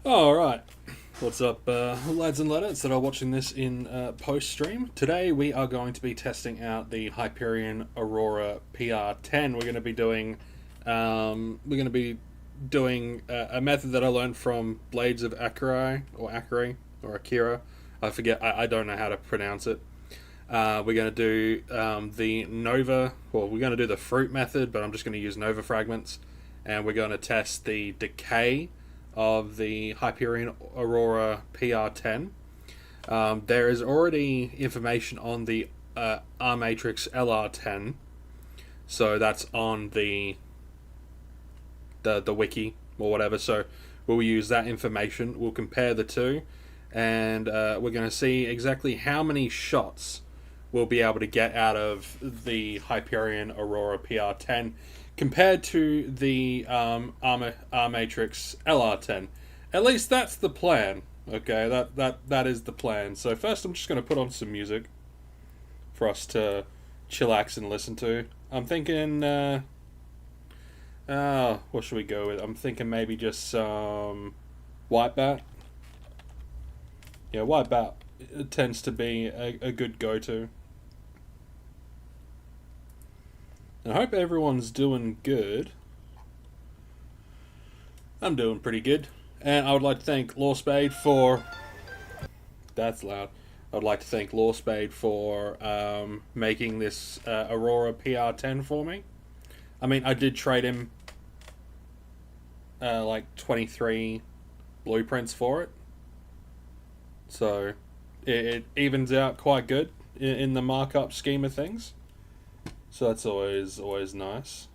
Alright, what's up, lads and laddettes that are watching this in post stream? Today we are going to be testing out the Hyperion Aurora PR-10. We're going to be doing a method that I learned from Blades of Akira. I forget. I don't know how to pronounce it. We're going to do the Nova. Well, we're going to do the fruit method, but I'm just going to use Nova fragments, and we're going to test the decay of the Hyperion Aurora PR-10. There is already information on the R Matrix LR10, so that's on the wiki or whatever. So we'll use that information. We'll compare the two, and we're going to see exactly how many shots we'll be able to get out of the Hyperion Aurora PR-10 compared to the R Matrix LR10. At least that's the plan. Okay, that is the plan. So first, I'm just going to put on some music for us to chillax and listen to. I'm thinking, what should we go with? I'm thinking maybe just some White Bat. Yeah, White Bat tends to be a good go-to. I hope everyone's doing good. I'm doing pretty good. And I would like to thank Lawspade for... That's loud. I would like to thank Lawspade for making this Aurora PR-10 for me. I mean, I did trade him like 23 blueprints for it. So it evens out quite good in the markup scheme of things. So that's always nice.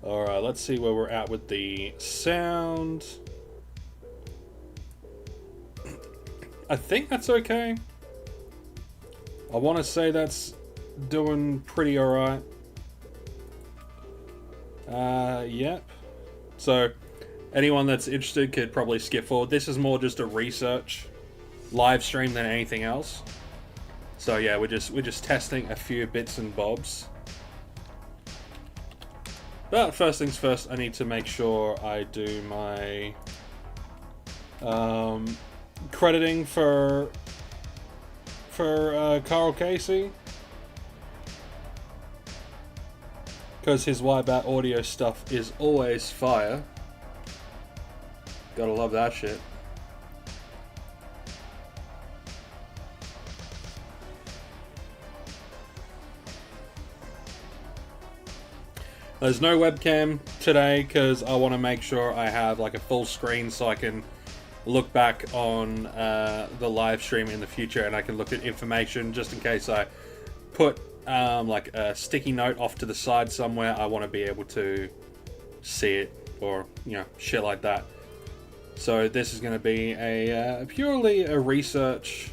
Alright, let's see where we're at with the sound. I think that's okay. I want to say that's doing pretty alright. Yep. So, anyone that's interested could probably skip forward. This is more just a research live stream than anything else. So yeah, we're just testing a few bits and bobs. But first things first, I need to make sure I do my crediting for Carl Casey, because his White-Bat audio stuff is always fire. Gotta love that shit. There's no webcam today because I want to make sure I have like a full screen so I can look back on the live stream in the future, and I can look at information just in case I put like a sticky note off to the side somewhere. I want to be able to see it, or shit like that. So this is going to be a purely a research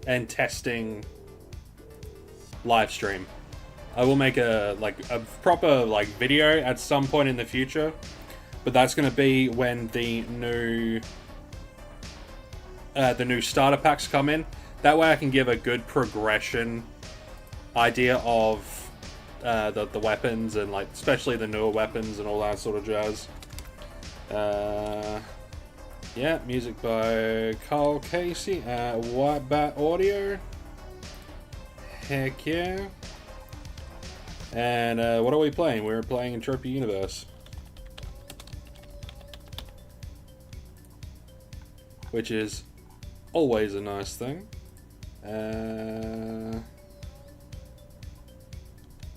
and testing live stream. I will make a proper video at some point in the future, but that's going to be when the new starter packs come in. That way I can give a good progression idea of the weapons, and especially the newer weapons and all that sort of jazz. Yeah, music by Carl Casey, White-Bat Audio. Heck yeah. And what are we playing? We're playing Entropia Universe, which is always a nice thing.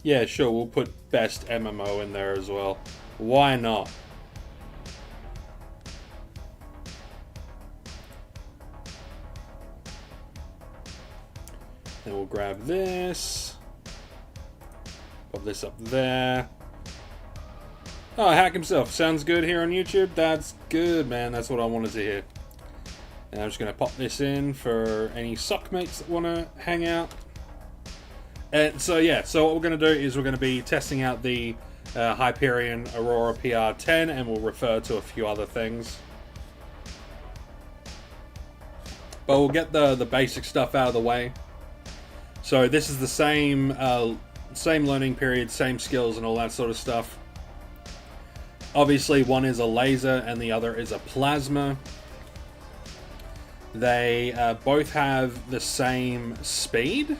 Yeah, sure, we'll put best MMO in there as well. Why not? Then we'll grab this. Pop this up there. Oh, Hack himself. Sounds good here on YouTube. That's good, man. That's what I wanted to hear. And I'm just going to pop this in for any sockmates that want to hang out. And so, yeah. So what we're going to do is we're going to be testing out the Hyperion Aurora PR-10, and we'll refer to a few other things. But we'll get the basic stuff out of the way. So this is the same learning period, same skills and all that sort of stuff. Obviously, one is a laser and the other is a plasma. They both have the same speed.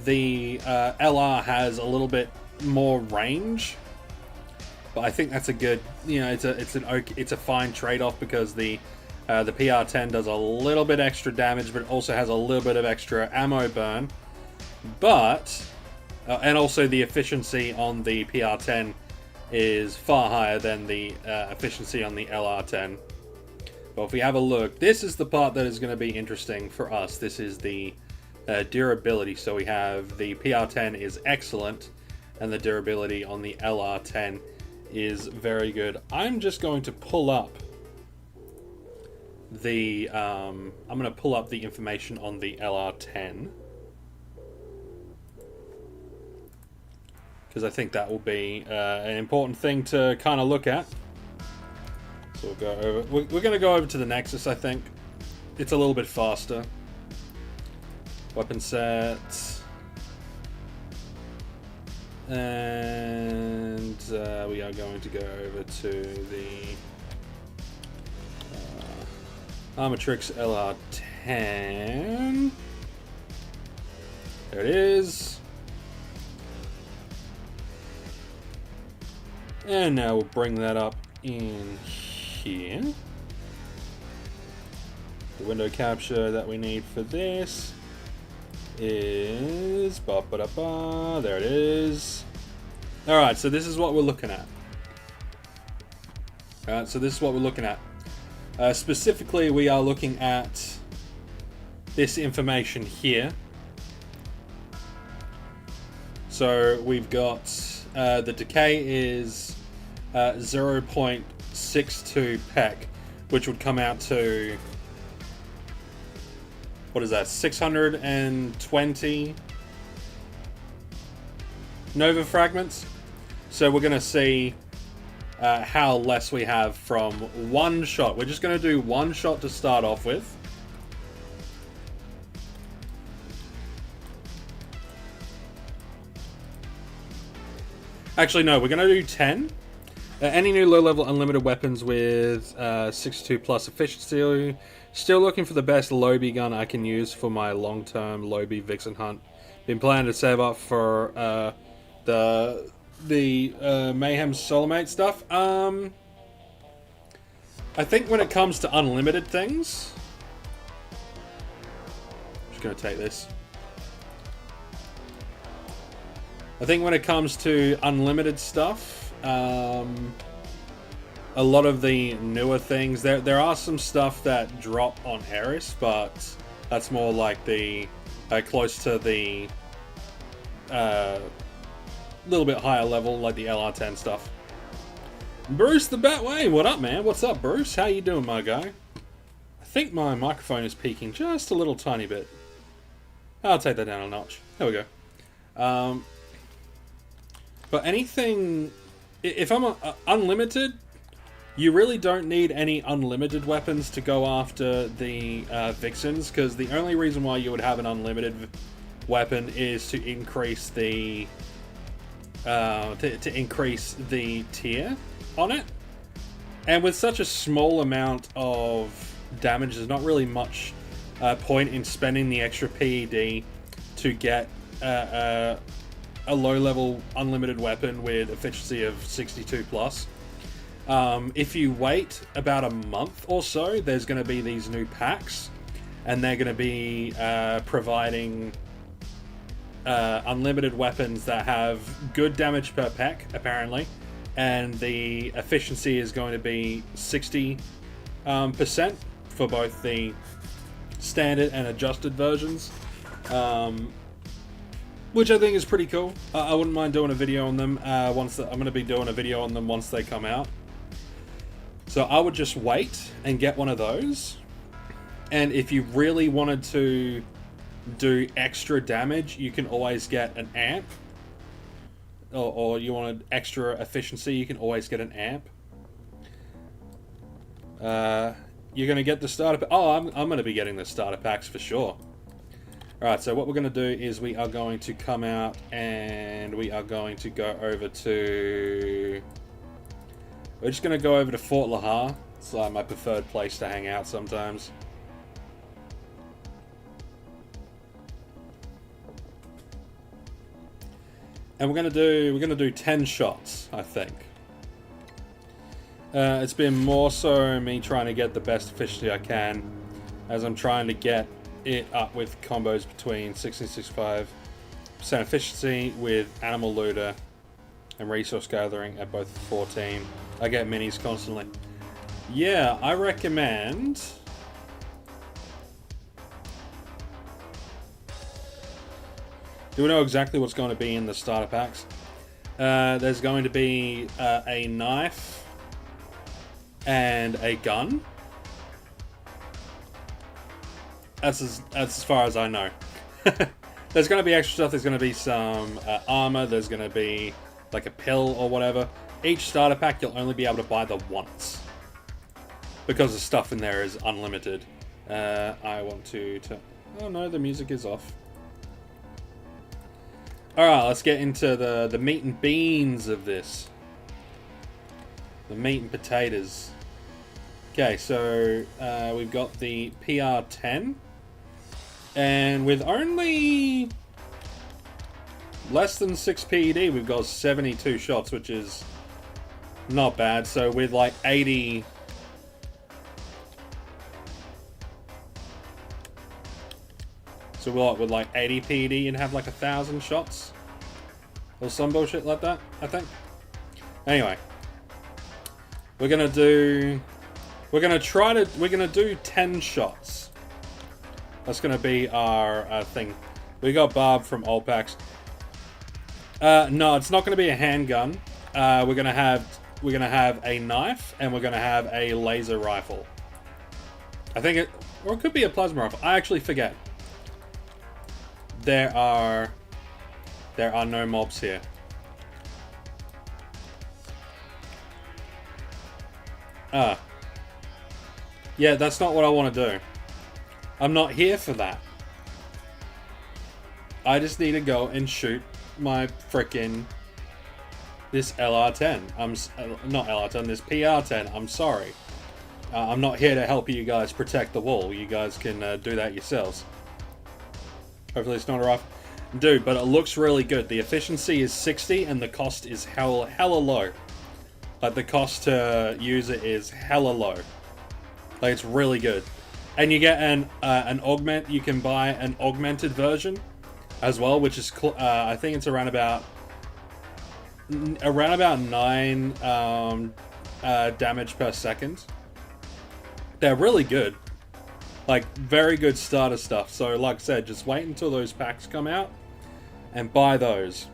The LR has a little bit more range, but I think that's a good, it's a fine trade-off, because the PR-10 does a little bit extra damage, but it also has a little bit of extra ammo burn. But and also the efficiency on the PR-10 is far higher than the efficiency on the LR-10. But if we have a look, this is the part that is going to be interesting for us. This is the durability. So we have the PR-10 is excellent, and the durability on the LR-10 is very good. I'm just going to pull up the information on the LR-10, because I think that will be an important thing to kind of look at. So we'll go over. We're going to go over to the Nexus. I think it's a little bit faster. Weapon sets, and we are going to go over to the Armatrix LR-10. There it is. And now we'll bring that up in here. The window capture that we need for this is there it is. Alright, so this is what we're looking at. Specifically, we are looking at this information here. So we've got the decay is 0.62 pec, which would come out to, what is that, 620 Nova fragments. So we're going to see how less we have from one shot. We're just going to do one shot to start off with. Actually, no, we're going to do 10. Any new low-level unlimited weapons with 62 plus efficiency. Still looking for the best Lobby gun I can use for my long-term Lobby Vixen hunt. Been planning to save up for the Mayhem Soulmate stuff. I think when it comes to unlimited things, I'm just going to take this. I think when it comes to unlimited stuff, a lot of the newer things, there are some stuff that drop on Eris, but that's more like the close to the little bit higher level, like the LR-10 stuff. Bruce the Batway, what up, man? What's up, Bruce? How you doing, my guy? I think my microphone is peaking just a little tiny bit. I'll take that down a notch. There we go. But anything, if I'm unlimited, you really don't need any unlimited weapons to go after the Vixens, because the only reason why you would have an unlimited weapon is to increase the increase the tier on it. And with such a small amount of damage, there's not really much point in spending the extra PED to get a low-level unlimited weapon with efficiency of 62 plus. If you wait about a month or so, there's going to be these new packs, and they're going to be providing unlimited weapons that have good damage per pack, apparently, and the efficiency is going to be 60% for both the standard and adjusted versions, which I think is pretty cool. I wouldn't mind doing a video on them I'm going to be doing a video on them once they come out. So I would just wait and get one of those. And if you really wanted to do extra damage, you can always get an amp. Or you wanted extra efficiency, you can always get an amp. You're going to get the starter pack. Oh, I'm going to be getting the starter packs for sure. Alright, so what we're going to do is we are going to come out and we are going to go over to We're just gonna go over to Fort Lahar. It's like my preferred place to hang out sometimes. And we're gonna do 10 shots, I think. It's been more so me trying to get the best efficiency I can, as I'm trying to get it up with combos between 60 and 65% efficiency with Animal Looter and Resource Gathering at both 14. I get minis constantly. Yeah, I recommend... Do we know exactly what's going to be in the starter packs? There's going to be a knife and a gun. That's as far as I know. There's going to be extra stuff. There's going to be some armor. There's going to be like a pill or whatever. Each starter pack you'll only be able to buy the once, because the stuff in there is unlimited. I want to... Oh no, the music is off. Alright, let's get into the meat and beans of this. The meat and potatoes. Okay, so we've got the PR-10. And with only less than 6 PED, we've got 72 shots, which is not bad. So with like 80... So we'll, with like 80 PED and have like 1,000 shots? Or some bullshit like that, I think. Anyway. We're gonna do 10 shots. That's gonna be our thing. We got Barb from old packs. No, it's not gonna be a handgun. We're gonna have a knife and we're gonna have a laser rifle. I think it, or it could be a plasma rifle. I actually forget. There are no mobs here. Yeah, that's not what I want to do. I'm not here for that. I just need to go and shoot my frickin' this LR10. Not LR10, this PR-10. I'm sorry. I'm not here to help you guys protect the wall. You guys can do that yourselves. Hopefully it's not a rough. Dude, but it looks really good. The efficiency is 60 and the cost is hella low. Like, the cost to use it is hella low. Like, it's really good. And you get an augment. You can buy an augmented version as well, which is I think it's around about 9 damage per second. They're really good. Like, very good starter stuff. So, like I said, just wait until those packs come out and buy those.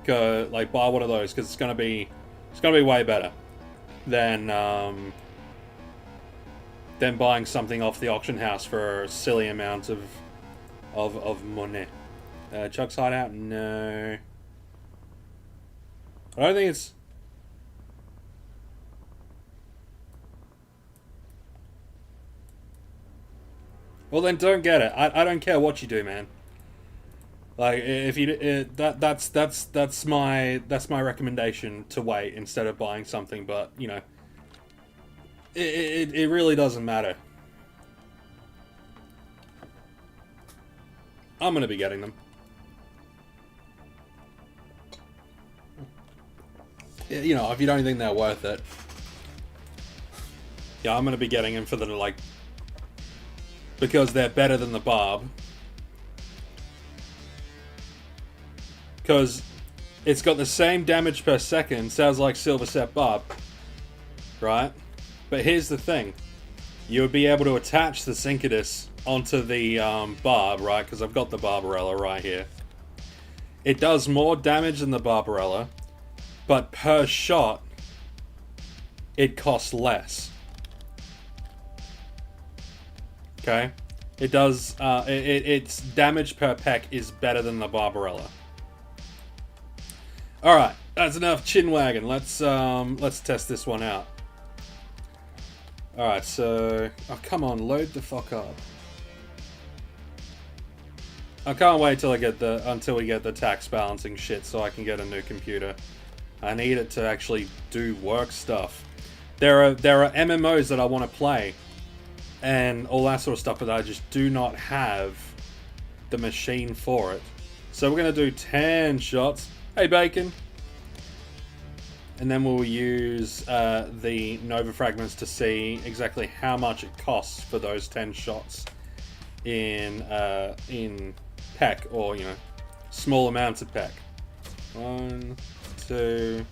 Like, buy one of those, because it's gonna be way better than buying something off the auction house for a silly amount of money. Chuck's hideout? No. I don't think it's... Well, then don't get it. I don't care what you do, man. Like, if you that's my recommendation, to wait instead of buying something. But you know, it really doesn't matter. I'm gonna be getting them. You know, if you don't think they're worth it, yeah, I'm gonna be getting them for the like. Because they're better than the Barb. Because it's got the same damage per second, sounds like Silver Set Barb. Right? But here's the thing. You would be able to attach the Syncadus onto the Barb, right? Because I've got the Barbarella right here. It does more damage than the Barbarella, but per shot, it costs less. Okay, it does. Its damage per peck is better than the Barbarella. All right, that's enough chinwagon. Let's test this one out. All right, so oh come on, load the fuck up. I can't wait till until we get the tax balancing shit so I can get a new computer. I need it to actually do work stuff. there are MMOs that I want to play, and all that sort of stuff, but I just do not have the machine for it. So we're gonna do 10 shots. Hey, Bacon. And then we'll use the Nova Fragments to see exactly how much it costs for those 10 shots in PEC, or, you know, small amounts of PEC. 1, 2...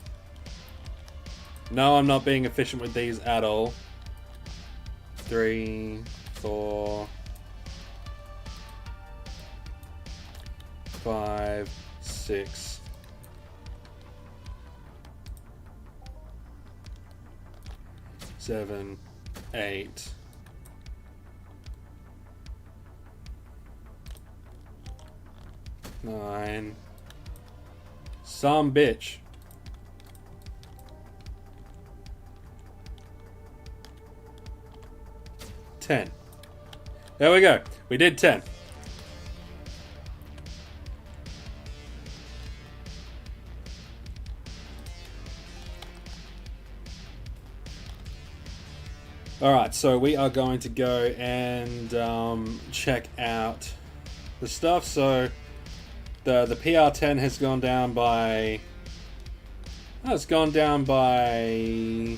No, I'm not being efficient with these at all. 3, 4... 5, 6... 7, 8... 9... Some bitch. 10. There we go. We did 10. Alright, so we are going to go and check out the stuff. So the PR-10 has gone down by... Oh, it's gone down by...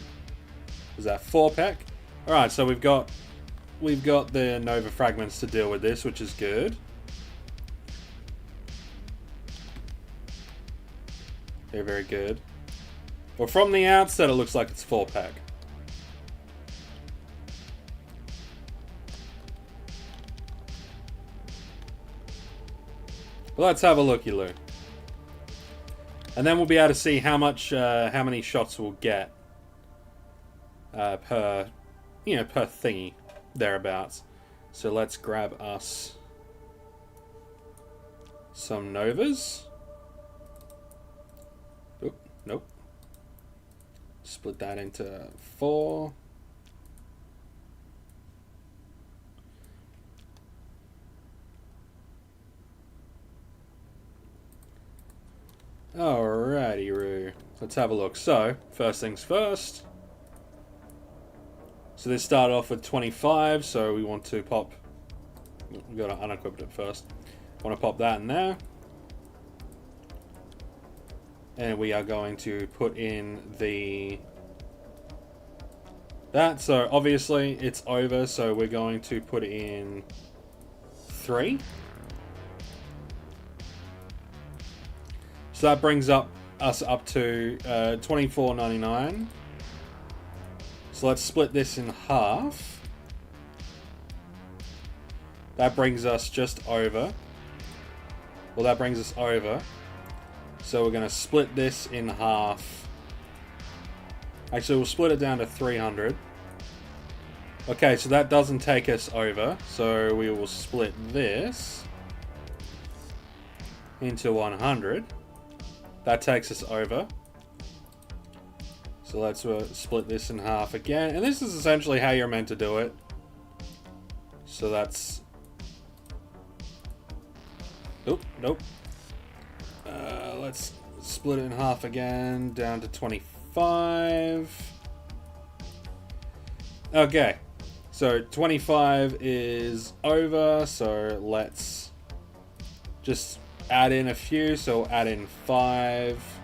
Was that 4 PEC? Alright, so we've got the Nova Fragments to deal with this, which is good. They're very good. Well, from the outset, it looks like it's 4 PEC. Well, let's have a looky-loo. And then we'll be able to see how many shots we'll get per thingy, thereabouts. So let's grab us some Novas. Oop, nope. Split that into 4. Alrighty-roo. Let's have a look. So, first things first. So this started off with 25, so we want to pop... We've got to unequip it first. Want to pop that in there. And we are going to put in that. So obviously it's over, so we're going to put in 3. So that brings us up to $24.99. So let's split this in half. That brings us just over. Well, that brings us over. So we're going to split this in half. Actually, we'll split it down to 300. Okay, so that doesn't take us over. So we will split this into 100. That takes us over. So let's split this in half again. And this is essentially how you're meant to do it. So that's... Oop, nope. Let's split it in half again, down to 25. Okay. So 25 is over, so let's just add in a few. So we'll add in 5.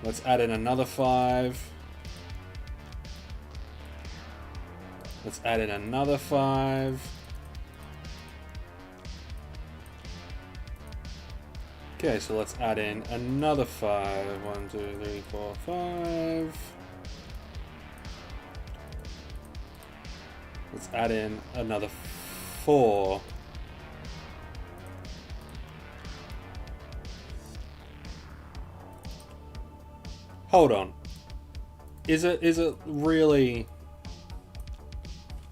Let's add in another 5. Let's add in another 5. Okay, so let's add in another 5. 1, 2, 3, 4, 5. Let's add in another 4. Hold on. Is it really...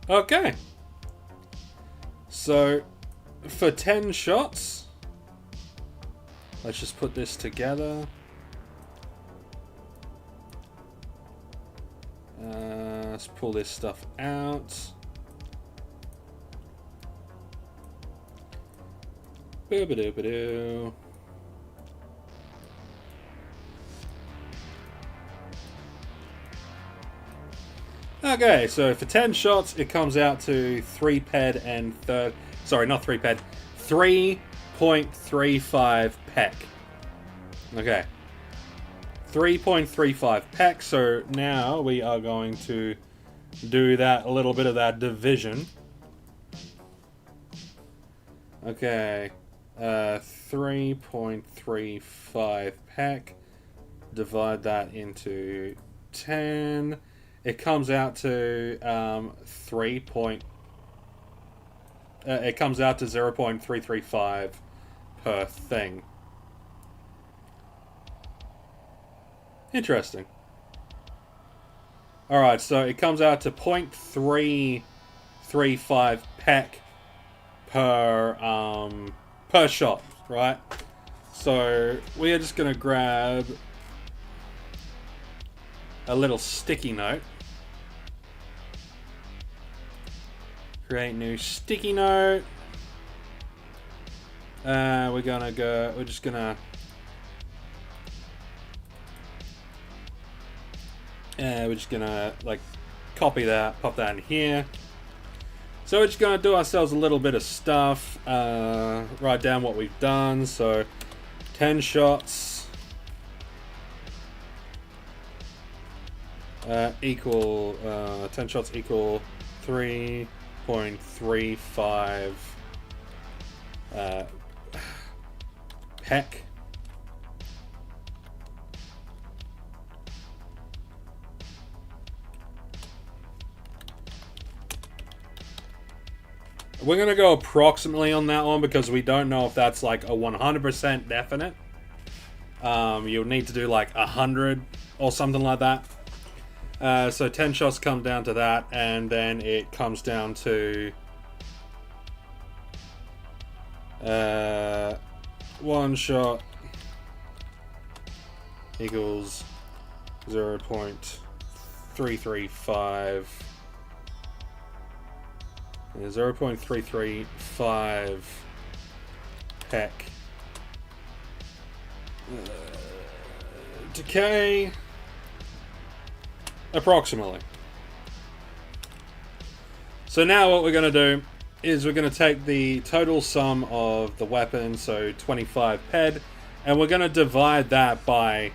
Okay. So, for 10 shots, let's just put this together. Let's pull this stuff out. Boo-ba-doo-ba-doo. Okay, so for 10 shots, it comes out to 3 ped and sorry, not 3 ped, 3.35 peck. Okay. 3.35 peck, so now we are going to do that, a little bit of that division. Okay. 3.35 peck. Divide that into 10. It comes out to it comes out to 0.335 per thing. Interesting. Alright, so it comes out to 0.335 peck per shot, right? So we are just gonna grab a little sticky note. Create new sticky note. We're just gonna like copy that, pop that in here. So we're just gonna do ourselves a little bit of stuff. Write down what we've done. So 10 shots equal 10 shots equal 3.35 peck. We're going to go approximately on that one because we don't know if that's like a 100% definite. You'll need to do like 100 or something like that. So 10 shots come down to that, and then it comes down to 1 shot equals 0.335. 0.335 peck decay approximately. So now what we're going to do is we're going to take the total sum of the weapon, so 25 ped, and we're going to divide that by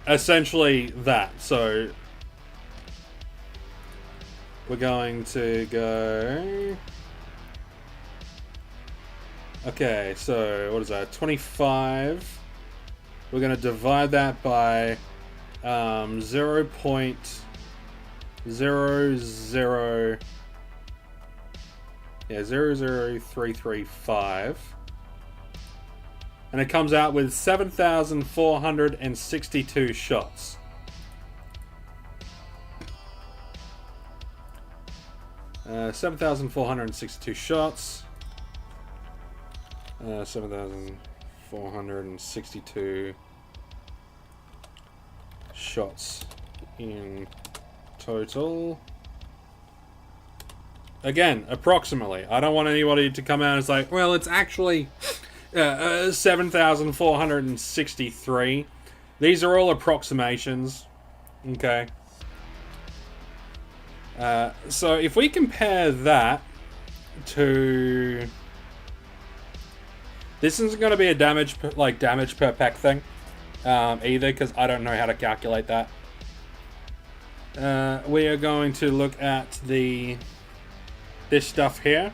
essentially that. So we're going to go... Okay, so what is that? 25. We're going to divide that by 0.00335. And it comes out with 7,462 shots. Uh, 7,462 shots. 7,462 shots in total. Again, approximately. I don't want anybody to come out and say, well, it's actually 7,463. These are all approximations. Okay. So if we compare that to... This isn't going to be a damage per pack thing either, because I don't know how to calculate that. We are going to look at this stuff here.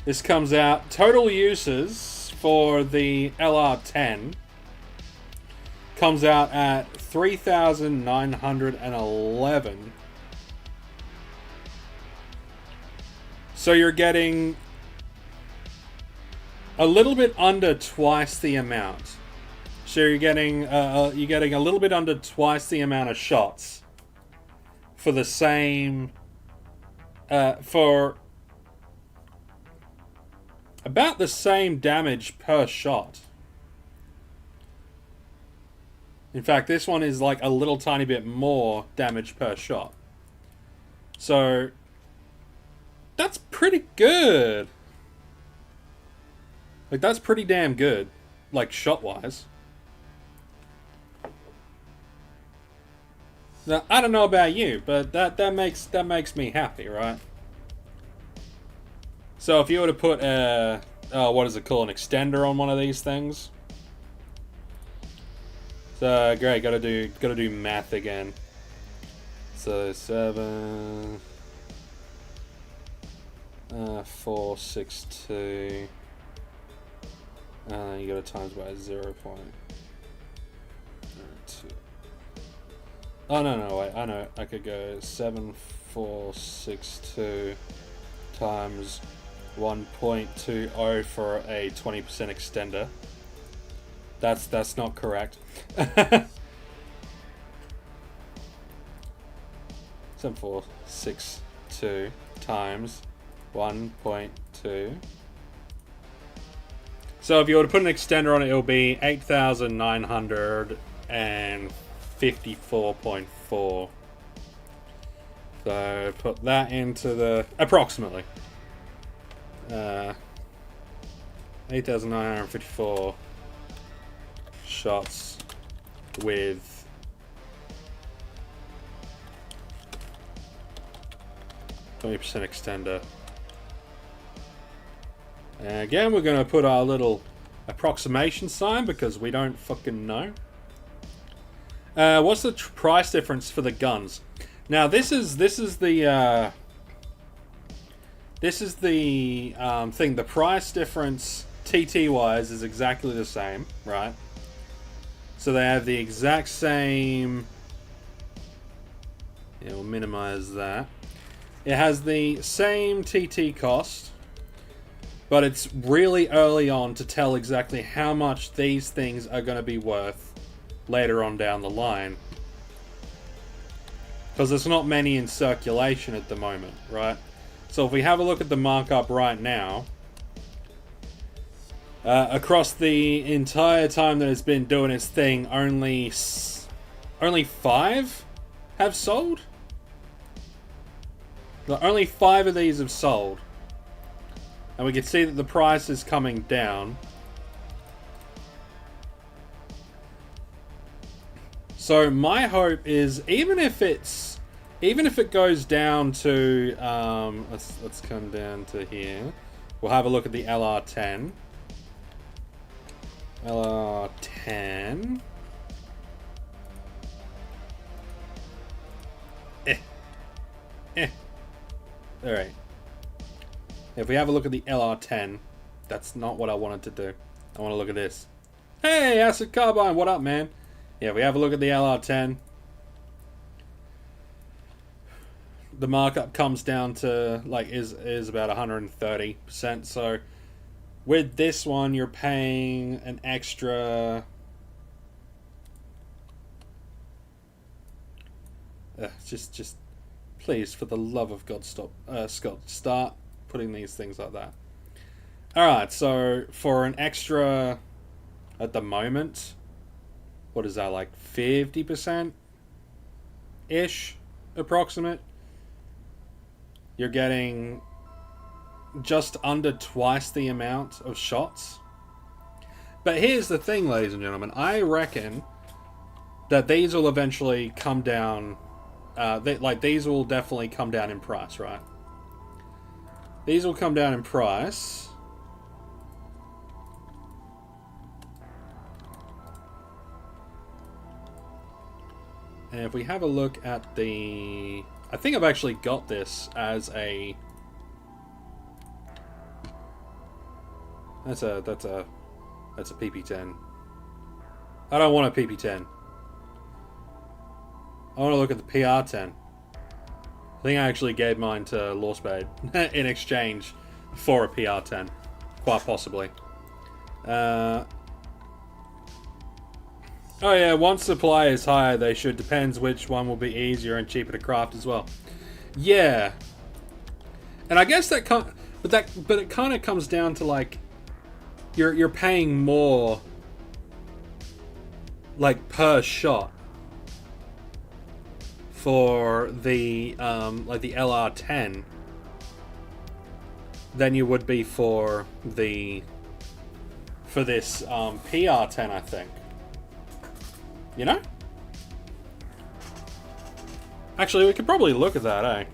This comes out, total uses for the LR10 comes out at 3,911. So you're getting a little bit under twice the amount. So you're getting a little bit under twice the amount of shots for the same for about the same damage per shot. In fact, this one is like a little tiny bit more damage per shot. So that's pretty good. Like, that's pretty damn good, like, shot-wise. Now, I don't know about you, but that makes me happy, right? So if you were to put a what is it called, an extender on one of these things? So great, gotta do math again. So 7, 4, 6, 2. You gotta times by 0.2. Oh no, wait, I know. I could go 7, 4, 6, 2 times 1.20 for a 20% extender. That's not correct. 7, 4, 6, 2 times 1.2. So if you were to put an extender on it, it'll be 8,954.4. So put that into the approximately 8,954 shots with 20% extender. And again, we're going to put our little approximation sign because we don't fucking know. What's the price difference for the guns? Now this is the thing. The price difference TT wise is exactly the same, right? So they have the exact same. Yeah, we'll minimize that. It has the same TT cost, but it's really early on to tell exactly how much these things are going to be worth later on down the line. Because there's not many in circulation at the moment, right? So if we have a look at the markup right now, across the entire time that it's been doing its thing, only 5 have sold? Only 5 of these have sold. And we can see that the price is coming down. So my hope is, even if it goes down to let's come down to here. We'll have a look at the LR10. LR10. Alright. If we have a look at the LR10, that's not what I wanted to do. I want to look at this. Hey, Acid Carbine, what up, man? Yeah, we have a look at the LR10. The markup comes down to, like, is about 130%. So, with this one, you're paying an extra... just... Please, for the love of God, stop. Scott, start putting these things like that. Alright, so for an extra, at the moment, what is that, like 50%-ish approximate? You're getting just under twice the amount of shots. But here's the thing, ladies and gentlemen. I reckon that these will eventually come down. These will definitely come down in price, right? These will come down in price. And if we have a look at the... I think I've actually got this as a... That's a PP10. I don't want a PP10. I want to look at the PR-10. I think I actually gave mine to Lawspade in exchange for a PR-10. Quite possibly. Oh yeah, once supply is higher, they should. Depends which one will be easier and cheaper to craft as well. Yeah. And I guess that but it kind of comes down to, like, you're paying more, like, per shot for the like the LR10 than you would be for this PR10, I think. You know? Actually, we could probably look at that, eh?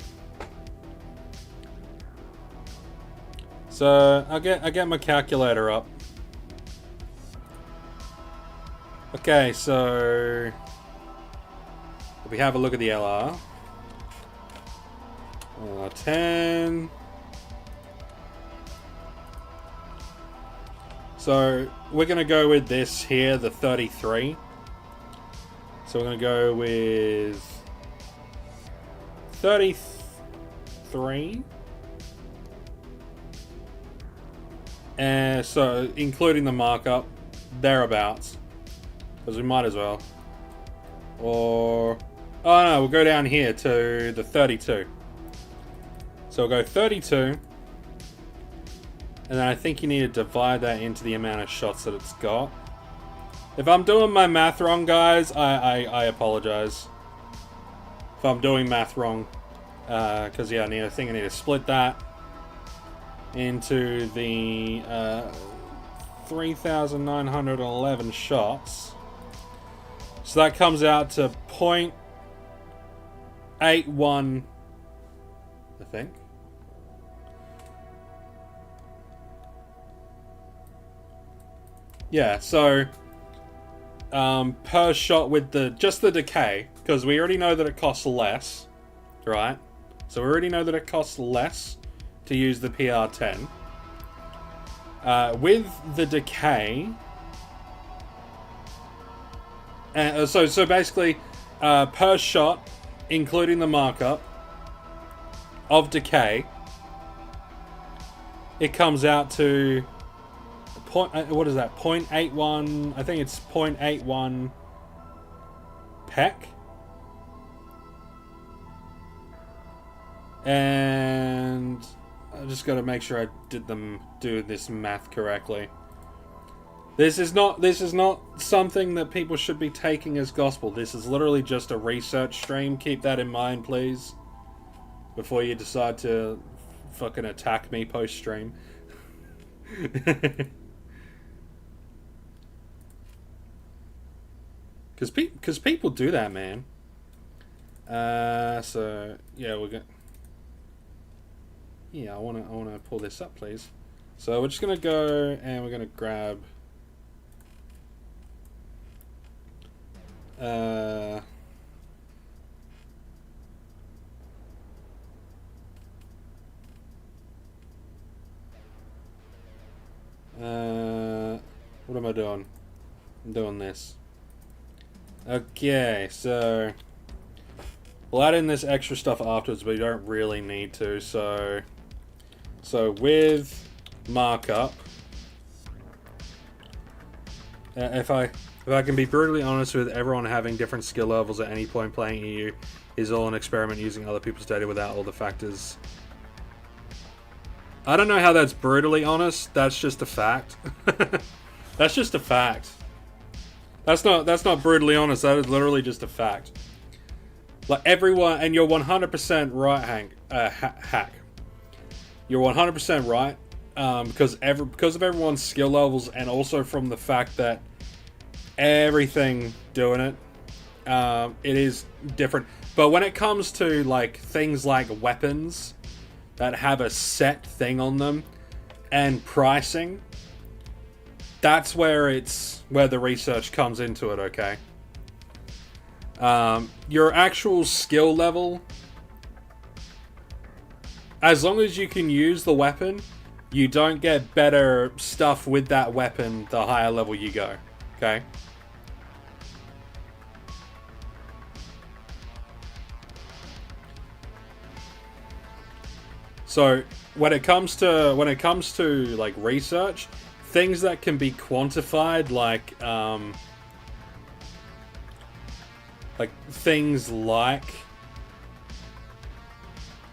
So I get my calculator up. Okay, so if we have a look at the LR, 10. So we're gonna go with this here, the 33. So we're gonna go with 33. And so including the markup, thereabouts. Because we might as well. Or... oh no, we'll go down here to the 32. So we'll go 32. And then I think you need to divide that into the amount of shots that it's got. If I'm doing my math wrong, guys, I apologize. If I'm doing math wrong. Because, yeah, I think I need to split that into the 3,911 shots. So that comes out to 0.81, I think. Yeah, so per shot with just the decay, because we already know that it costs less, right? So we already know that it costs less to use the PR-10. With the decay, so basically per shot, including the markup of decay, it comes out to what is that? 0.81. I think it's 0.81 peck. And I just got to make sure I do this math correctly. This is not something that people should be taking as gospel. This is literally just a research stream. Keep that in mind, please, before you decide to fucking attack me post stream. Because people do that, man. So yeah, we're gonna. Yeah, I wanna pull this up, please. So we're just gonna go and we're gonna grab. What am I doing? I'm doing this. Okay, so we'll add in this extra stuff afterwards, but you don't really need to. So with markup, if I can be brutally honest with everyone, having different skill levels at any point playing EU is all an experiment using other people's data without all the factors. I don't know how that's brutally honest. That's just a fact. That's just a fact. That's not brutally honest. That is literally just a fact. Like everyone, and you're 100% right, Hank. Hack. You're 100% right. Because of everyone's skill levels, and also from the fact that everything doing it, it is different. But when it comes to like things like weapons that have a set thing on them and pricing, that's where the research comes into it, okay? Your actual skill level, as long as you can use the weapon, you don't get better stuff with that weapon the higher level you go, okay? So when it comes to like research, things that can be quantified, like things like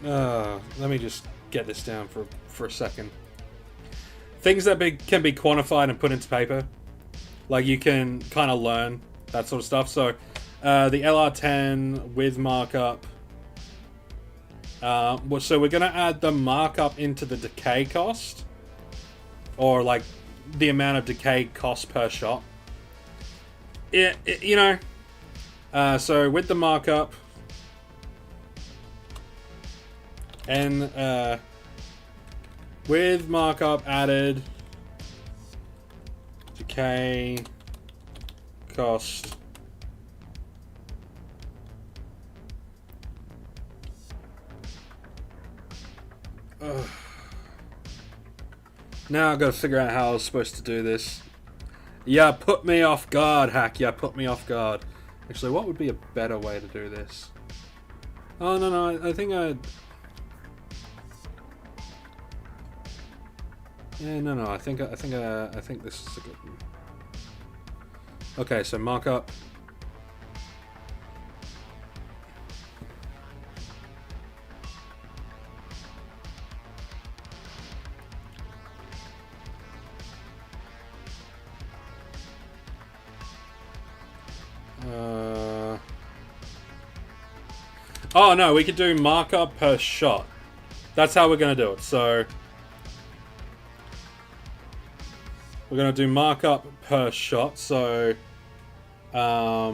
let me just get this down for a second. Things that can be quantified and put into paper, like you can kind of learn that sort of stuff. So the LR10 with markup. So we're gonna add the markup into the decay cost, or like the amount of decay cost per shot. So with the markup, And with markup added, decay cost. Ugh. Now I've got to figure out how I was supposed to do this. Yeah, put me off guard, hack. Yeah, put me off guard. Actually, what would be a better way to do this? Oh, no, I think I... Yeah, no, I think this is a good one. Okay, so markup. Oh no, we could do markup per shot. That's how we're gonna do it. So we're gonna do markup per shot. So yeah,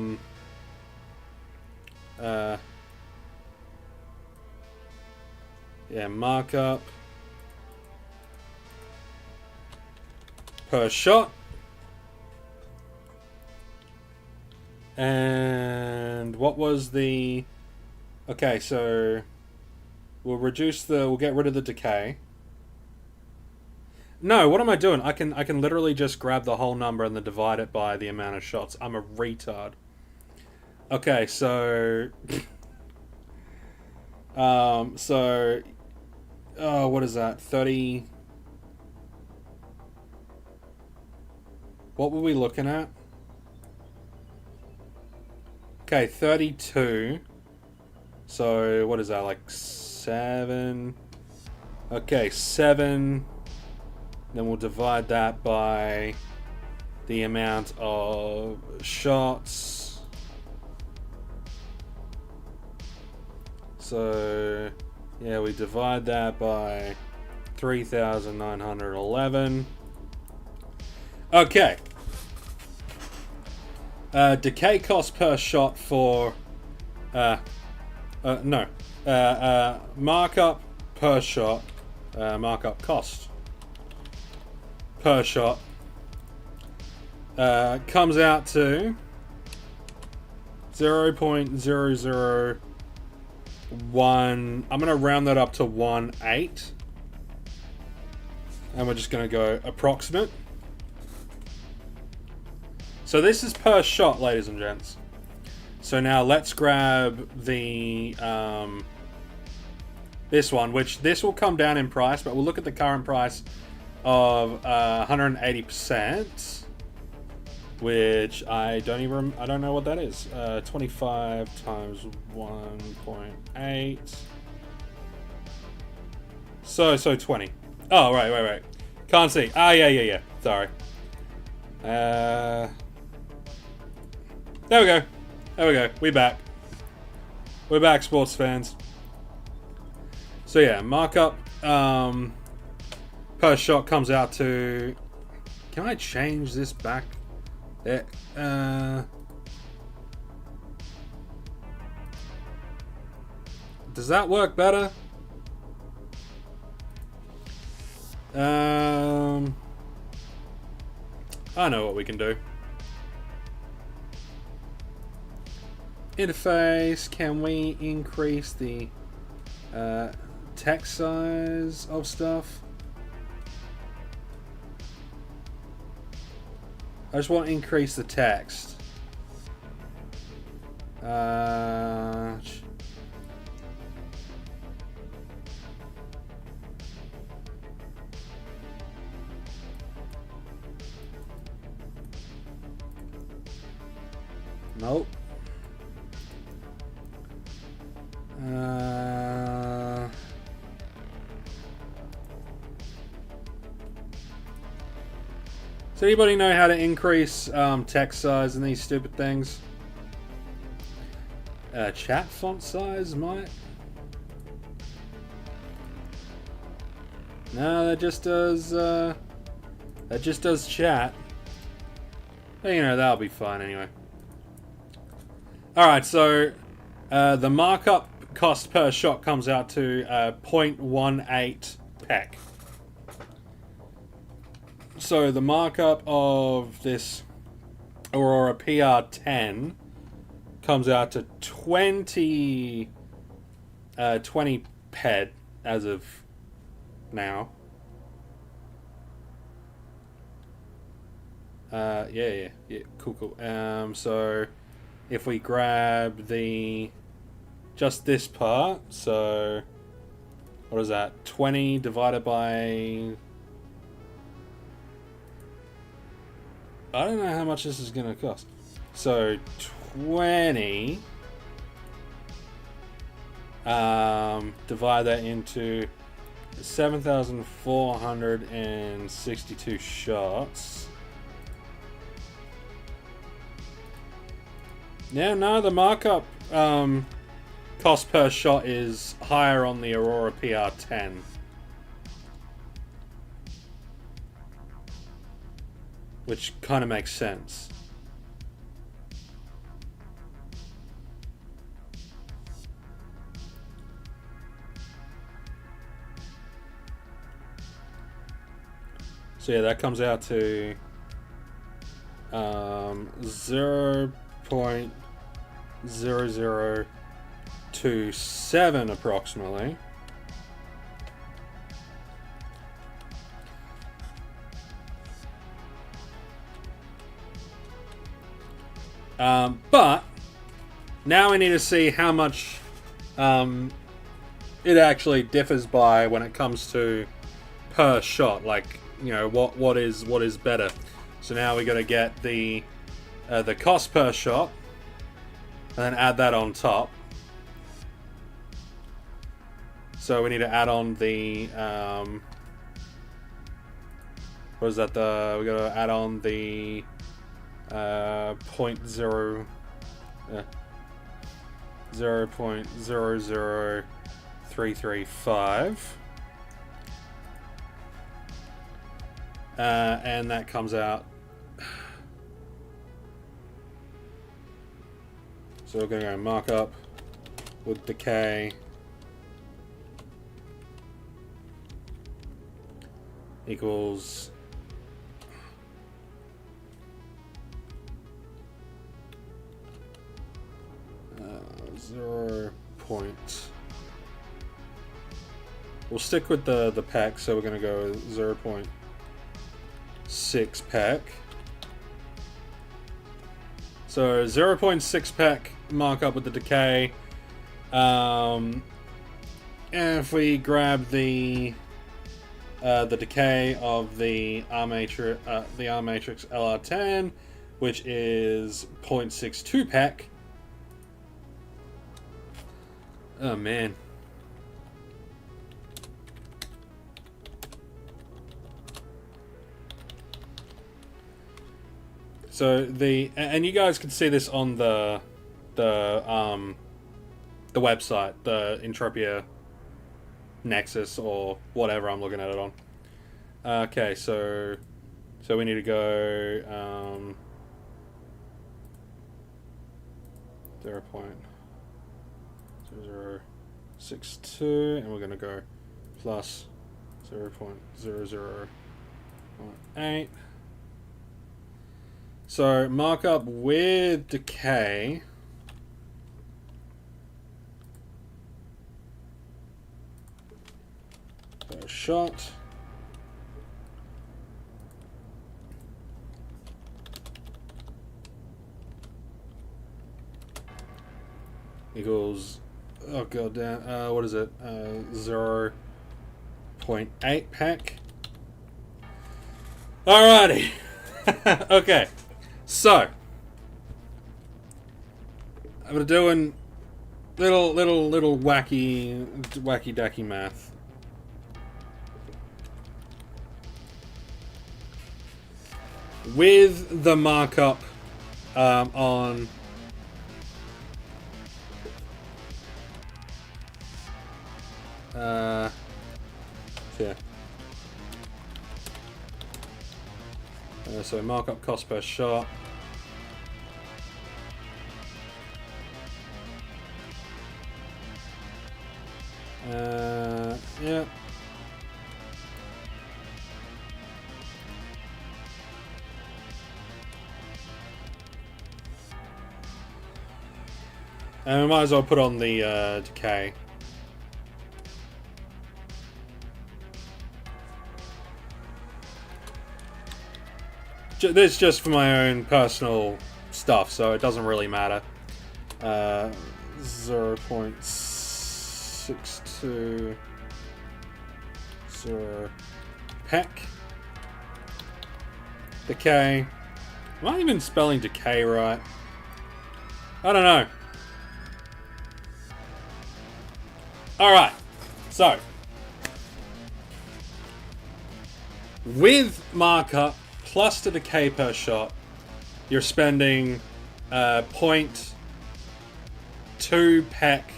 markup per shot. And what was the... Okay, so we'll get rid of the decay. No, what am I doing? I can literally just grab the whole number and then divide it by the amount of shots. I'm a retard. Okay, so what is that? 30. What were we looking at? Okay, 32. So, what is that, like 7? Okay, 7. Then we'll divide that by the amount of shots. So, yeah, we divide that by 3,911. Okay. Decay cost per shot for... markup per shot, markup cost per shot comes out to 0.001. I'm going to round that up to 1.8, and we're just going to go approximate. So this is per shot, ladies and gents. So now let's grab the this one, which this will come down in price, but we'll look at the current price of 180%, which I don't know what that is. 25 times 1.8. So 20. Oh, right. Can't see. Ah, yeah. Sorry. There we go. We're back. We're back, sports fans. So yeah, markup per shot comes out to... Can I change this back? There. Does that work better? I know what we can do. Interface, can we increase the text size of stuff? I just want to increase the text. Nope. Does anybody know how to increase text size in these stupid things? Chat font size might. No, that just does. That just does chat. But, you know, that'll be fine anyway. All right, so the markup cost per shot comes out to 0.18 pec. So the markup of this Aurora PR-10 comes out to 20 ped as of now. Yeah, cool. So if we grab just this part, so what is that? 20 divided by, I don't know how much this is going to cost. So 20 divide that into 7,462 shots. Yeah, no, the markup cost per shot is higher on the Aurora PR-10. Which kind of makes sense. So yeah, that comes out to 0.0027 approximately. But now we need to see how much it actually differs by when it comes to per shot. Like, you know, what is better. So now we got to get the cost per shot and then add that on top. So we need to add on the what is that? We got to add on the 0.00335. And that comes out. So we're going to go mark up with decay equals 0. We'll stick with the pack, so we're going to go 0.6 pack. So 0.6 pack markup with the decay. And if we grab the decay of the R Matrix LR10, which is 0.62 pack. Oh man. So and you guys can see this on the website, the Entropia Nexus or whatever I'm looking at it on. Okay, so we need to go 0.0062, and we're going to go plus 0.0018. So markup with decay per shot equals, oh god damn, what is it, 0.8 pack. Alrighty. Okay, so I'm doing little wacky dacky math. With the markup on yeah. So markup cost per shot. Yeah. And we might as well put on the decay. This is just for my own personal stuff, so it doesn't really matter. 0.620 peck. Decay. Am I even spelling decay right? I don't know. Alright, so with markup plus the decay per shot, you're spending 0.2 peck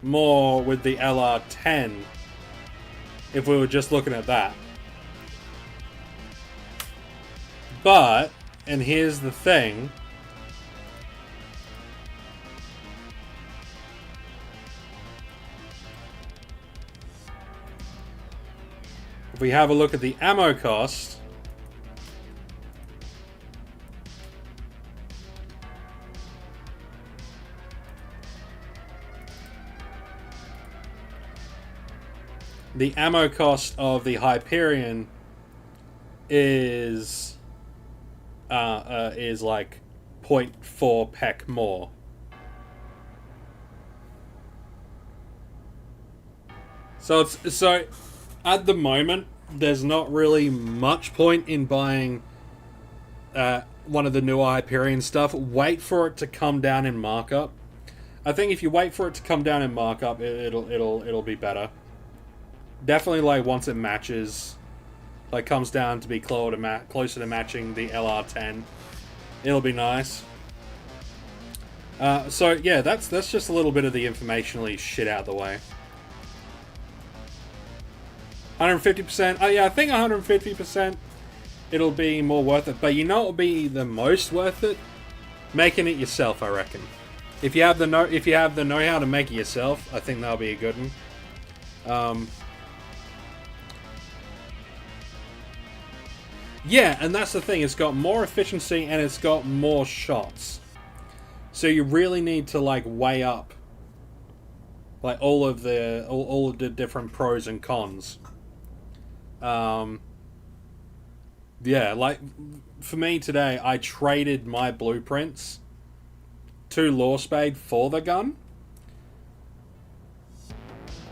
more with the LR10 if we were just looking at that. But, and here's the thing, if we have a look at the ammo cost, the ammo cost of the Hyperion is like 0.4 peck more. So at the moment, there's not really much point in buying one of the newer Hyperion stuff. Wait for it to come down in markup. I think if you wait for it to come down in markup, it'll be better. Definitely, like, once it matches, like, comes down to be closer to matching the LR10, it'll be nice. So yeah, that's just a little bit of the informationally shit out of the way. 150%. Oh yeah, I think 150%. It'll be more worth it. But you know, it'll be the most worth it. Making it yourself, I reckon. If you have the know-how to make it yourself, I think that'll be a good one. Yeah, and that's the thing. It's got more efficiency and it's got more shots. So you really need to like weigh up like all of the different pros and cons. Yeah, like for me today, I traded my blueprints to Lawspade for the gun,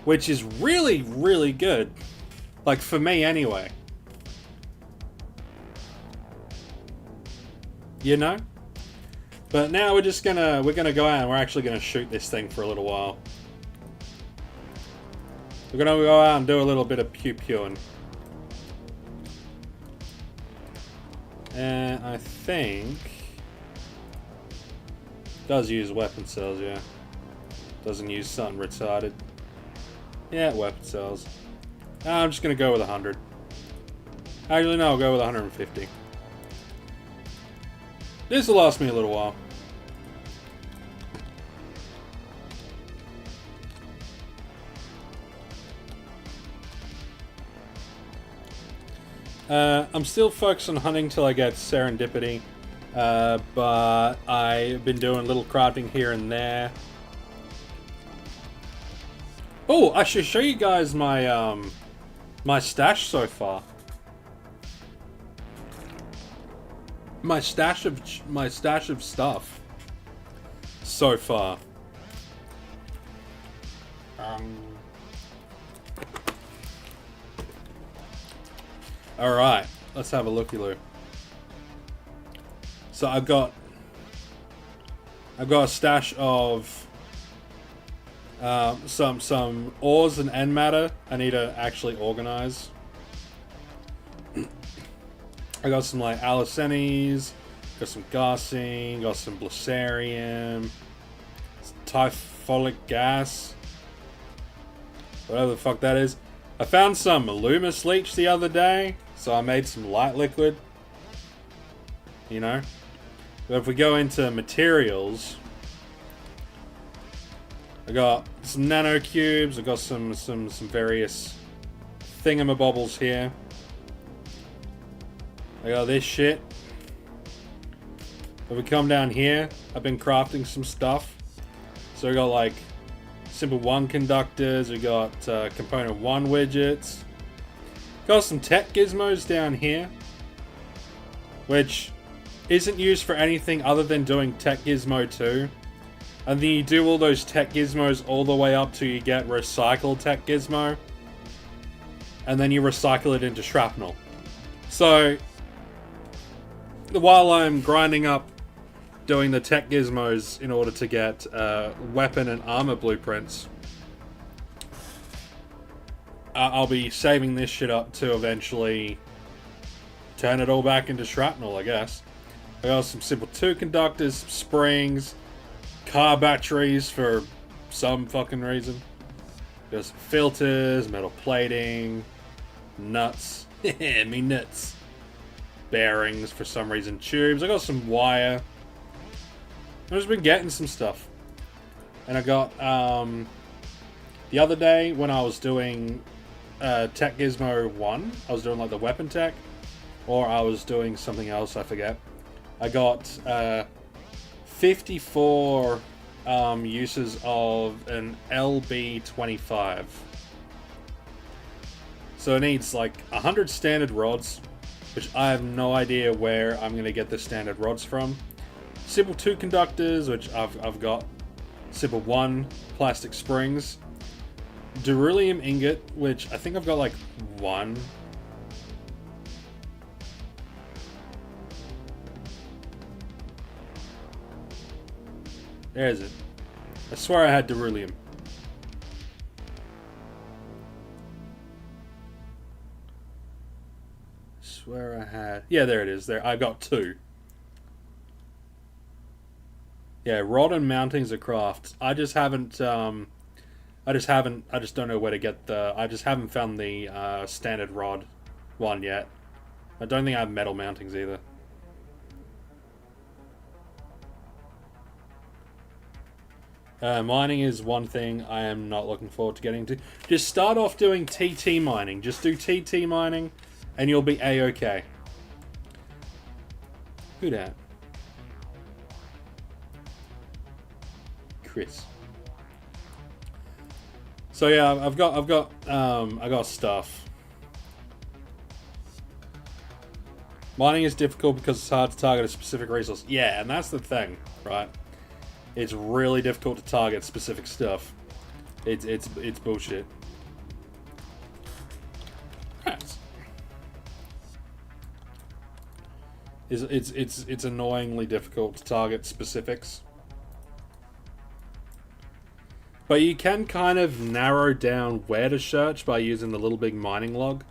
which is really, really good. Like for me anyway. You know? But now we're gonna go out and we're actually gonna shoot this thing for a little while. We're gonna go out and do a little bit of pew-pewing. And I think does use weapon cells, yeah. Doesn't use something retarded. Yeah, weapon cells. I'm just gonna go with 100. Actually, no, I'll go with 150. This will last me a little while. I'm still focused on hunting till I get serendipity, but I've been doing little crafting here and there. Oh, I should show you guys my my stash so far. My stash of stuff so far. All right, let's have a looky-loo. So I've got a stash of some ores and end matter I need to actually organize. I got some like alicenes, got some gassine, got some blissarium, typholic gas, whatever the fuck that is. I found some Loomis leech the other day, so I made some light liquid. You know? But if we go into materials, I got some nano cubes. I got some various thingamabobbles here. I got this shit. If we come down here, I've been crafting some stuff. So we got like simple 1 conductors. We got component 1 widgets. Got some tech gizmos down here, which isn't used for anything other than doing tech gizmo 2. And then you do all those tech gizmos all the way up till you get recycled tech gizmo. And then you recycle it into shrapnel. So, while I'm grinding up doing the tech gizmos in order to get weapon and armor blueprints, I'll be saving this shit up to eventually turn it all back into shrapnel, I guess. I got some simple 2 conductors, springs, car batteries for some fucking reason. There's some filters, metal plating, nuts. Me nuts. Bearings for some reason, tubes. I got some wire. I've just been getting some stuff. And I got, the other day when I was doing Tech Gizmo 1, I was doing like the weapon tech, or I was doing something else, I forget. I got 54 uses of an LB25. So it needs like 100 standard rods, which I have no idea where I'm going to get the standard rods from. Simple 2 conductors, which I've got. Simple 1 plastic springs. Beryllium ingot, which I think I've got like 1. There is it. I swear I had beryllium. Swear I had. Yeah, there it is. There, I got 2. Yeah, rod and mountings are crafts. I just haven't. I just don't know where to get the. I just haven't found the standard rod one yet. I don't think I have metal mountings either. Mining is one thing I am not looking forward to getting to. Just start off doing TT mining. Just do TT mining, and you'll be A-okay. Who dat? Chris. So yeah, I got stuff. Mining is difficult because it's hard to target a specific resource. Yeah, and that's the thing, right? It's really difficult to target specific stuff. It's bullshit. Rats. It's annoyingly difficult to target specifics. But you can kind of narrow down where to search by using the little big mining log.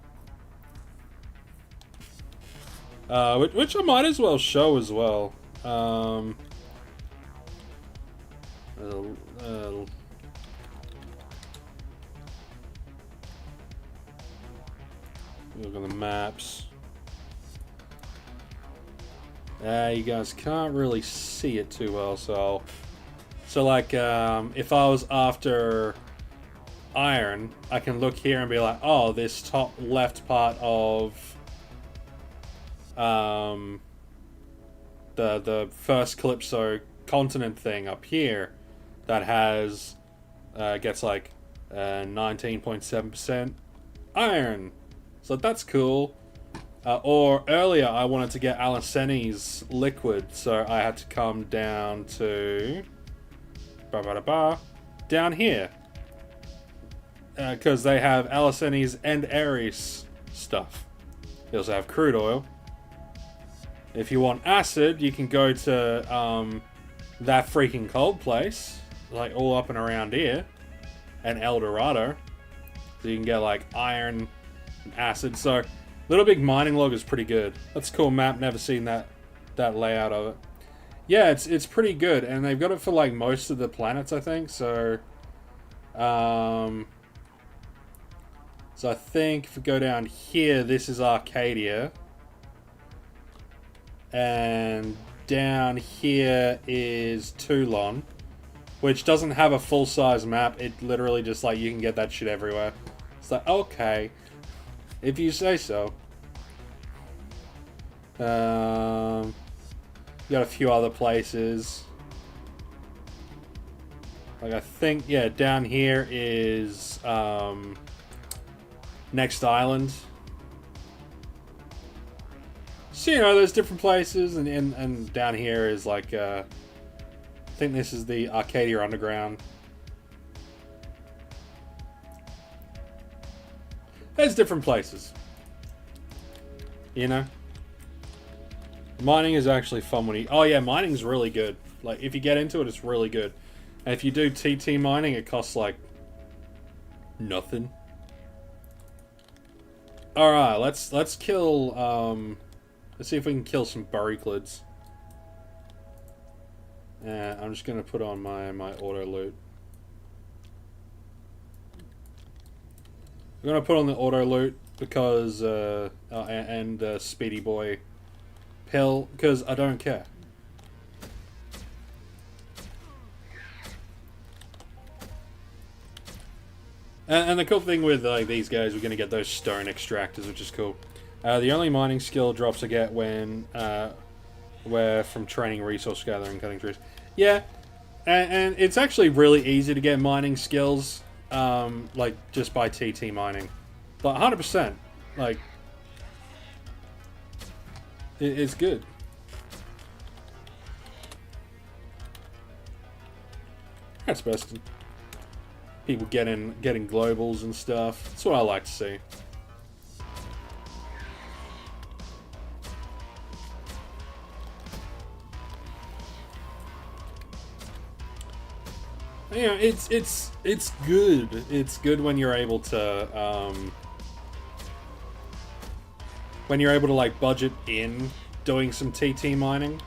Which I might as well show as well. Look at the maps. You guys can't really see it too well, so like, if I was after iron, I can look here and be like, oh, this top left part of the first Calypso continent thing up here that has gets like 19.7% iron. So that's cool. Or earlier I wanted to get Alaseni's liquid, so I had to come down to down here. Because they have Alaseni's and Ares stuff. They also have crude oil. If you want acid, you can go to that freaking cold place, like all up and around here, and El Dorado. So you can get like iron and acid. So Little Big Mining Log is pretty good. That's a cool map. Never seen that layout of it. Yeah, it's pretty good, and they've got it for like most of the planets, I think. So, so I think if we go down here, this is Arcadia, and down here is Toulon, which doesn't have a full-size map. It literally just, like, you can get that shit everywhere. It's like, okay, if you say so. Got a few other places. Like, I think, yeah, down here is, Next Island. So, you know, there's different places, and down here is, like, I think this is the Arcadia Underground. There's different places. You know? Mining is actually fun when you... Oh, yeah, mining's really good. Like, if you get into it, it's really good. And if you do TT mining, it costs, like, nothing. Alright, let's kill, let's see if we can kill some Burryclids. I'm just gonna put on my auto loot. I'm gonna put on the auto loot because, and Speedy Boy pill, because I don't care. And the cool thing with like these guys, we're going to get those stone extractors, which is cool. The only mining skill drops I get when we're from training resource gathering, cutting trees. Yeah, and it's actually really easy to get mining skills, like just by TT mining, like 100%. Like it's good. That's best. People getting globals and stuff. That's what I like to see. You know, it's good. It's good when you're able to like budget in doing some TT mining.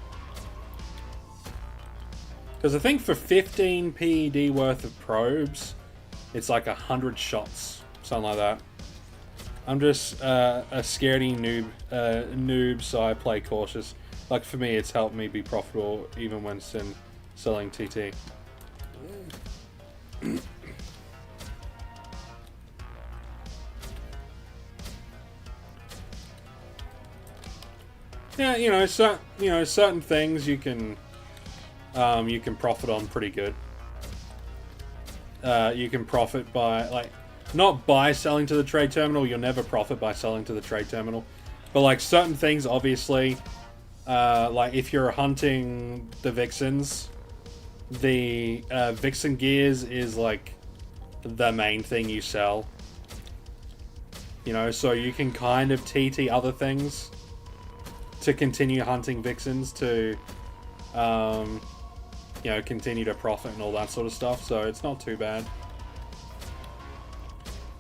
Because I think for 15 PED worth of probes, it's like 100 shots, something like that. I'm just a scaredy noob, so I play cautious. Like for me, it's helped me be profitable even when selling TT. Yeah, certain things you can profit on pretty good. You can profit by, like, not by selling to the trade terminal. You'll never profit by selling to the trade terminal. But, like, certain things, obviously, like, if you're hunting the Vixens, the Vixen gears is, like, the main thing you sell. You know, so you can kind of TT other things to continue hunting Vixens to, you know, continue to profit and all that sort of stuff, so it's not too bad.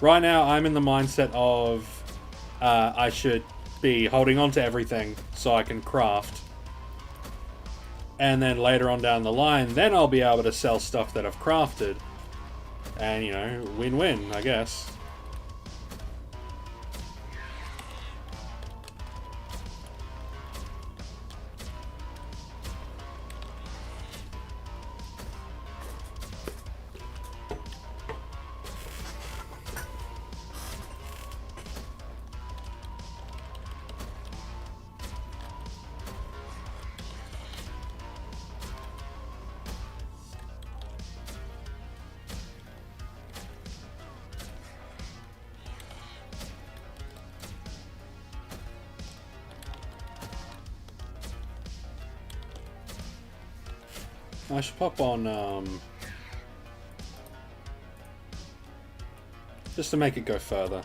Right now, I'm in the mindset of I should be holding on to everything so I can craft. And then later on down the line, then I'll be able to sell stuff that I've crafted. And, you know, win-win, I guess. I should pop on, just to make it go further.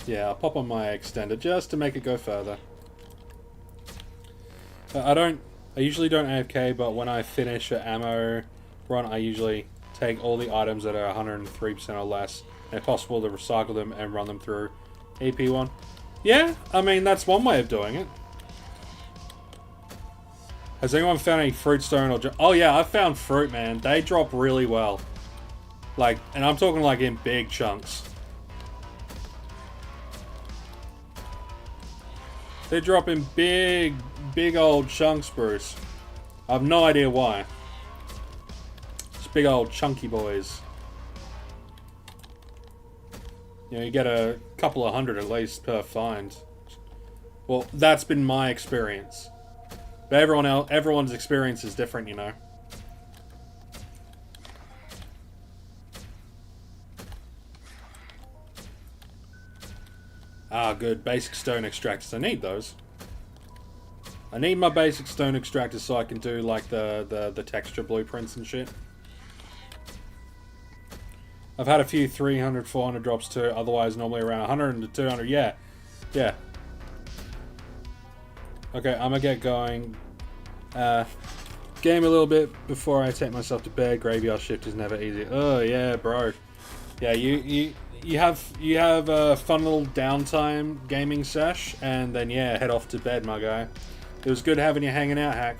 Yeah, I'll pop on my extender just to make it go further. I usually don't AFK, but when I finish an ammo run, I usually take all the items that are 103% or less, and if possible to recycle them and run them through EP1. Yeah, I mean, that's one way of doing it. Has anyone found any fruit stone or... Oh yeah, I found fruit, man. They drop really well. Like, and I'm talking like in big chunks. They drop in big old chunks, Bruce. I have no idea why. big old chunky boys. You know, you get a couple of hundred at least per find. Well, that's been my experience. But everyone's experience is different, you know. Ah, good. Basic stone extractors. I need those. I need my basic stone extractors so I can do, like, the texture blueprints and shit. I've had a few 300, 400 drops too. Otherwise, normally around 100 to 200. Yeah. Yeah. Okay, I'm gonna get going. Game a little bit before I take myself to bed. Graveyard shift is never easy. Oh, yeah, bro. Yeah, you have a fun little downtime gaming sesh, and then, yeah, head off to bed, my guy. It was good having you hanging out, Hack.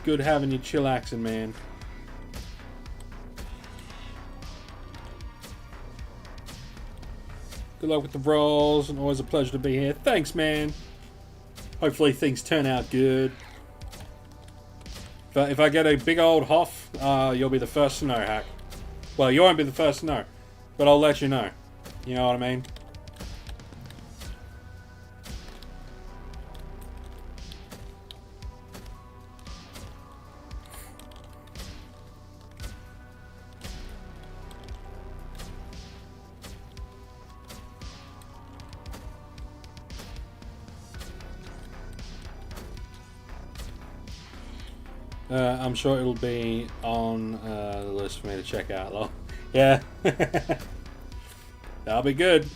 Good having you chillaxing, man. Good luck with the rolls, and always a pleasure to be here. Thanks, man. Hopefully things turn out good. If I get a big old Hoff, you'll be the first to know, Hack. Well, you won't be the first to know, but I'll let you know. You know what I mean? I'm sure it'll be on the list for me to check out, though. Yeah. That'll be good.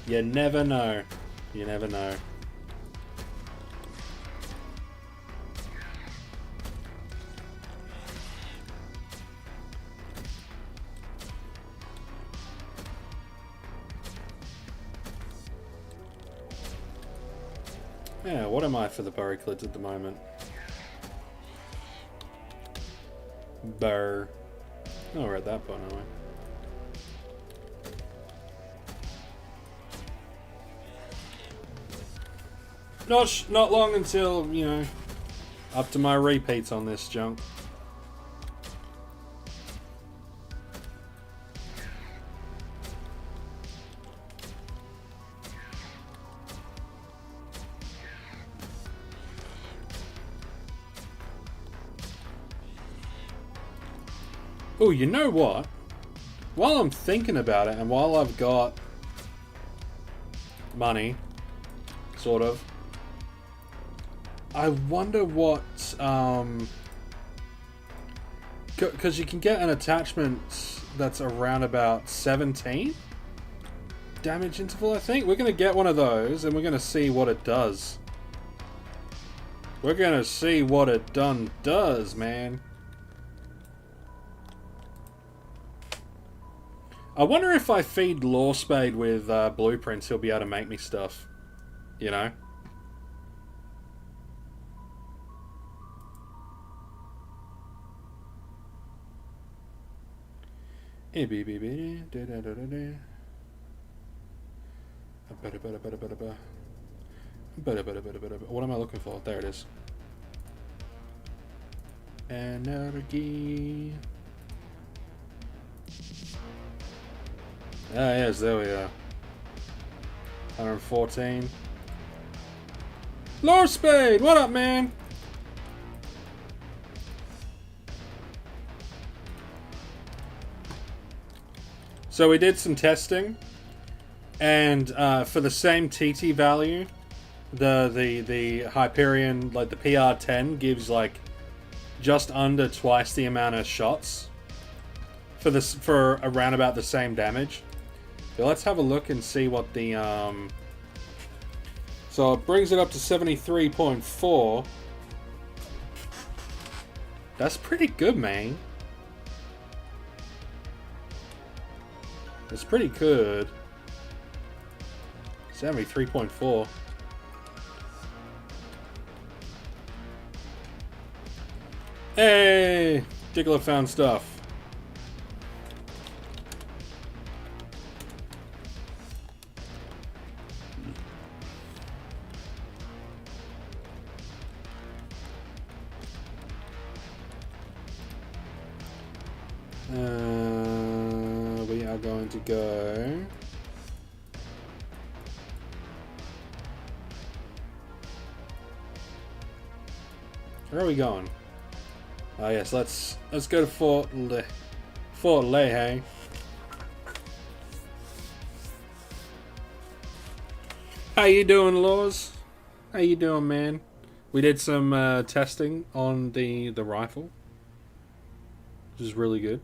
You never know. You never know. Yeah, what am I for the Burriclids at the moment? Burr. Oh, we're at that point, aren't we? Not long until, you know, up to my repeats on this junk. Oh, you know what? While I'm thinking about it, and while I've got money, sort of, I wonder what, because you can get an attachment that's around about 17 damage interval, I think. We're going to get one of those, and we're going to see what it does. We're going to see what it does, man. I wonder if I feed Lawspade with blueprints, he'll be able to make me stuff. You know? What am I looking for? There it is. Energy. Ah, yes, there we are. 114. Lawspade, what up, man? So we did some testing, and for the same TT value, the Hyperion, like the PR-10, gives like just under twice the amount of shots for around about the same damage. So let's have a look and see what the so it brings it up to 73.4. That's pretty good, man. It's pretty good. 73.4. Hey! Diggler found stuff. We are going to go. Where are we going? Oh yes, let's go to Fort Leahy. How you doing, Laws? How you doing, man? We did some testing on the rifle, which is really good.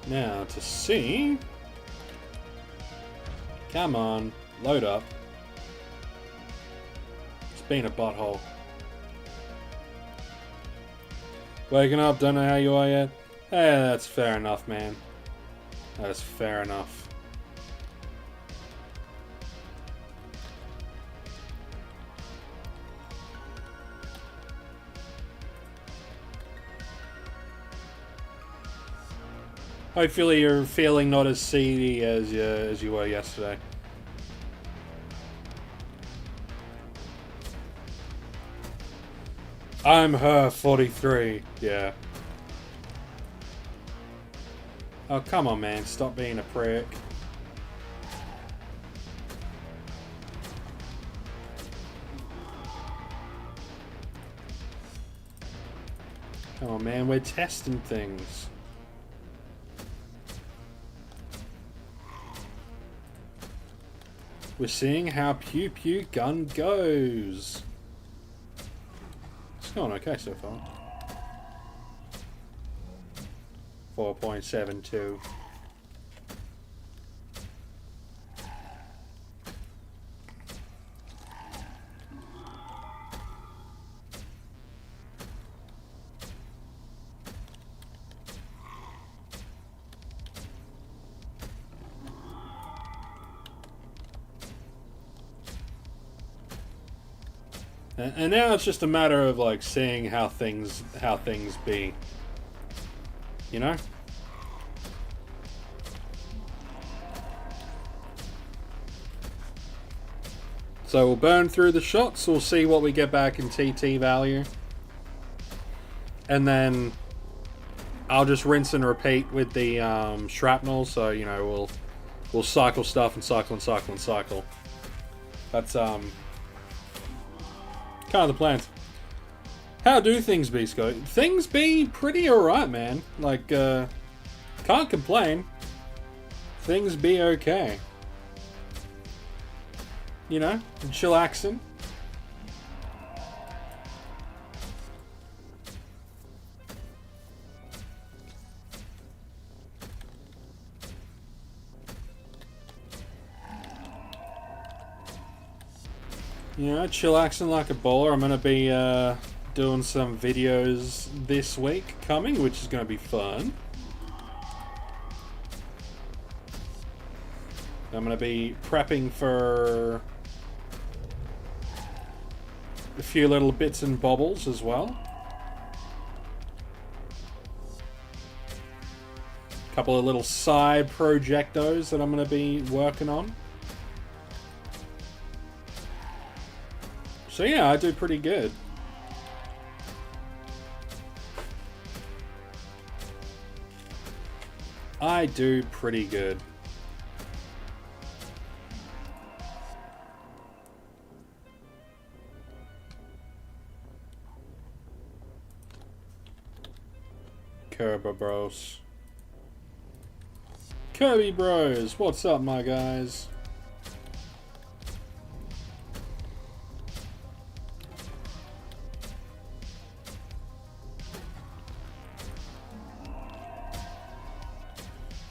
Now to see. Come on, load up. It's been a butthole. Waking up, don't know how you are yet. Hey, that's fair enough, man. That is fair enough. Hopefully you're feeling not as seedy as you were yesterday. I'm her 43. Yeah. Oh, come on, man. Stop being a prick. Come on, man. We're testing things. We're seeing how Pew Pew gun goes. It's going okay so far. 4.72. And now it's just a matter of like seeing how things be. You know? So we'll burn through the shots, we'll see what we get back in TT value. And then I'll just rinse and repeat with the shrapnel, so you know we'll cycle stuff and cycle and cycle and cycle. That's kind of the plans. How do things be, Scott? Things be pretty alright, man. Like, can't complain. Things be okay. You know, chillaxing. You know, chillaxing like a baller. I'm going to be doing some videos this week coming, which is going to be fun. I'm going to be prepping for a few little bits and bobbles as well. A couple of little side projectos that I'm going to be working on. So yeah, I do pretty good. I do pretty good. Kirby Bros. Kirby Bros, what's up, my guys?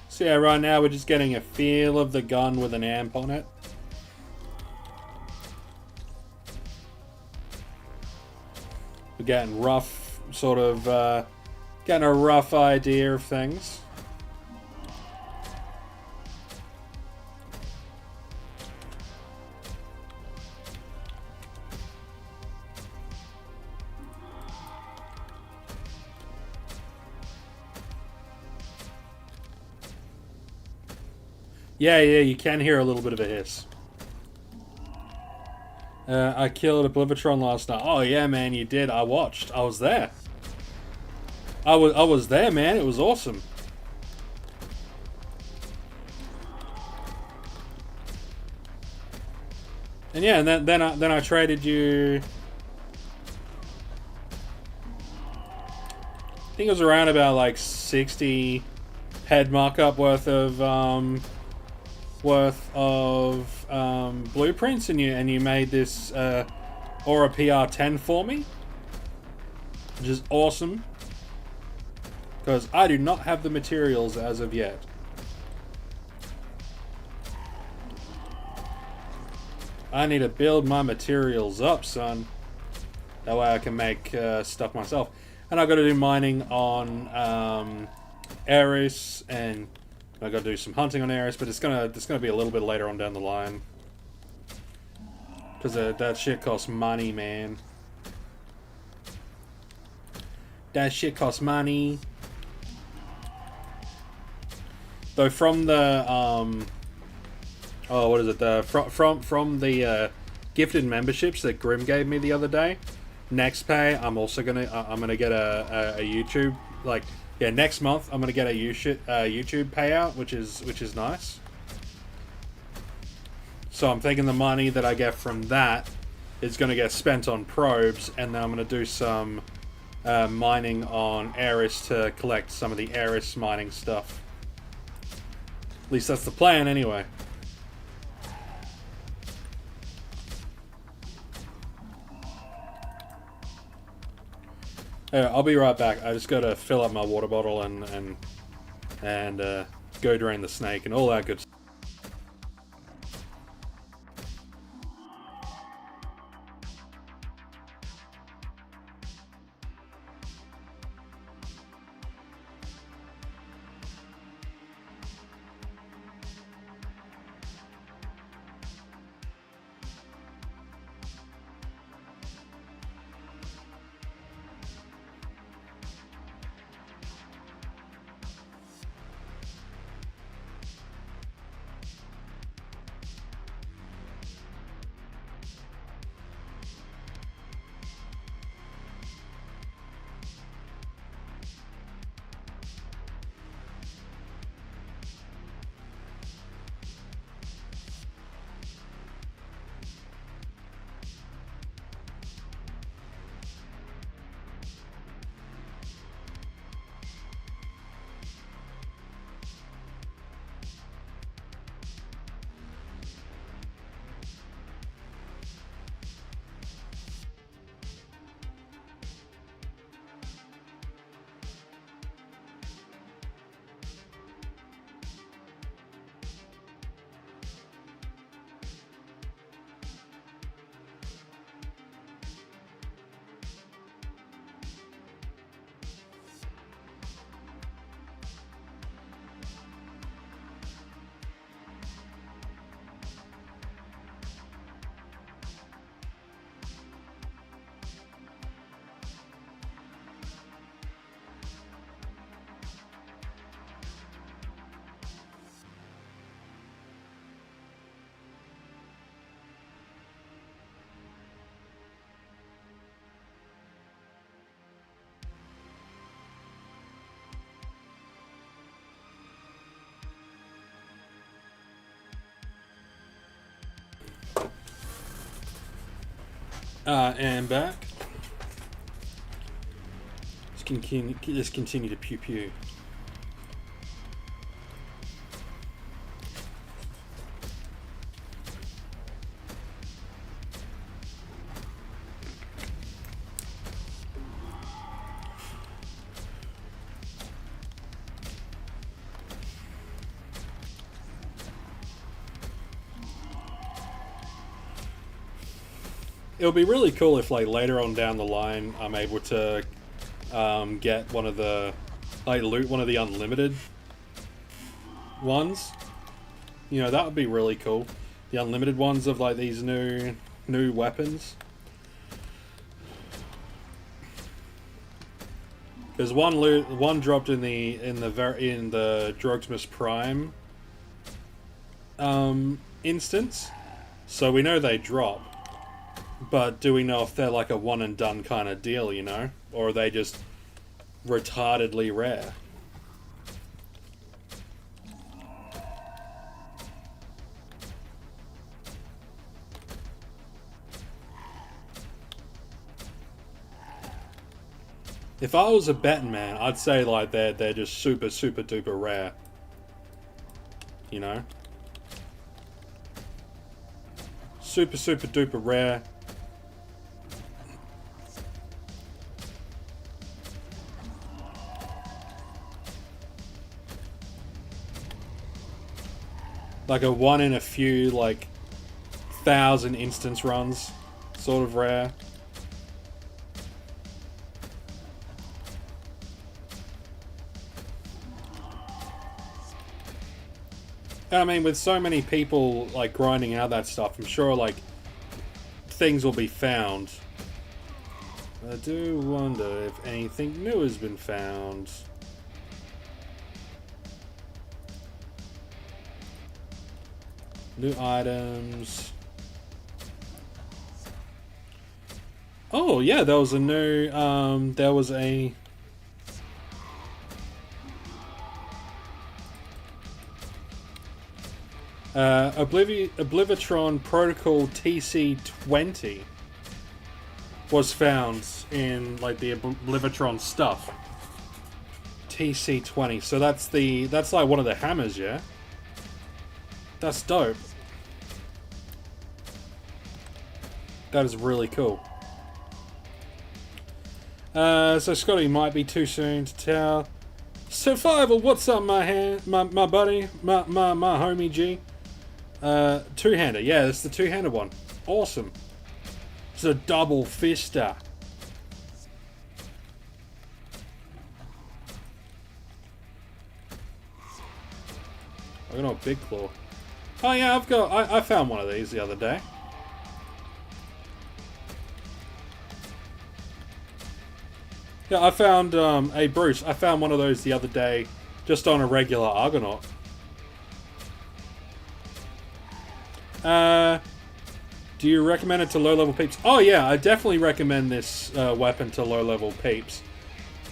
So yeah, right now we're just getting a feel of the gun with an amp on it. We're getting rough, sort of, getting a rough idea of things. Yeah, you can hear a little bit of a hiss. I killed a Oblivitron last night. Oh yeah, man, you did. I watched. I was there. I was there, man. It was awesome. And yeah, and then I traded you. I think it was around about like 60 head markup worth of blueprints, and you made this Aurora PR-10 for me, which is awesome. Because I do not have the materials as of yet. I need to build my materials up, son. That way I can make stuff myself. And I got to do mining on Ares, and I got to do some hunting on Ares. But it's gonna be a little bit later on down the line, because that shit costs money, man. That shit costs money. Though from the what is it? From the gifted memberships that Grim gave me the other day. Next pay, I'm gonna get a YouTube, like, yeah, next month I'm gonna get a YouTube payout, which is nice. So I'm thinking the money that I get from that is gonna get spent on probes, and then I'm gonna do some mining on Ares to collect some of the Ares mining stuff. At least that's the plan, anyway. I'll be right back. I just gotta fill up my water bottle and go drain the snake and all that good stuff. And back. Let's continue to pew pew. It would be really cool if, like, later on down the line, I'm able to get one of the, like, loot one of the unlimited ones. You know, that would be really cool. The unlimited ones of, like, these new weapons. There's one dropped in the Drogsmus Prime instance, so we know they drop. But do we know if they're like a one and done kind of deal, you know? Or are they just retardedly rare? If I was a betting man, I'd say like they're just super duper rare. You know? Super duper rare. Like a one in a few, like, 1,000 instance runs. Sort of rare. I mean, with so many people, like, grinding out that stuff, I'm sure, like, things will be found. I do wonder if anything new has been found. New items. Oh, yeah, there was a new, there was a... Oblivitron Protocol TC20 was found in, like, the Oblivitron stuff. TC20, so that's like one of the hammers, yeah? That's dope. That is really cool. So Scotty, might be too soon to tell. Survival, what's up, my buddy, my homie G? Two-hander, yeah, it's the two-hander one. Awesome. It's a double fister. I got a big claw. Oh yeah, I found one of these the other day. Yeah, I found, hey Bruce, I found one of those the other day just on a regular Argonaut. Do you recommend it to low-level peeps? Oh yeah, I definitely recommend this weapon to low-level peeps.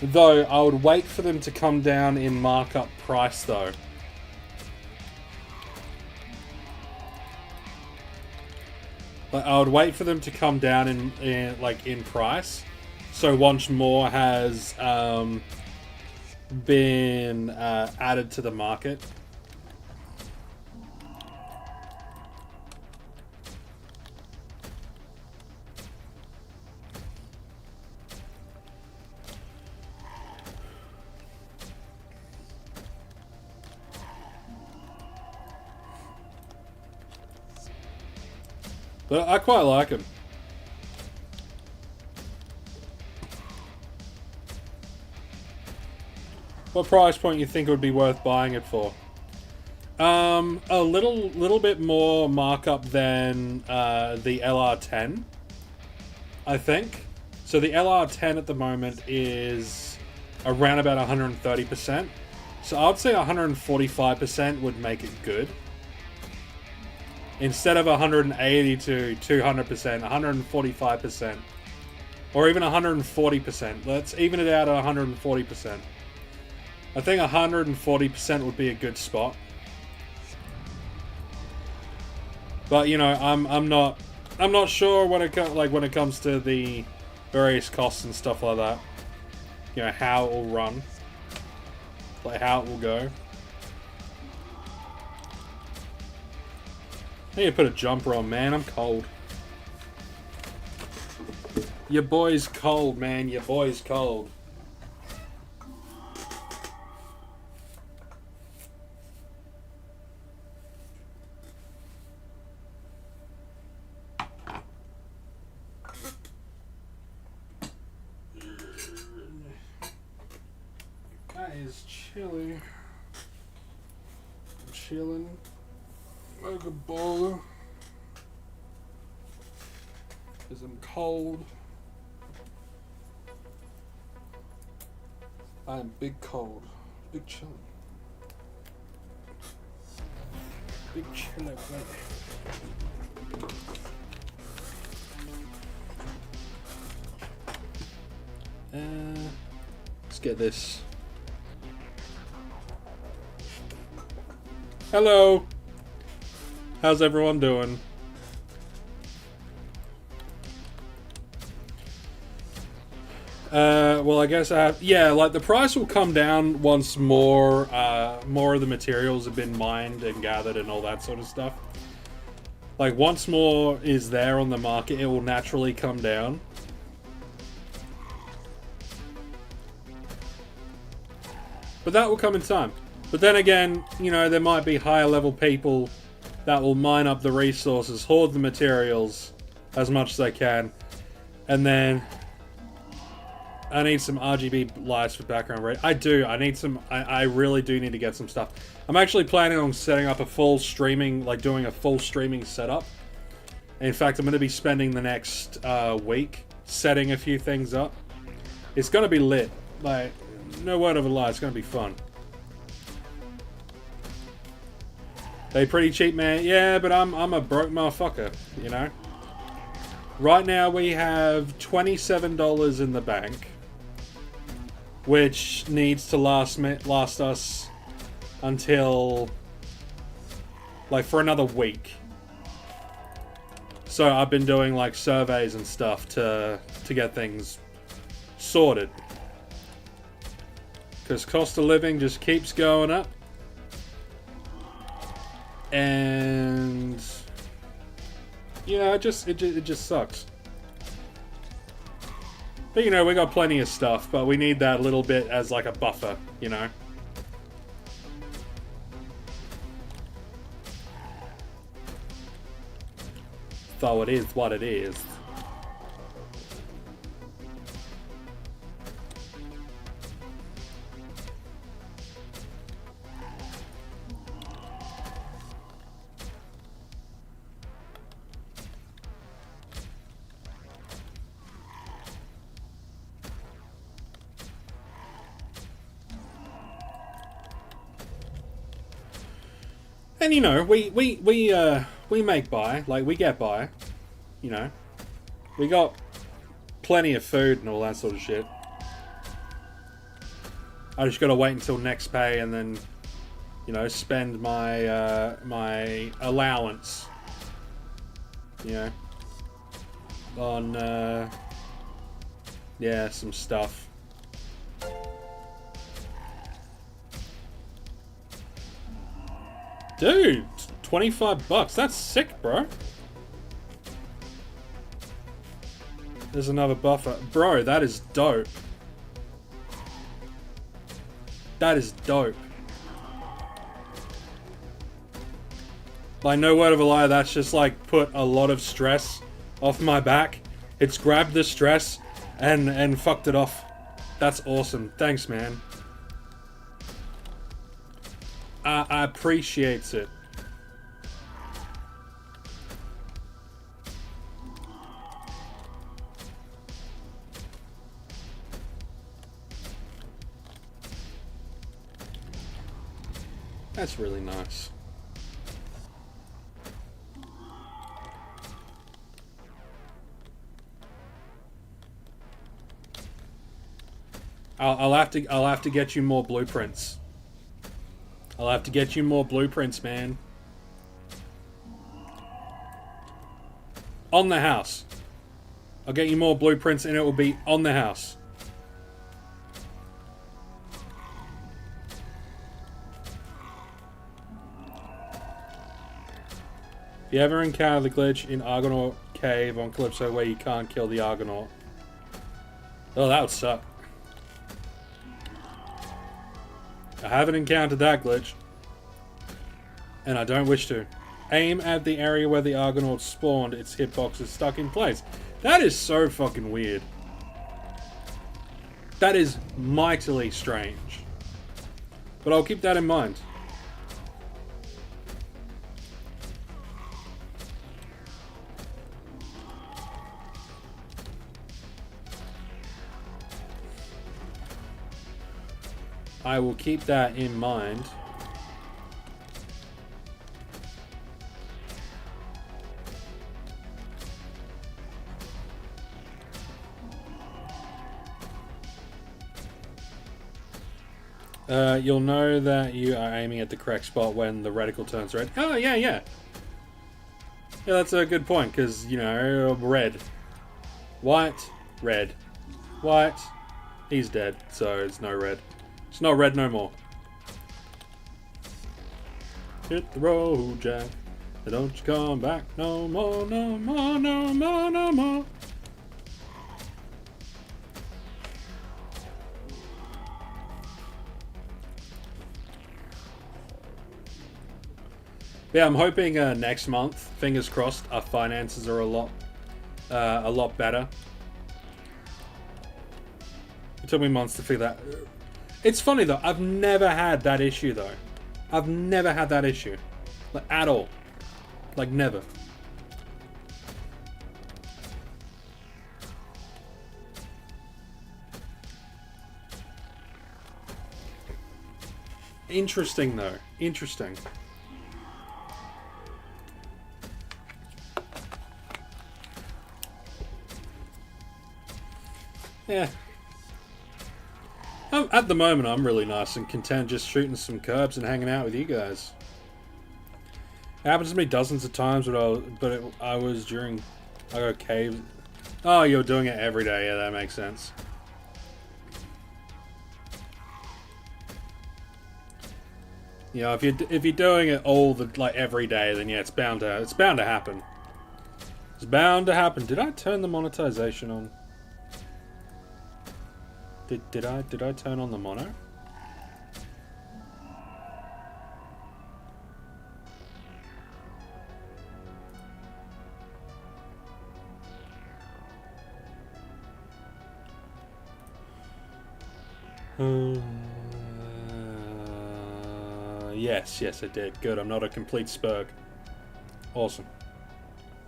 Though, I would wait for them to come down in markup price, though. Like, I would wait for them to come down in price. So once more has been added to the market. But I quite like him. What price point you think it would be worth buying it for? A little bit more markup than the LR10, I think. So the LR10 at the moment is around about 130%. So I'd say 145% would make it good. Instead of 180 to 200%, 145%. Or even 140%. Let's even it out at 140%. I think 140% would be a good spot. But you know, I'm not sure when it comes to the various costs and stuff like that. You know, how it will run. Like how it will go. I need to put a jumper on, man. I'm cold. Your boy's cold, man. Your boy's cold. That is chilly. I'm chilling. Like a baller. Because I'm cold. I am big cold. Big chillin'. bitch. Hello, let's get this. Hello. How's everyone doing? Well, I guess I have... Yeah, like, the price will come down once more of the materials have been mined and gathered and all that sort of stuff. Like, once more is there on the market, it will naturally come down. But that will come in time. But then again, you know, there might be higher level people that will mine up the resources, hoard the materials as much as they can, and then... I need some RGB lights for background red. I do. I need some... I really do need to get some stuff. I'm actually planning on setting up a full streaming... Like, doing a full streaming setup. In fact, I'm going to be spending the next week setting a few things up. It's going to be lit. Like, no word of a lie. It's going to be fun. They pretty cheap, man. Yeah, but I'm a broke motherfucker, you know? Right now, we have $27 in the bank, which needs to last us until, like, for another week. So I've been doing, like, surveys and stuff to get things sorted. Because cost of living just keeps going up. And... you know, it just sucks. But, you know, we got plenty of stuff, but we need that little bit as, like, a buffer, you know? So it is what it is. And, you know, we make by, like, we get by, you know. We got plenty of food and all that sort of shit. I just gotta wait until next pay and then, you know, spend my, my allowance, you know, on, yeah, some stuff. Dude, 25 bucks. That's sick, bro. There's another buffer. Bro, that is dope. That is dope. Like, no word of a lie, that's just, like, put a lot of stress off my back. It's grabbed the stress and fucked it off. That's awesome. Thanks, man. I appreciate it. That's really nice. I'll have to get you more blueprints. I'll have to get you more blueprints, man. On the house. I'll get you more blueprints and it will be on the house. If you ever encounter the glitch in Argonaut Cave on Calypso where you can't kill the Argonaut. Oh, that would suck. I haven't encountered that glitch. And I don't wish to. Aim at the area where the Argonaut spawned, its hitbox is stuck in place. That is so fucking weird. That is mightily strange. But I'll keep that in mind. I will keep that in mind. You'll know that you are aiming at the correct spot when the reticle turns red. Oh, yeah, yeah. Yeah, that's a good point, because, you know, red. White, red. White, he's dead, so it's no red. It's not red no more. Hit the road, Jack. Don't you come back no more, no more, no more, no more. Yeah, I'm hoping next month, fingers crossed, our finances are a lot better. It took me months to figure that. It's funny though, I've never had that issue though. I've never had that issue, like at all, like never. Interesting though, interesting. Yeah. At the moment, I'm really nice and content just shooting some curbs and hanging out with you guys. It happens to me dozens of times, but I was during... I go caves. Oh, you're doing it every day. Yeah, that makes sense. You know, if you're doing it all the every day, then yeah, it's bound to happen. It's bound to happen. Did I turn the monetization on? Did I turn on the mono? Yes, I did. Good. I'm not a complete spurg. Awesome.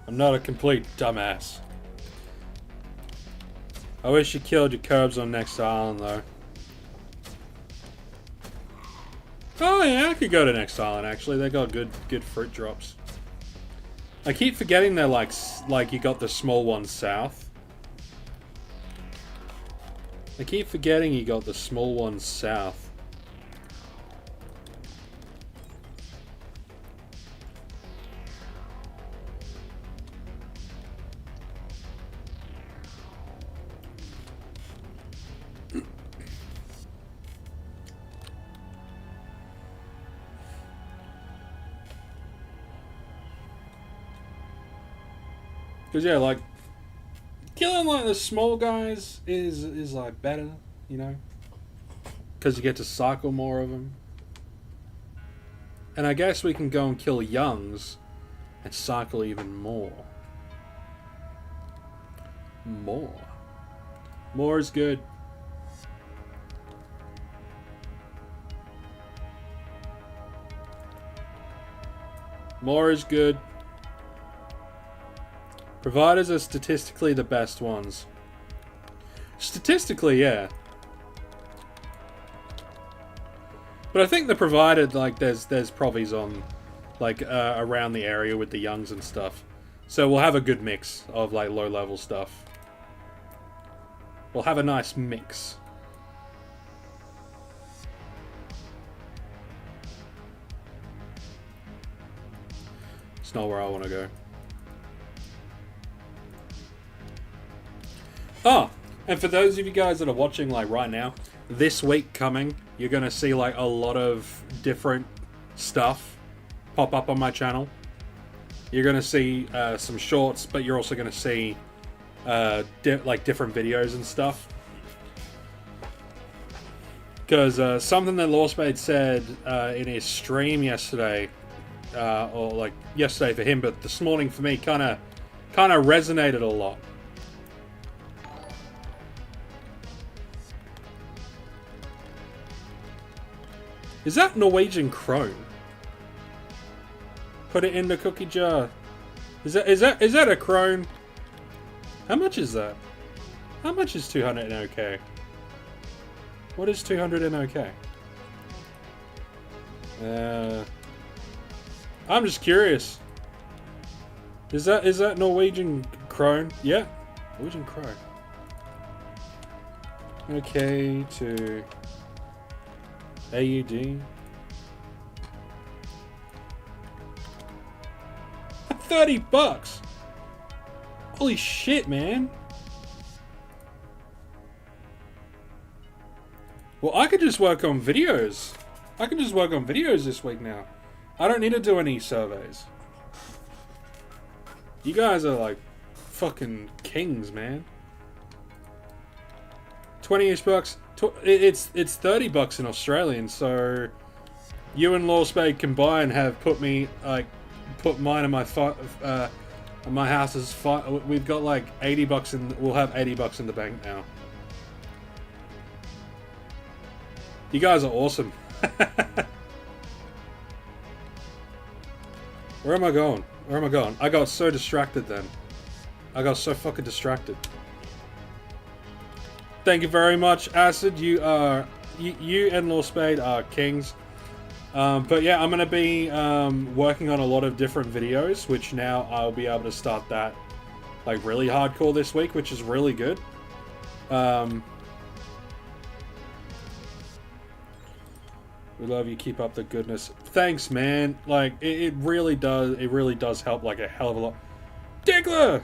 I'm not a complete dumbass. I wish you killed your curbs on next island, though. Oh yeah, I could go to next island. Actually, they got good fruit drops. I keep forgetting they're like you got the small ones south. I keep forgetting you got the small ones south. Because yeah, like killing like the small guys is like better, you know, because you get to cycle more of them. And I guess we can go and kill youngs and cycle even more. More is good. More is good. Providers are statistically the best ones. Statistically, yeah. But I think the provided, like, there's provies on, like, around the area with the youngs and stuff. So we'll have a good mix of, like, low-level stuff. We'll have a nice mix. It's not where I want to go. Oh, and for those of you guys that are watching like right now, this week coming, you're going to see like a lot of different stuff pop up on my channel. You're going to see some shorts, but you're also going to see like different videos and stuff. Because something that Lawspade said in his stream yesterday, or like yesterday for him, but this morning for me, kind of resonated a lot. Is that Norwegian crone? Put it in the cookie jar. Is that a crone? How much is that? How much is 200 in OK? What is 200 in OK? I'm just curious. Is that Norwegian crone? Yeah, Norwegian crone. Okay, to AUD. 30 bucks. Holy shit, man. Well, I could just work on videos. I can just work on videos this week now. I don't need to do any surveys. You guys are like fucking kings, man. 20-ish bucks. It's 30 bucks in Australian, so you and Lawspade combined have put me like put mine and my house's we've got like 80 bucks in. We'll have 80 bucks in the bank now. You guys are awesome. Where am I going? Where am I going? I got so distracted then. I got so fucking distracted. Thank you very much, Acid. You and Lawspade are kings. But yeah, I'm going to be working on a lot of different videos, which now I'll be able to start that like really hardcore this week, which is really good. We love you. Keep up the goodness. Thanks, man. Like it really does. It really does help like a hell of a lot. Dickler.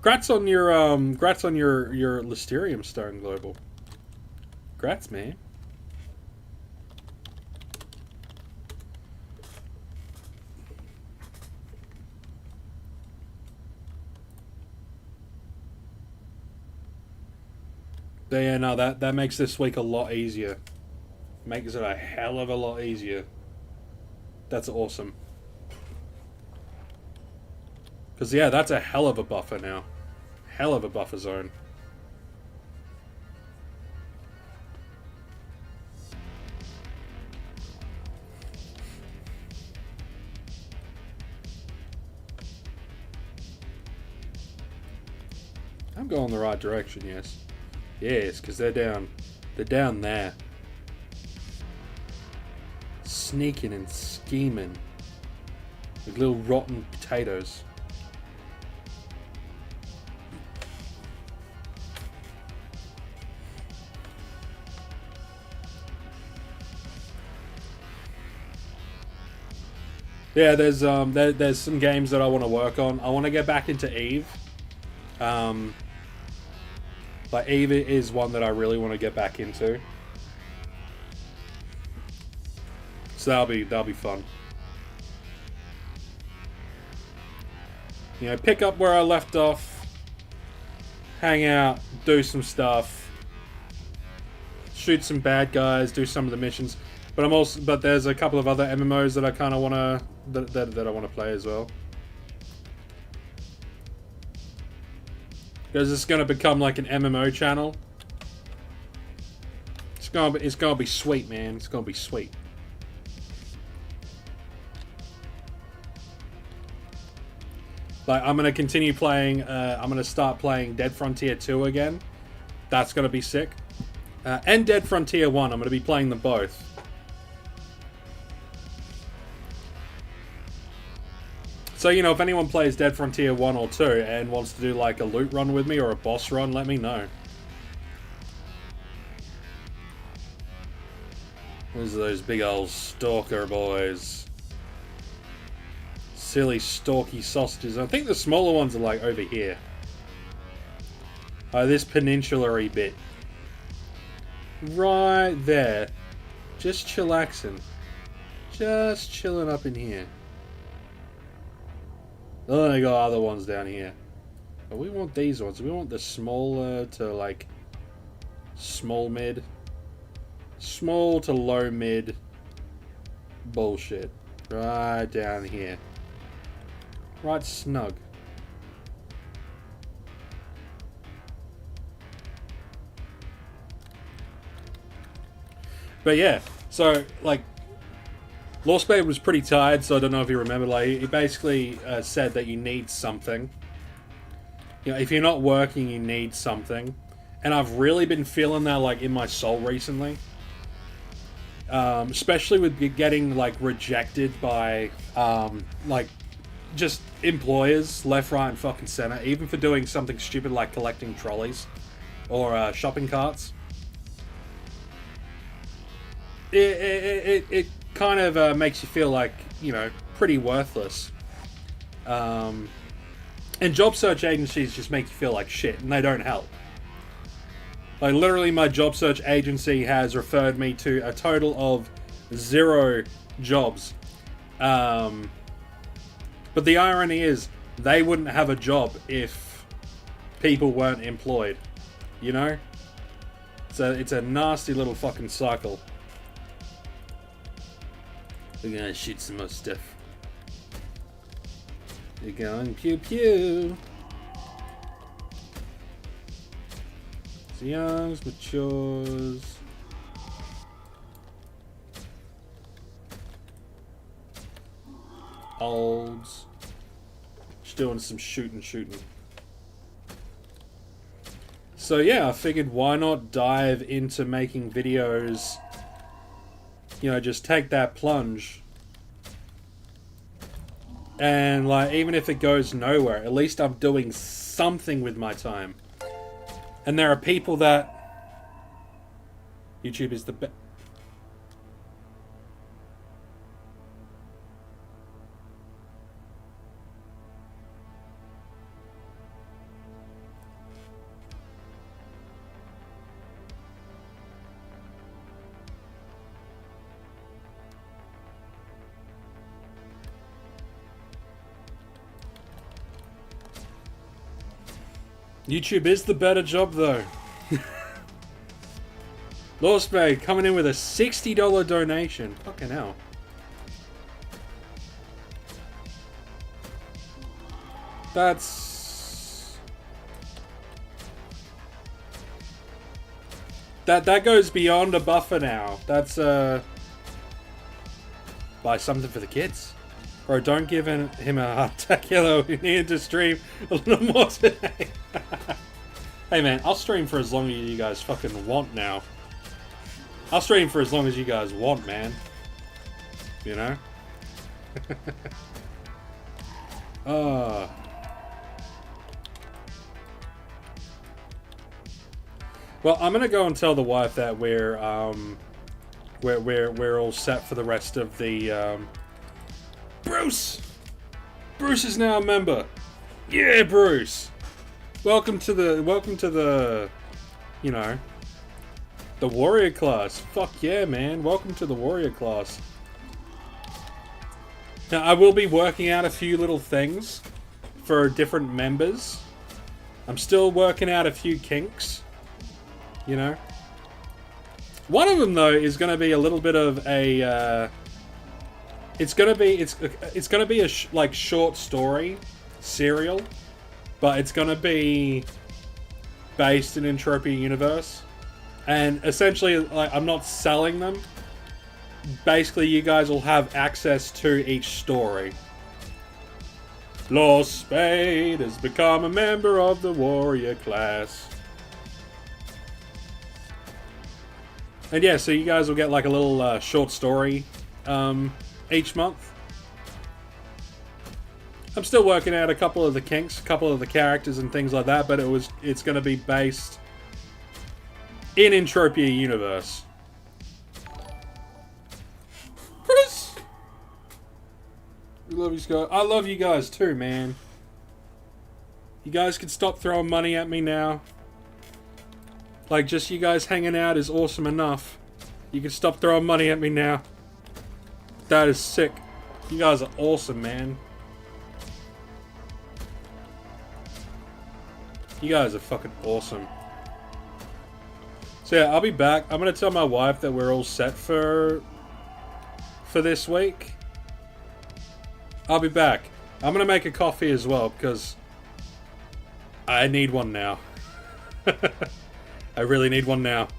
Grats on your Listerium Stone Global. Grats, man. Yeah, no, that makes this week a lot easier. Makes it a hell of a lot easier. That's awesome. Because, yeah, that's a hell of a buffer now. Hell of a buffer zone. I'm going the right direction, yes. Yes, because they're down there. Sneaking and scheming. Like little rotten potatoes. Yeah, there's some games that I want to work on. I want to get back into Eve. Like Eve is one that I really want to get back into. So that'll be fun. You know, pick up where I left off, hang out, do some stuff, shoot some bad guys, do some of the missions. But there's a couple of other MMOs that I kind of wanna that I want to play as well. Because it's going to become like an MMO channel. It's gonna be sweet, man. It's gonna be sweet. Like I'm gonna continue playing. I'm gonna start playing Dead Frontier 2 again. That's gonna be sick. And Dead Frontier 1. I'm gonna be playing them both. So, you know, if anyone plays Dead Frontier 1 or 2 and wants to do like a loot run with me or a boss run, let me know. Those are those big old stalker boys. Silly stalky sausages. I think the smaller ones are like over here. This peninsula-y bit. Right there. Just chillaxing. Just chilling up in here. Oh, they got other ones down here. But we want these ones. We want the smaller to like small mid. Small to low mid bullshit. Right down here. Right snug. But yeah, so like Lawspade was pretty tired, so I don't know if you remember. Like, he basically said that you need something. You know, if you're not working, you need something. And I've really been feeling that, like, in my soul recently. Especially with getting, like, rejected by, like, just employers, left, right, and fucking center. Even for doing something stupid like collecting trolleys or shopping carts. it kind of makes you feel like, you know, pretty worthless. And job search agencies just make you feel like shit, and they don't help. Like, literally, my job search agency has referred me to a total of 0 jobs. But the irony is, they wouldn't have a job if people weren't employed. You know? So it's a nasty little fucking cycle. We're gonna shoot some more stuff. We're going pew pew. Youngs, matures. Olds. Just doing some shooting. So yeah, I figured why not dive into making videos. You know, just take that plunge. And like, even if it goes nowhere, at least I'm doing something with my time. And there are people that... YouTube is the best. YouTube is the better job, though. Lost Bay coming in with a $60 donation. Fucking hell. That's... That goes beyond a buffer now. That's, buy something for the kids. Bro, don't give him a heart attack, Yellow. We needed to stream a little more today. Hey man, I'll stream for as long as you guys fucking want now. I'll stream for as long as you guys want, man. You know? Well, I'm gonna go and tell the wife that we're all set for the rest of the Bruce! Bruce is now a member. Yeah, Bruce! Welcome to the, you know, the warrior class. Fuck yeah, man. Welcome to the warrior class. Now, I will be working out a few little things for different members. I'm still working out a few kinks, you know. One of them, though, is going to be a little bit of a, it's gonna be a like short story serial, but it's gonna be based in Entropia universe, and essentially, like, I'm not selling them. Basically, you guys will have access to each story. Lost Spade has become a member of the warrior class, and yeah, so you guys will get like a little short story. Each month. I'm still working out a couple of the kinks, a couple of the characters and things like that, but it's going to be based in Entropia universe. Chris! We love you, Scott. I love you guys too, man. You guys can stop throwing money at me now. Like, just you guys hanging out is awesome enough. You can stop throwing money at me now. That is sick. You guys are awesome, man. You guys are fucking awesome. So yeah, I'll be back. I'm gonna tell my wife that we're all set for this week. I'll be back. I'm gonna make a coffee as well because I need one now. I really need one now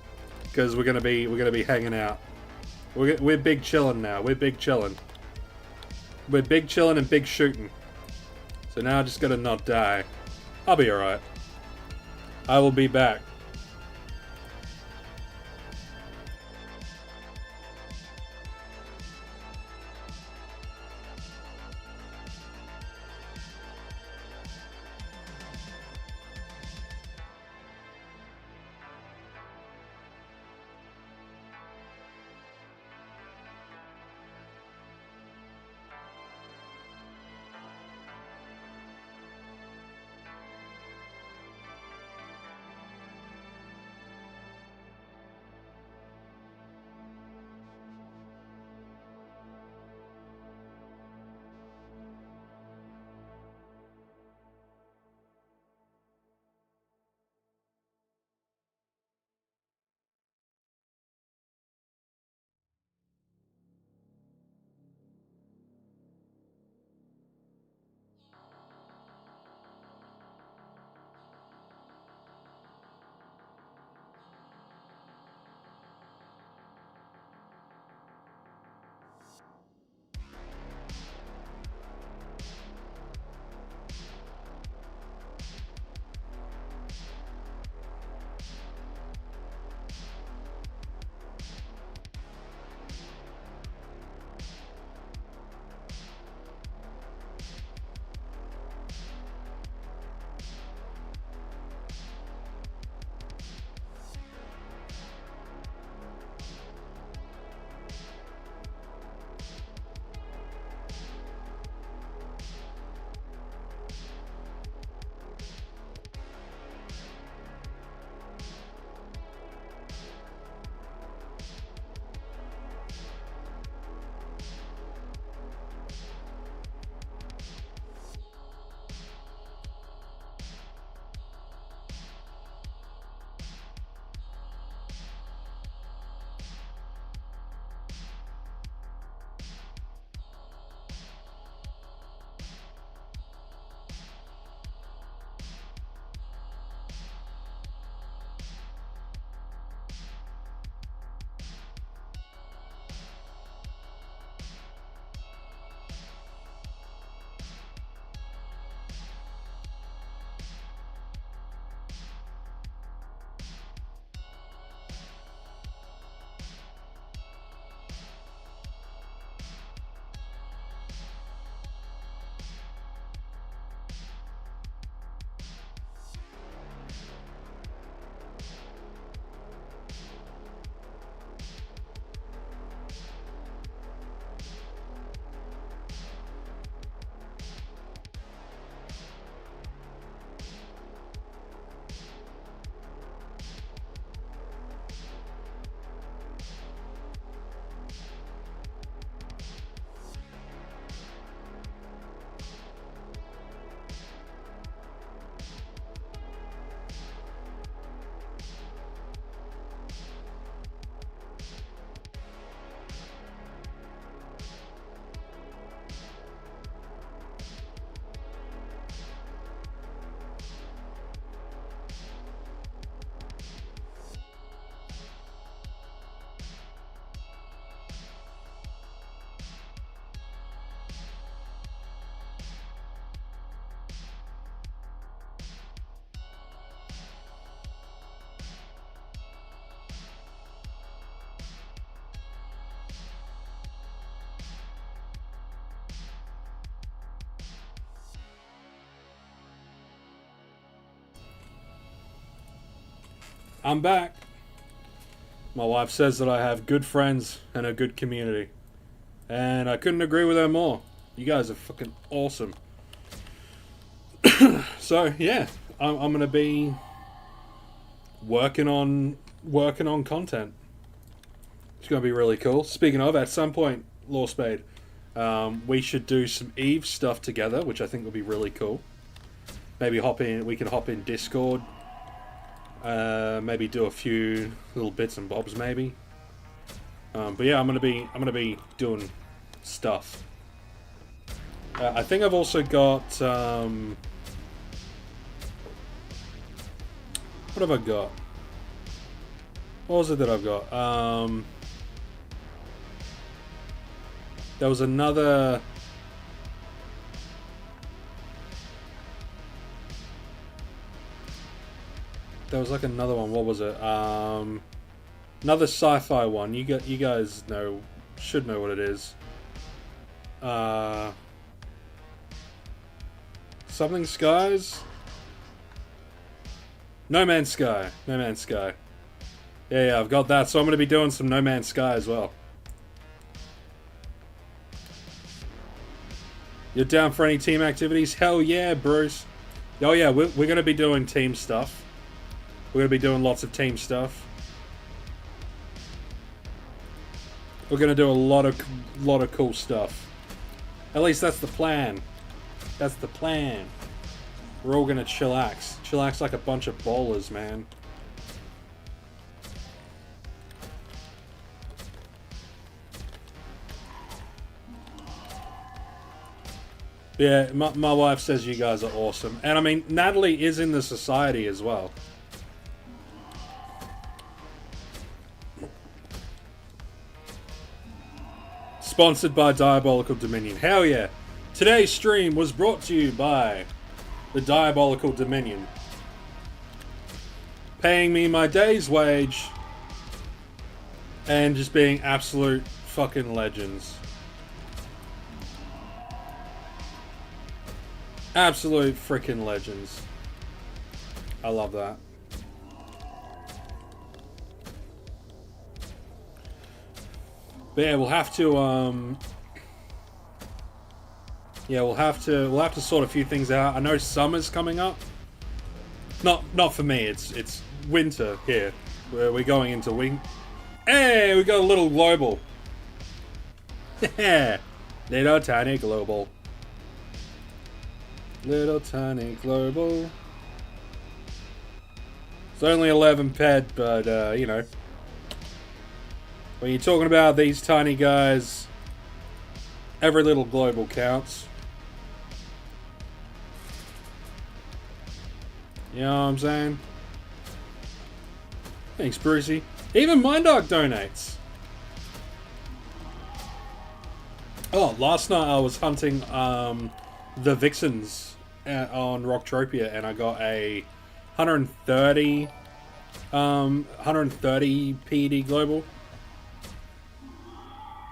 because we're gonna be hanging out. We're big chillin' now. We're big chillin'. We're big chillin' and big shooting. So now I just gotta not die. I'll be alright. I will be back. I'm back. My wife says that I have good friends and a good community. And I couldn't agree with her more. You guys are fucking awesome. So, yeah. I'm going to be working on content. It's going to be really cool. Speaking of, at some point, Law Spade, we should do some Eve stuff together, which I think would be really cool. Maybe we could hop in Discord. Maybe do a few little bits and bobs, maybe. But yeah, I'm gonna be doing stuff. I think I've also got what have I got? What was it that I've got? There was another. There was like another one. What was it? Another sci-fi one. You guys should know what it is. Something Skies. No Man's Sky. No Man's Sky. Yeah, I've got that. So I'm going to be doing some No Man's Sky as well. You're down for any team activities? Hell yeah, Bruce. Oh yeah, we're going to be doing team stuff. We're going to be doing lots of team stuff. We're going to do a lot of cool stuff. At least that's the plan. That's the plan. We're all going to chillax. Chillax like a bunch of bowlers, man. Yeah, my wife says you guys are awesome. And I mean, Natalie is in the society as well. Sponsored by Diabolical Dominion. Hell yeah. Today's stream was brought to you by the Diabolical Dominion. Paying me my day's wage and just being absolute fucking legends. Absolute freaking legends. I love that. But yeah, we'll have to we'll have to sort a few things out. I know summer's coming up. Not for me. It's winter here. We're going into winter. Hey, we got a little global. Little tiny global. Little tiny global. It's only 11 ped, but you know. When you're talking about these tiny guys, every little global counts. You know what I'm saying? Thanks, Brucey. Even Minddog donates. Oh, last night I was hunting the Vixens on Entropia, and I got a 130 PD global.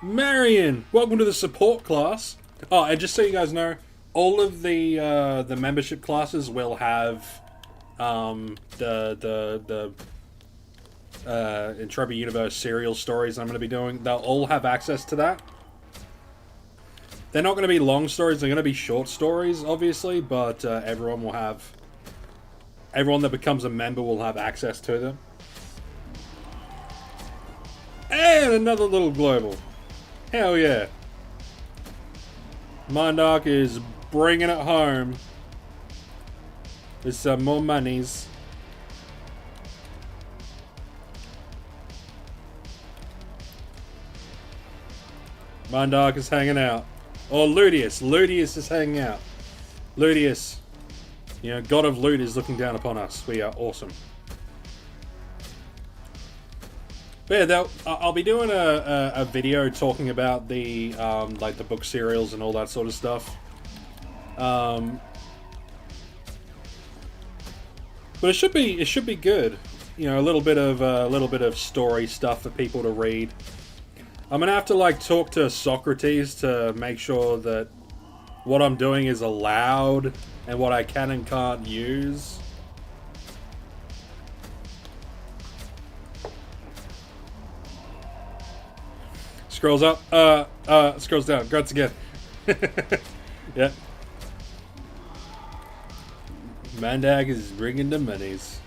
Marion, welcome to the support class. Oh, and just so you guys know, all of the membership classes will have the Entropia Universe serial stories I'm going to be doing. They'll all have access to that. They're not going to be long stories. They're going to be short stories, obviously, but everyone that becomes a member will have access to them. And another little global. Hell yeah. Mindark is bringing it home with some more monies. Mindark is hanging out. Or Ludius. Ludius is hanging out. Ludius, you know, God of Loot is looking down upon us. We are awesome. But yeah, I'll be doing a video talking about the like the book serials and all that sort of stuff. But it should be good. You know, a little bit of story stuff for people to read. I'm gonna have to like talk to Socrates to make sure that what I'm doing is allowed and what I can and can't use. Scrolls up. Scrolls down. Grunts again. Yeah. Mandag is bringing the monies.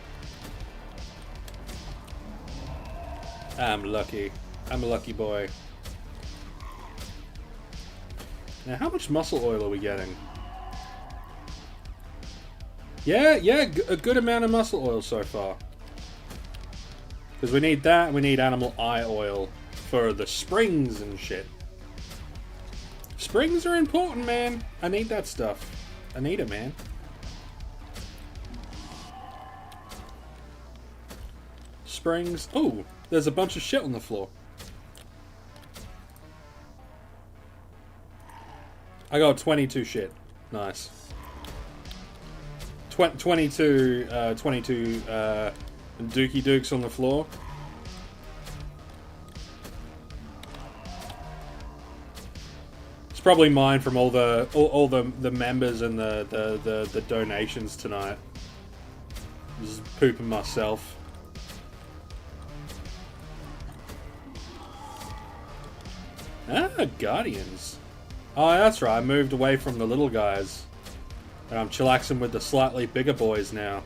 I'm lucky. I'm a lucky boy. Now, how much muscle oil are we getting? Yeah, a good amount of muscle oil so far. Because we need that, and we need animal eye oil for the springs and shit. Springs are important, man. I need that stuff. I need it, man. Springs. Oh, there's a bunch of shit on the floor. I got 22 shit. Nice. 22 Dookie Dukes on the floor. It's probably mine from all the members and the donations tonight. Just pooping myself. Ah, Guardians. Oh, that's right. I moved away from the little guys. And I'm chillaxing with the slightly bigger boys now.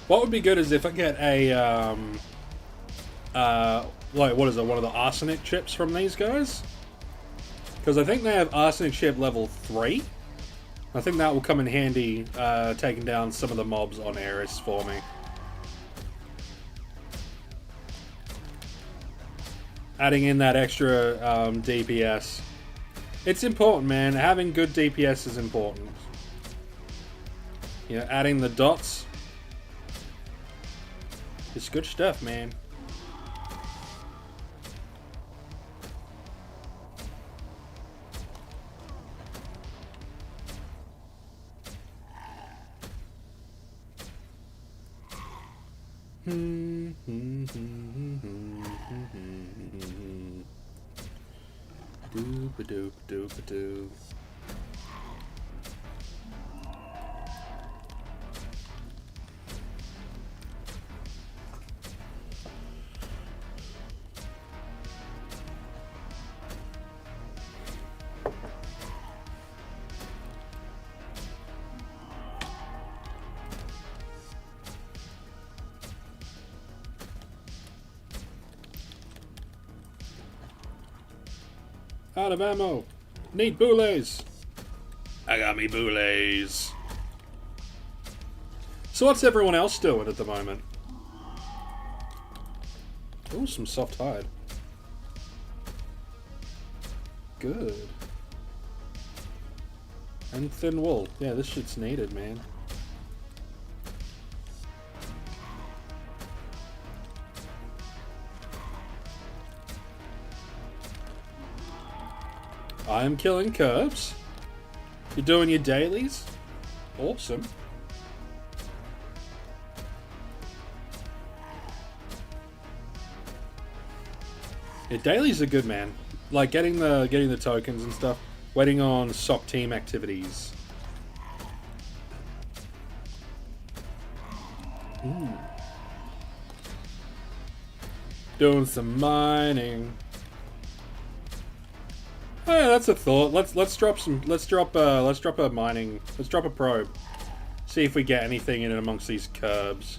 What would be good is if I get a, like, what is it, one of the arsenic chips from these guys? Because I think they have arsenic chip level 3. I think that will come in handy, taking down some of the mobs on Eris for me. Adding in that extra, DPS. It's important, man. Having good DPS is important. You know, adding the dots. It's good stuff, man. Doop-a-doop-doop-a-doop. Out of ammo. Need boulays. I got me boulays. So what's everyone else doing at the moment? Ooh, some soft hide. Good. And thin wool. Yeah, this shit's needed, man. I am killing curves. You're doing your dailies? Awesome. Yeah, dailies are good, man. Like getting the tokens and stuff. Waiting on SOC team activities. Ooh. Doing some mining. Oh, yeah, that's a thought. Let's drop a probe. See if we get anything in amongst these curbs.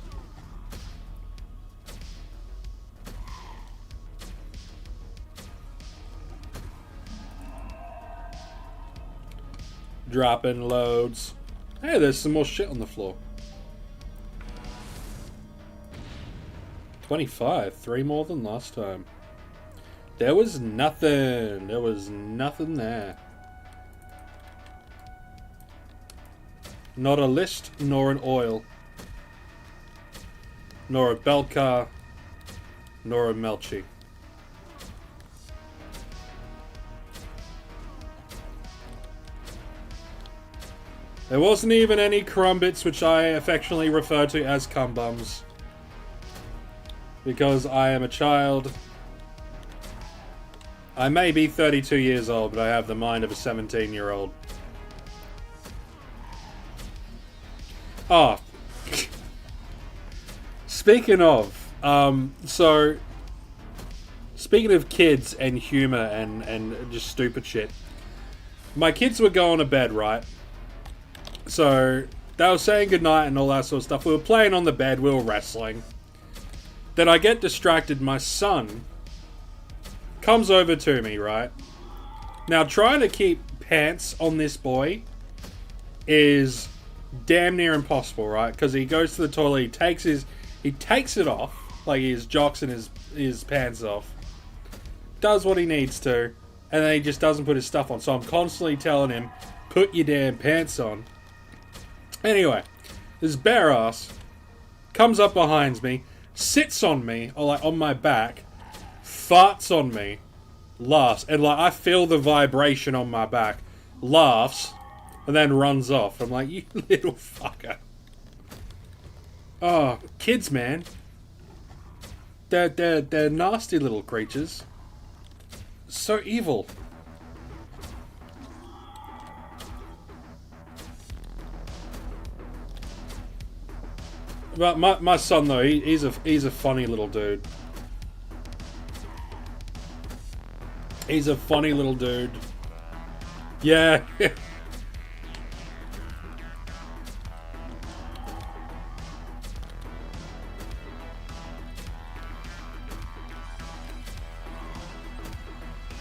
Dropping loads. Hey, there's some more shit on the floor. 25, 3 more than last time. There was nothing. There was nothing there. Not a list, nor an oil. Nor a Belka, nor a Melchi. There wasn't even any crumbits, which I affectionately refer to as cumbums. Because I am a child. I may be 32 years old, but I have the mind of a 17-year-old. Oh. Speaking of, speaking of kids and humor and just stupid shit. My kids were going to bed, right? So, they were saying goodnight and all that sort of stuff. We were playing on the bed, we were wrestling. Then I get distracted, my son comes over to me, right? Now, trying to keep pants on this boy is damn near impossible, right? Because he goes to the toilet, he takes it off, like his jocks and his pants off, does what he needs to, and then he just doesn't put his stuff on. So I'm constantly telling him, put your damn pants on. Anyway, this bare ass comes up behind me, sits on me, or like on my back, farts on me, laughs, and like I feel the vibration on my back, laughs, and then runs off. I'm like, you little fucker. Oh, kids, man. They're nasty little creatures. So evil. But my son though, he's a funny little dude. He's a funny little dude. Yeah.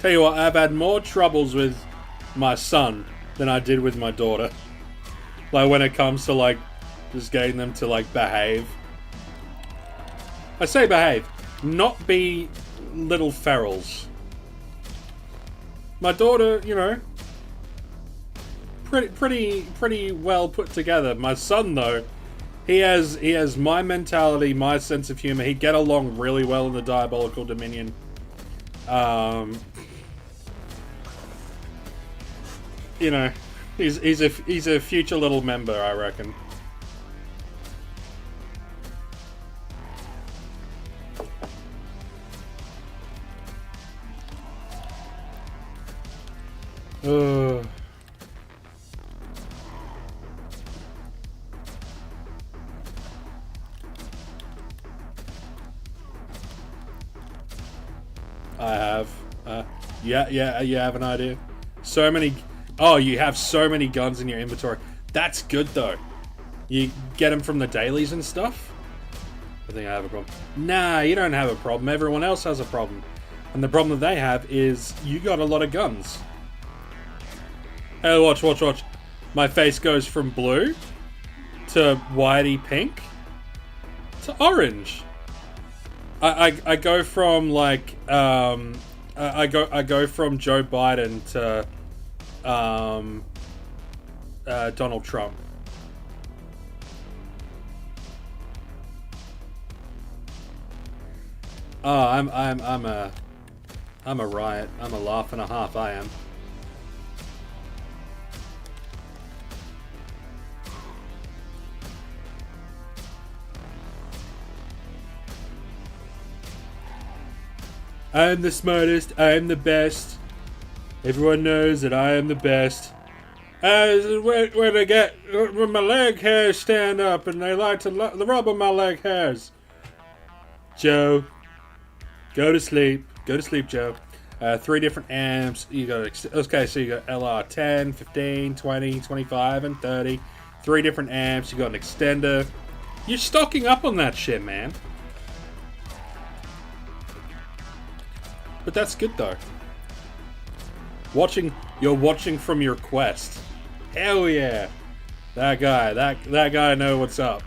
Tell you what, I've had more troubles with my son than I did with my daughter. Like when it comes to like just getting them to like behave. I say behave, not be little ferals. My daughter, you know, pretty well put together. My son though, he has my mentality, my sense of humor. He'd get along really well in the Diabolical Dominion. You know, he's a future little member, I reckon. I have. Yeah, you have an idea? So many... Oh, you have so many guns in your inventory. That's good, though. You get them from the dailies and stuff? I think I have a problem. Nah, you don't have a problem. Everyone else has a problem. And the problem that they have is you got a lot of guns. Hey, watch. My face goes from blue to whitey pink to orange. I go from like I go from Joe Biden to Donald Trump. Oh, I'm a riot. I'm a laugh and a half. I am. I am the smartest. I am the best. Everyone knows that I am the best. When my leg hairs stand up and they like to rub on my leg hairs. Joe, go to sleep. Go to sleep, Joe. 3 different amps. You got okay, so you got LR 10, 15, 20, 25, and 30. 3 different amps. You got an extender. You're stocking up on that shit, man. But that's good though. You're watching from your quest. Hell yeah. That guy know what's up.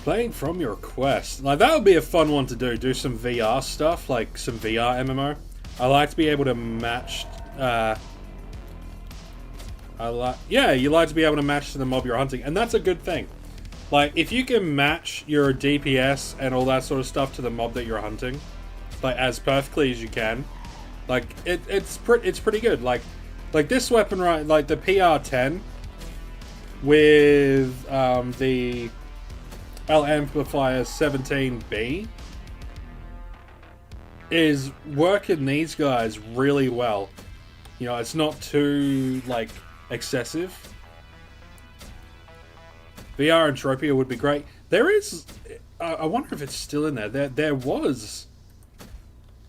Playing from your quest. Like that would be a fun one to do. Do some VR stuff, like some VR MMO. I like to be able to match Yeah, you like to be able to match to the mob you're hunting, and that's a good thing. Like, if you can match your DPS and all that sort of stuff to the mob that you're hunting, like, as perfectly as you can, like, it's pretty good. Like this weapon, right, like the PR-10 with the L Amplifier 17B is working these guys really well. You know, it's not too, like, excessive. VR Entropia would be great. There is... I wonder if it's still in there. There was,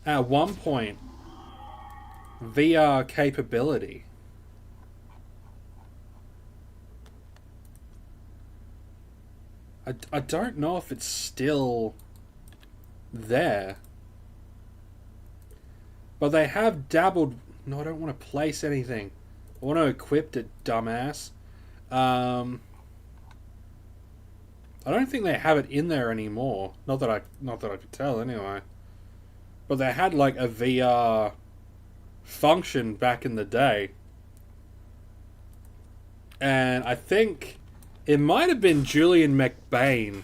at one point, VR capability. I don't know if it's still there. But they have dabbled... No, I don't want to place anything. I want to equip it, dumbass. I don't think they have it in there anymore. Not that I could tell, anyway. But they had, like, a VR function back in the day. And I think it might have been Julian McBain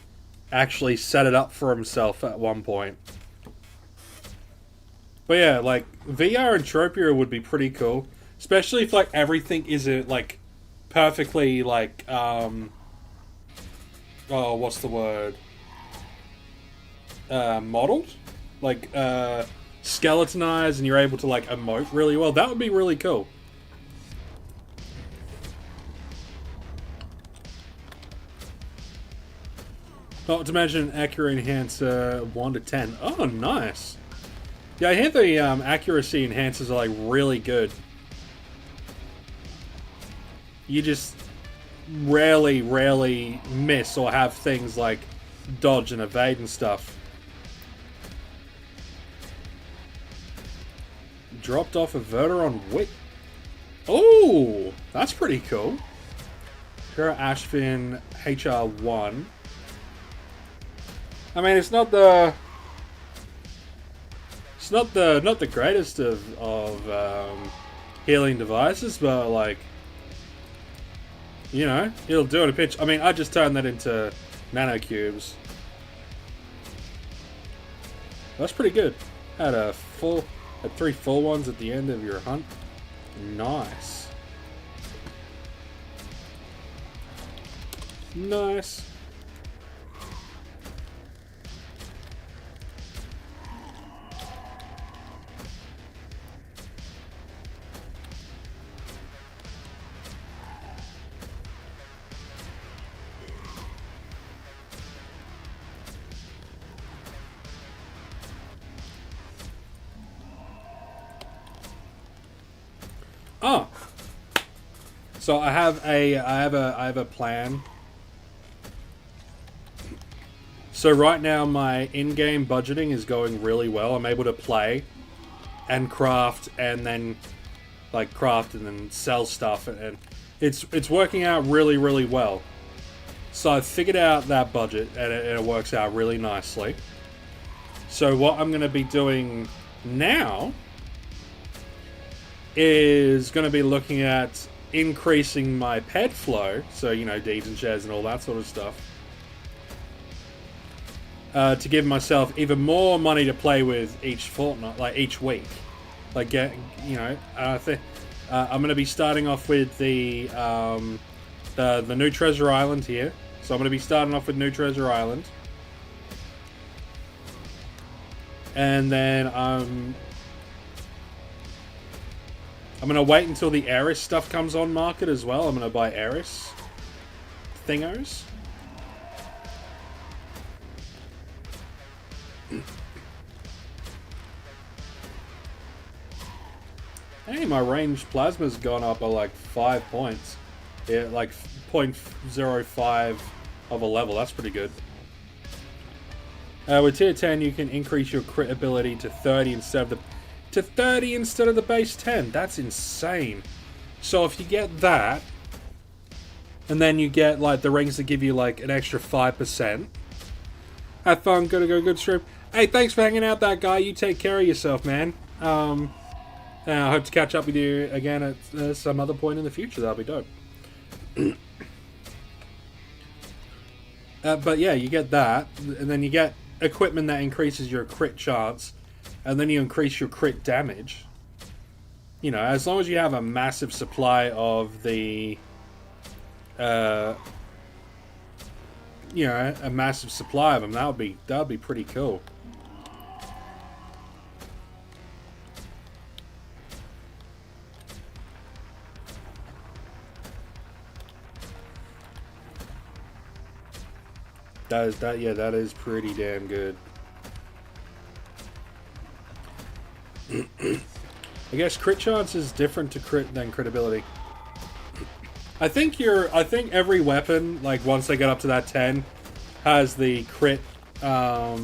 actually set it up for himself at one point. But yeah, like, VR Entropia would be pretty cool. Especially if, like, everything isn't, like, perfectly, like, oh, what's the word? Modeled? Like, skeletonized, and you're able to, like, emote really well. That would be really cool. Not to mention accuracy enhancer 1 to 10. Oh, nice. Yeah, I hear the accuracy enhancers are, like, really good. You just rarely miss or have things like dodge and evade and stuff. Dropped off a Verter on Wit. Oh, that's pretty cool. Kara Ashvin HR1. I mean, it's not the greatest of healing devices, but, like, you know, it'll do it a pinch. I mean, I just turned that into nanocubes. That's pretty good. Had 3 full ones at the end of your hunt. Nice. Nice. Oh, so I have a plan. So right now my in-game budgeting is going really well. I'm able to play and craft and then sell stuff, and it's working out really well. So I've figured out that budget, and it works out really nicely. So what I'm going to be doing now is going to be looking at increasing my pet flow, so, you know, deeds and shares and all that sort of stuff, to give myself even more money to play with each fortnight, like each week. Like, get, you know, I'm going to be starting off with the new Treasure Island here. So I'm going to be starting off with New Treasure Island, and then I'm going to wait until the Eris stuff comes on market as well. I'm going to buy Eris thingos. Hey, my range plasma's gone up by like 5 points. Yeah, like 0.05 of a level. That's pretty good. With tier 10, you can increase your crit ability to 30 instead of the base 10. That's insane. So if you get that, and then you get like the rings that give you like an extra 5%. Have fun. Gotta go. Good stream. Hey, thanks for hanging out, that guy. You take care of yourself, man. I hope to catch up with you again at some other point in the future. That'll be dope. But yeah, you get that, and then you get equipment that increases your crit chance, and then you increase your crit damage. You know, as long as you have a massive supply of the, a massive supply of them, that would be pretty cool. That is pretty damn good. I guess crit chance is different to crit than crit ability. I think every weapon, like once they get up to that 10, has the crit has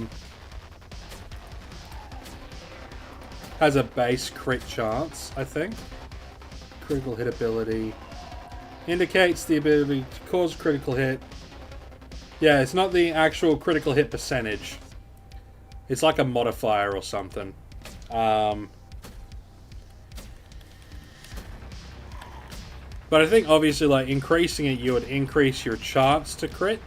a base crit chance, I think. Critical hit ability indicates the ability to cause critical hit. Yeah, it's not the actual critical hit percentage. It's like a modifier or something. But I think obviously, like, increasing it, you would increase your chance to crit.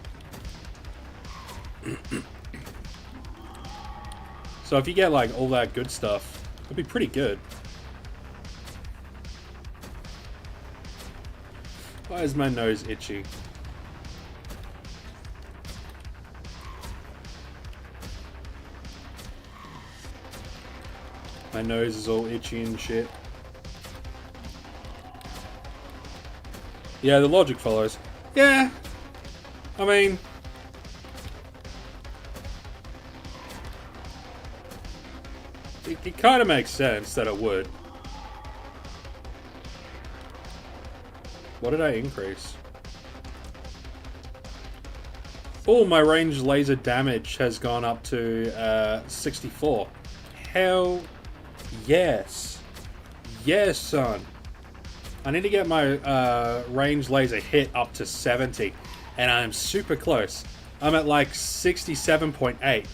So if you get, like, all that good stuff, it'd be pretty good. Why is my nose itchy? My nose is all itchy and shit. Yeah, the logic follows. Yeah. I mean... It kind of makes sense that it would. What did I increase? Oh, my ranged laser damage has gone up to 64. Hell yes. Yes, son. I need to get my ranged laser hit up to 70. And I'm super close. I'm at like 67.8.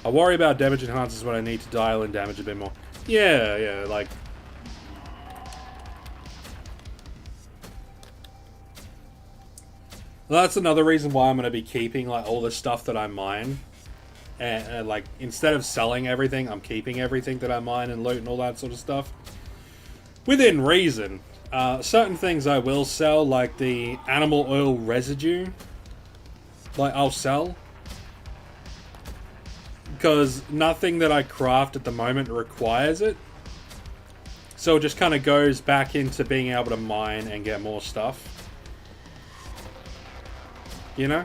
I worry about damage enhancers when I need to dial in damage a bit more. Yeah, like... Well, that's another reason why I'm going to be keeping like all the stuff that I mine. And like, instead of selling everything, I'm keeping everything that I mine and loot and all that sort of stuff. Within reason. Certain things I will sell, like the animal oil residue. Like, I'll sell. Because nothing that I craft at the moment requires it. So it just kind of goes back into being able to mine and get more stuff. You know?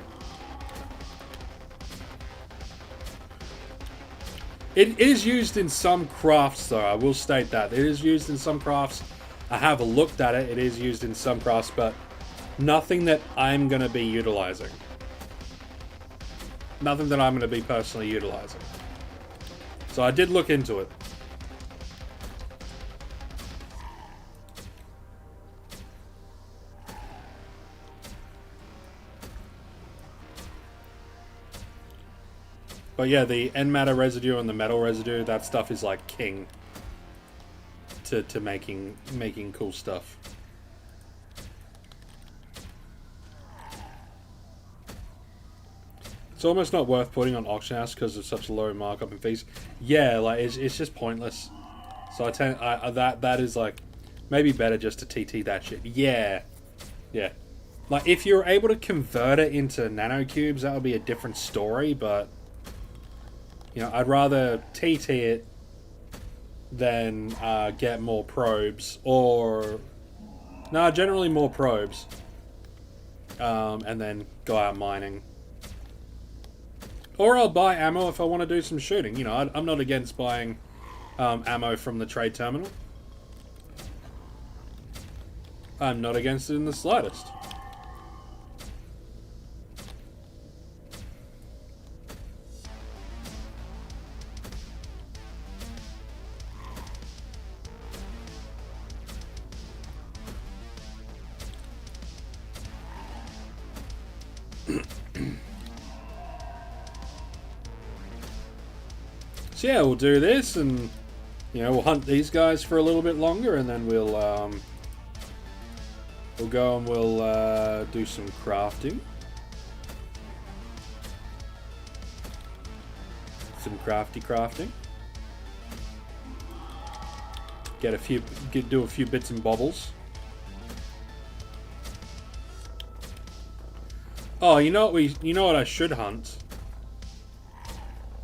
It is used in some crafts, though. I will state that. It is used in some crafts. I have looked at it. It is used in some crafts, but nothing that I'm going to be utilizing. Nothing that I'm going to be personally utilizing. So I did look into it. But yeah, the end matter residue and the metal residue, that stuff is like king to making cool stuff. It's almost not worth putting on auction house because of such a low markup and fees. Yeah, like it's just pointless. So that is like maybe better just to TT that shit. Yeah. Like if you're able to convert it into nanocubes, that would be a different story, but you know, I'd rather TT it than get more probes, or generally more probes, and then go out mining. Or I'll buy ammo if I want to do some shooting. You know, I'm not against buying ammo from the trade terminal. I'm not against it in the slightest. So yeah, we'll do this, and You know, we'll hunt these guys for a little bit longer, and then we'll go and we'll do some crafting. Some crafting. Do a few bits and bobbles. Oh, you know what I should hunt?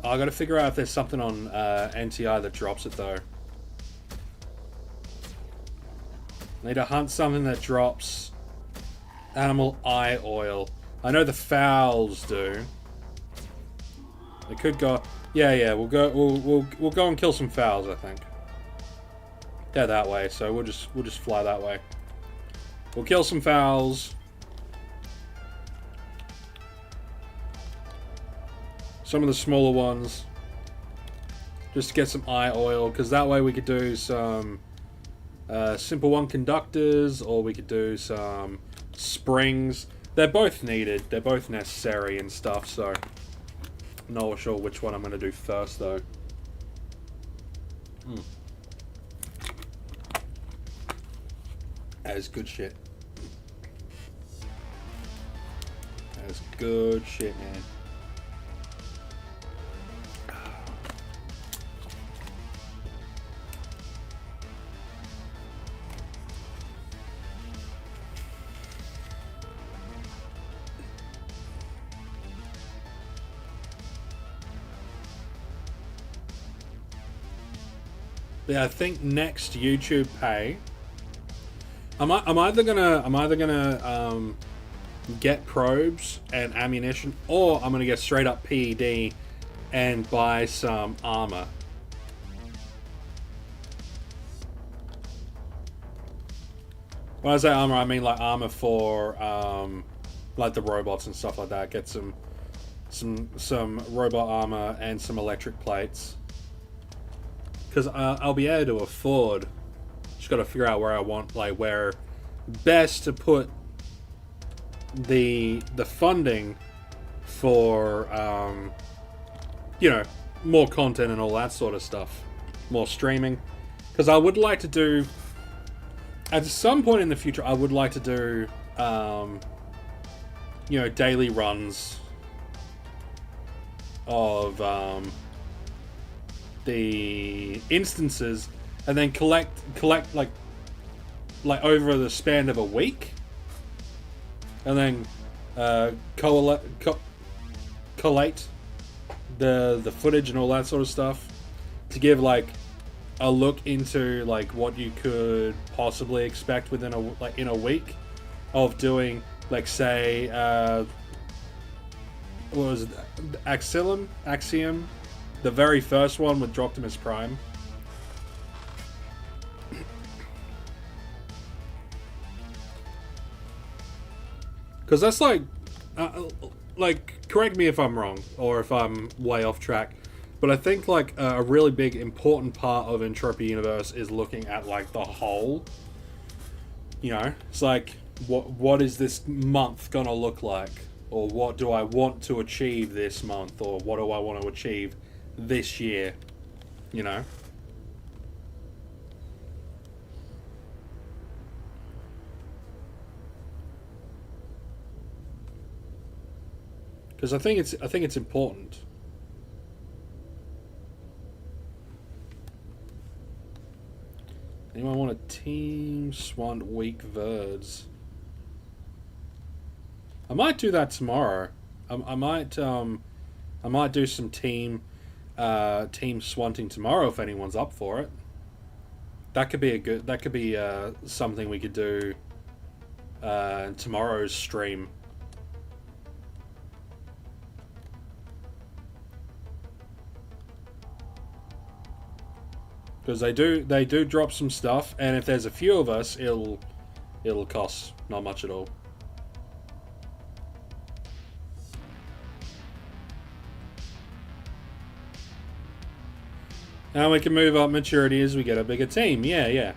Oh, I gotta figure out if there's something on NTI that drops it though. Need to hunt something that drops animal eye oil. I know the fowls do. They could go. Yeah. We'll go and kill some fowls. I think they're that way, so we'll just fly that way. We'll kill some fowls. Some of the smaller ones, just to get some eye oil, because that way we could do some simple one conductors, or we could do some springs. They're both needed, they're both necessary and stuff, so I'm not sure which one I'm going to do first though. That is good shit. That is good shit, man. Yeah, I think next YouTube pay, I'm either gonna get probes and ammunition, or I'm gonna get straight up PED and buy some armor. When I say armor, I mean like armor for like the robots and stuff like that. Get some robot armor and some electric plates. Because I'll be able to afford. Just got to figure out where I want, like where best to put the funding for, you know, more content and all that sort of stuff, more streaming. Because I would like to do, at some point in the future, I would like to do, you know, daily runs of the instances, and then collect like over the span of a week, and then collate the footage and all that sort of stuff to give like a look into like what you could possibly expect within in a week of doing, like, say what was it, Axiom, the very first one with Optimus Prime. Because that's like, correct me if I'm wrong, or if I'm way off track, but I think like a really big important part of Entropia Universe is looking at like the whole. You know, it's like, what is this month gonna look like? Or what do I want to achieve this month? Or what do I want to achieve this year, you know? Because I think it's important. Anyone want a Team Swant Week Verds? I might do that tomorrow. I might do some team swanting tomorrow if anyone's up for it. That could be something we could do in tomorrow's stream. Because they do drop some stuff, and if there's a few of us, it'll cost not much at all. And we can move up maturity as we get a bigger team. Yeah.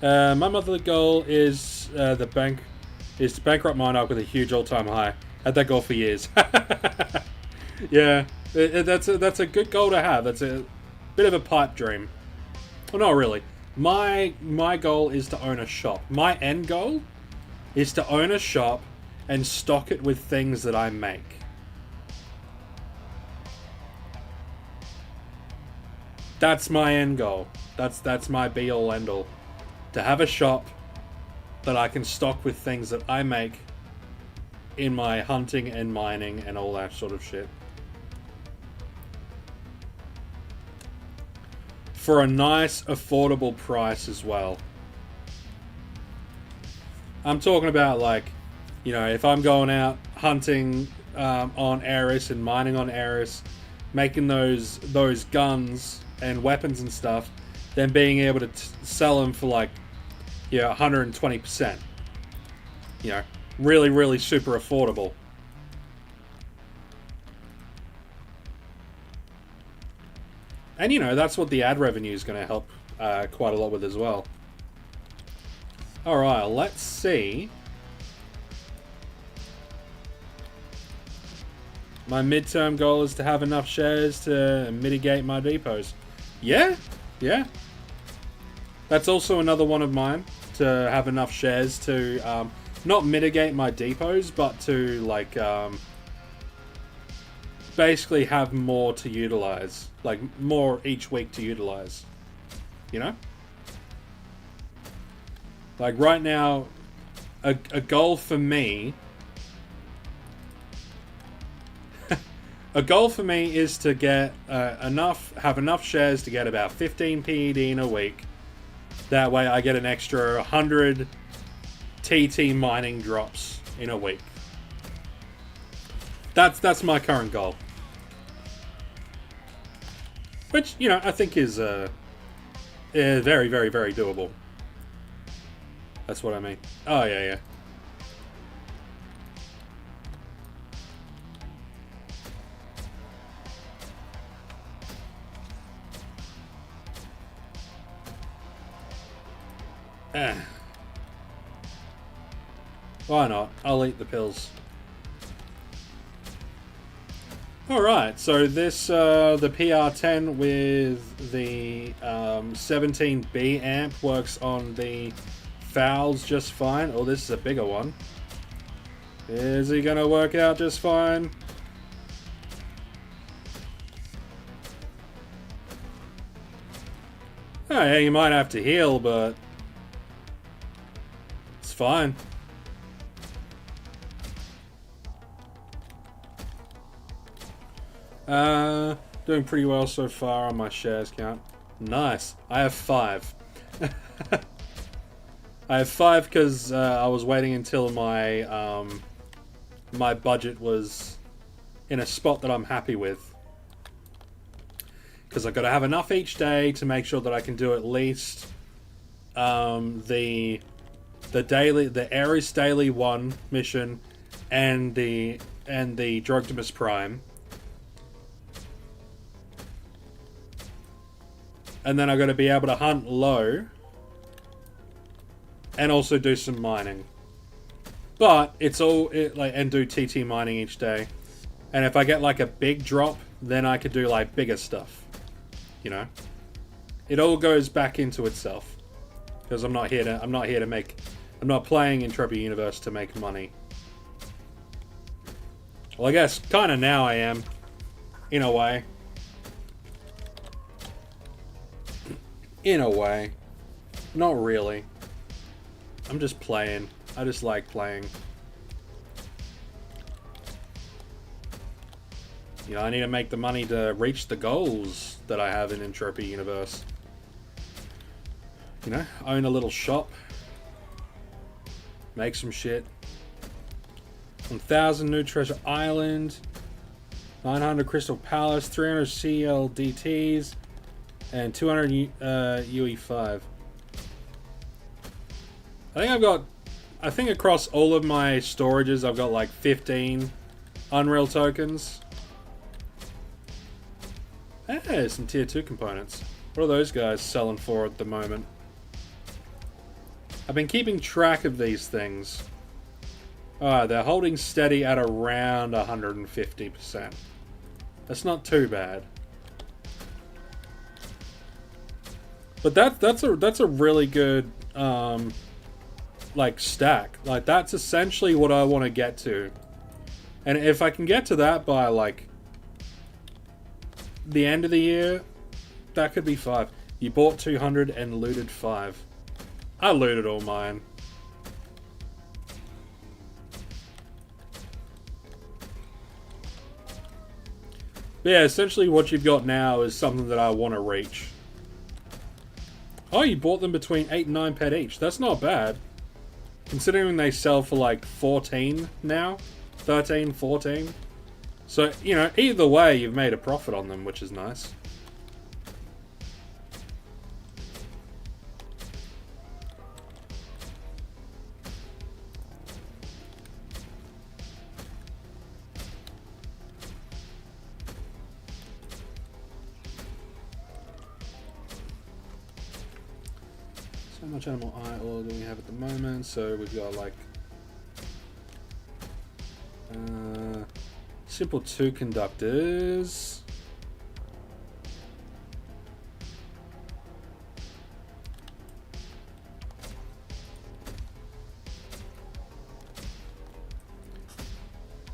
My monthly goal is to bankrupt Monarch with a huge all-time high. Had that goal for years. Yeah, That's a good goal to have. That's a bit of a pipe dream. Well, not really. My goal is to own a shop. My end goal is to own a shop and stock it with things that I make. That's my end goal. That's my be all end all. To have a shop that I can stock with things that I make in my hunting and mining and all that sort of shit. For a nice, affordable price as well. I'm talking about, like, you know, if I'm going out hunting on Eris and mining on Eris, making those guns and weapons and stuff, then being able to sell them for, like, you know, 120%. You know, really, really super affordable. And, you know, that's what the ad revenue is going to help quite a lot with as well. Alright, let's see. My midterm goal is to have enough shares to mitigate my depots. Yeah, yeah. That's also another one of mine, to have enough shares to not mitigate my depots, but to, like, basically have more to utilize. Like, more each week to utilize. You know? Like, right now, a goal for me... a goal for me is to get have enough shares to get about 15 PED in a week. That way I get an extra 100 TT mining drops in a week. That's my current goal. Which, you know, I think is very, very, very doable. That's what I mean. Oh, yeah, yeah. Why not? I'll eat the pills. Alright, so this, the PR-10 with the 17B amp works on the fowls just fine. Oh, this is a bigger one. Is he gonna work out just fine? Oh, yeah, you might have to heal, but it's fine. Doing pretty well so far on my shares count. Nice. I have 5. I have 5 because I was waiting until my my budget was in a spot that I'm happy with. Because I've got to have enough each day to make sure that I can do at least the Ares Daily 1 mission and the Drogtimus Prime. And then I've got to be able to hunt low and also do some mining. But it's all and do TT mining each day. And if I get like a big drop, then I could do like bigger stuff. You know? It all goes back into itself. Because I'm not playing Entropia Universe to make money. Well, I guess kind of now I am, in a way. In a way. Not really. I'm just playing. I just like playing. You know, I need to make the money to reach the goals that I have in Entropia Universe. You know, own a little shop. Make some shit. 1,000 New Treasure Island. 900 Crystal Palace. 300 CLDTs. And 200 UE5. I think across all of my storages I've got like 15 Unreal tokens. Hey, some tier 2 components. What are those guys selling for at the moment? I've been keeping track of these things. They're holding steady at around 150%. That's not too bad. But that's a really good like stack. Like that's essentially what I want to get to. And if I can get to that by like the end of the year, that could be 5. You bought 200 and looted 5. I looted all mine. But yeah, essentially what you've got now is something that I want to reach. Oh, you bought them between 8 and 9 pet each. That's not bad. Considering they sell for like 14 now. 13, 14. So, you know, either way, you've made a profit on them, which is nice. So much animal eye oil do we have at the moment? So we've got like simple 2 conductors.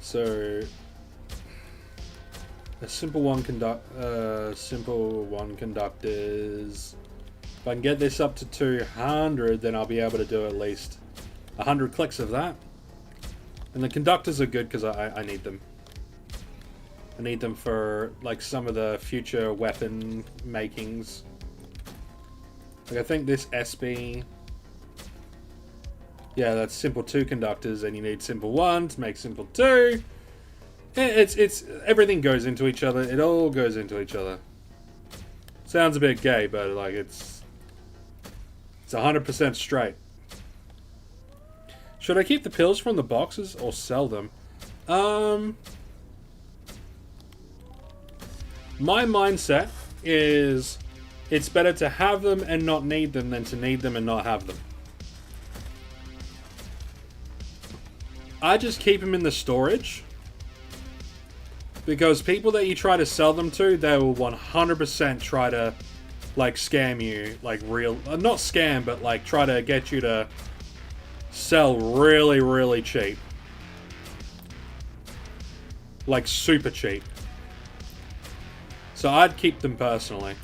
So a simple one conductors. If I can get this up to 200, then I'll be able to do at least 100 clicks of that. And the conductors are good because I need them. I need them for like some of the future weapon makings. Like I think this SB, yeah, that's simple 2 conductors, and you need simple 1 to make simple 2. It's everything goes into each other. It all goes into each other. Sounds a bit gay, but like it's 100% straight. Should I keep the pills from the boxes or sell them? My mindset is it's better to have them and not need them than to need them and not have them. I just keep them in the storage because people that you try to sell them to, they will 100% try to like scam you, like real, not scam, but like try to get you to sell really, really cheap. Like super cheap. So I'd keep them personally.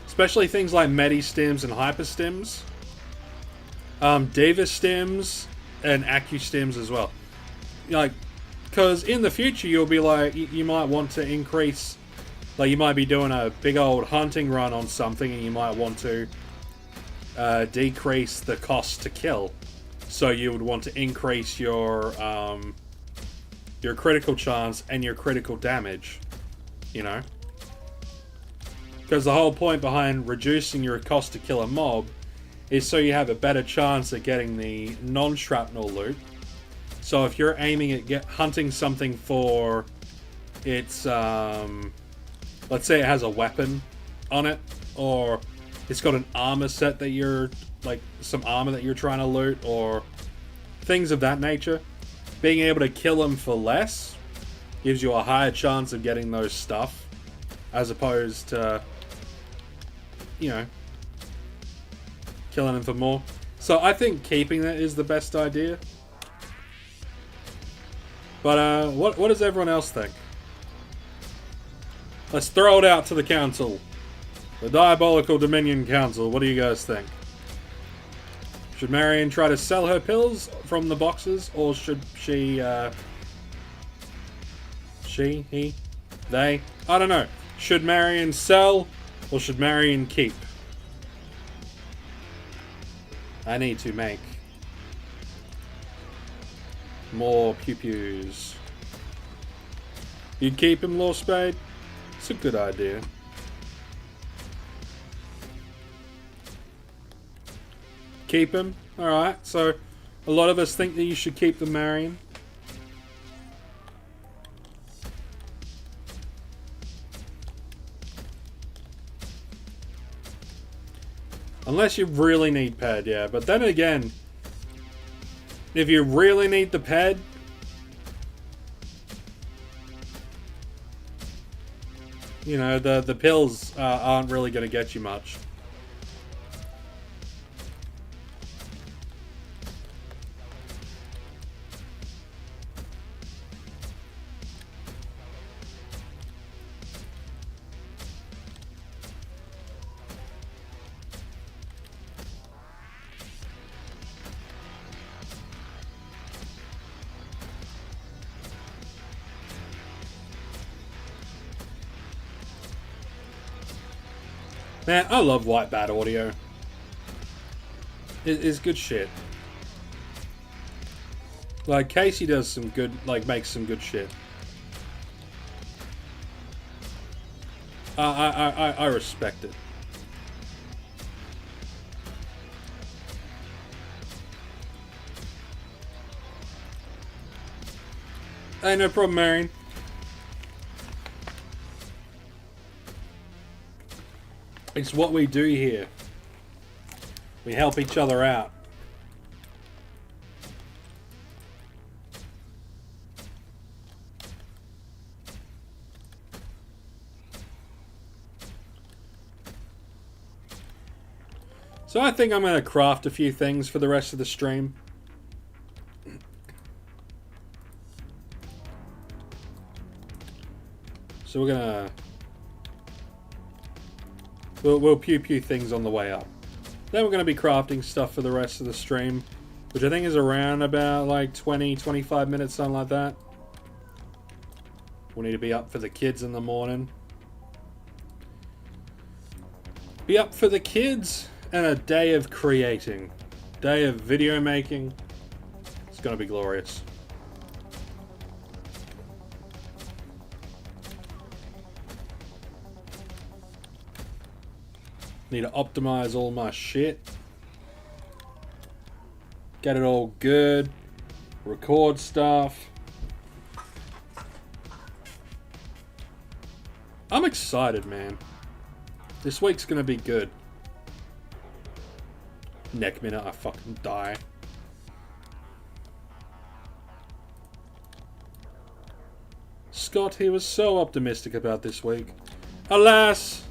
Especially things like Medi-Stims and Hyper-Stims. Diva-Stims and Accu-Stims as well. Like, because in the future you'll be like, you might want to increase, like you might be doing a big old hunting run on something and you might want to decrease the cost to kill. So you would want to increase your critical chance and your critical damage, you know? Because the whole point behind reducing your cost to kill a mob is so you have a better chance at getting the non-shrapnel loot. So if you're aiming at hunting something for its, let's say it has a weapon on it, or it's got an armor set that you're, like, some armor that you're trying to loot, or things of that nature, being able to kill them for less gives you a higher chance of getting those stuff, as opposed to, you know, killing them for more. So I think keeping that is the best idea. But what does everyone else think? Let's throw it out to the council. The Diabolical Dominion Council. What do you guys think? Should Marion try to sell her pills from the boxes, or should she, he, they? I don't know. Should Marion sell, or should Marion keep? I need to make more pew-pews. You'd keep him, Law Spade? It's a good idea. Keep him? Alright, so a lot of us think that you should keep the Marion. Unless you really need ped, yeah. But then again, If you really need the ped, you know, the pills aren't really going to get you much. Man, I love white bat audio. It's good shit. Like, Casey does some good, like, makes some good shit. I respect it. Hey, no problem, Marion. It's what we do here. We help each other out. So I think I'm going to craft a few things for the rest of the stream. So we're going to... We'll pew things on the way up. Then we're going to be crafting stuff for the rest of the stream, which I think is around about like 20-25 minutes, something like that. We need to be up for the kids in the morning. Be up for the kids and a day of creating. Day of video making. It's going to be glorious. Need to optimize all my shit. Get it all good. Record stuff. I'm excited, man. This week's gonna be good. Neck minute, I fucking die. Scott, he was so optimistic about this week. Alas!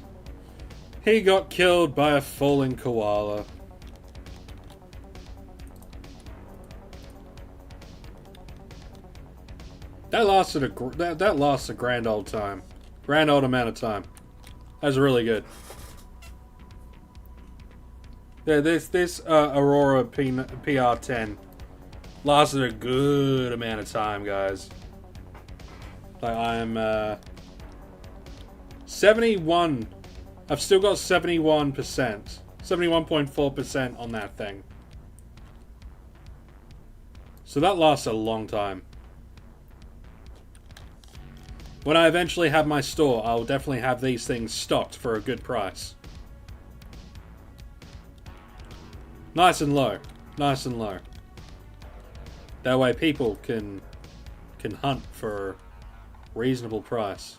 He got killed by a falling koala. That lasted that lasts a grand old time. Grand old amount of time. That was really good. Yeah, this Aurora PR-10 lasted a good amount of time, guys. Like, I'm 71. I've still got 71%. 71.4% on that thing. So that lasts a long time. When I eventually have my store, I'll definitely have these things stocked for a good price. Nice and low. Nice and low. That way people can hunt for a reasonable price.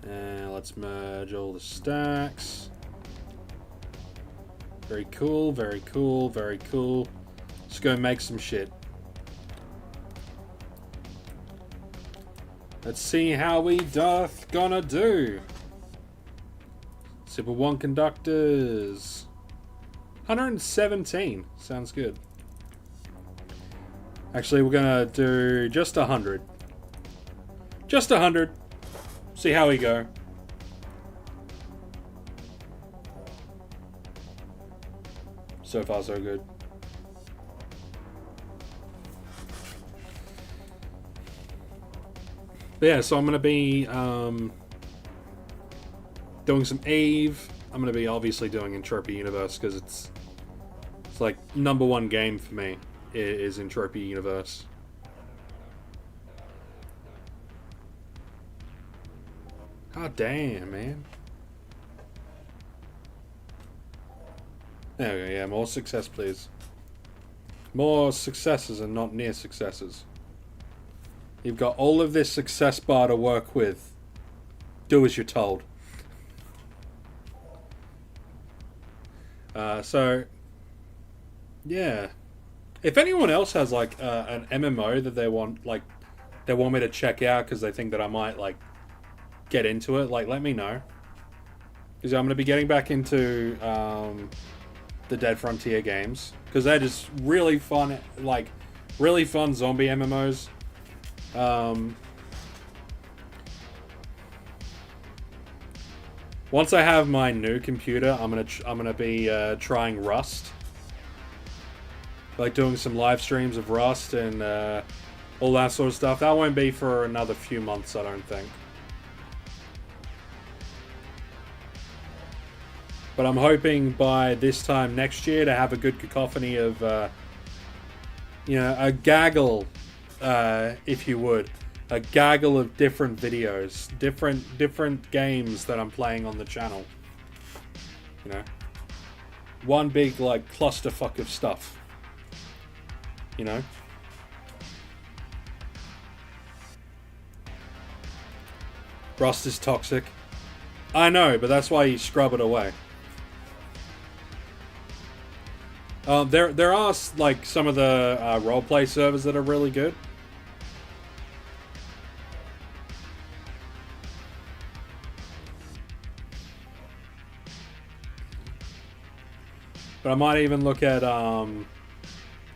And let's merge all the stacks. Very cool, very cool, very cool. Let's go make some shit. Let's see how we gonna do. Super 1 conductors. 117. Sounds good. Actually, we're gonna do just 100. Just 100. See how we go. So far, so good. But yeah, so I'm going to be doing some Eve. I'm going to be obviously doing Entropia Universe because it's like #1 game for me is Entropia Universe. Oh, damn, man. There we go, yeah, more success, please. More successes and not near successes. You've got all of this success bar to work with. Do as you're told. Yeah. If anyone else has like an MMO that they want me to check out because they think that I might like get into it, like let me know. Because I'm going to be getting back into the Dead Frontier games because they're just really fun, like really fun zombie MMOs. Once I have my new computer, I'm gonna be trying Rust, like doing some live streams of Rust and all that sort of stuff. That won't be for another few months, I don't think. But I'm hoping by this time next year to have a good cacophony of, a gaggle, if you would, a gaggle of different videos, different games that I'm playing on the channel. You know, one big like clusterfuck of stuff. You know. Rust is toxic. I know, but that's why you scrub it away. There are like some of the roleplay servers that are really good. But I might even look at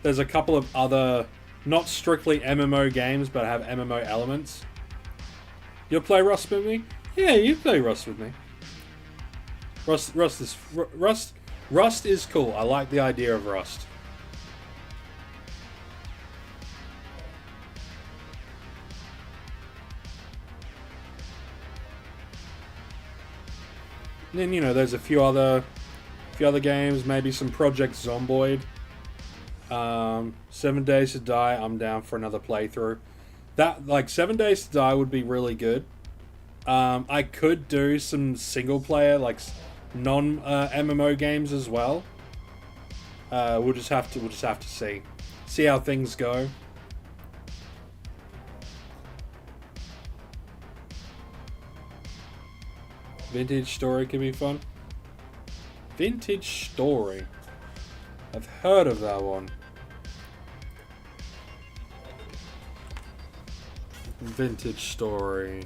there's a couple of other not strictly MMO games but have MMO elements. You'll play Rust with me? Yeah, you play Rust with me. Rust is cool. I like the idea of Rust. And then, you know, there's a few other games, maybe some Project Zomboid. 7 Days to Die, I'm down for another playthrough. That, like, 7 Days to Die would be really good. I could do some single player, like non MMO games as well. We'll just have to see how things go. Vintage Story could be fun. Vintage Story. I've heard of that one. Vintage Story.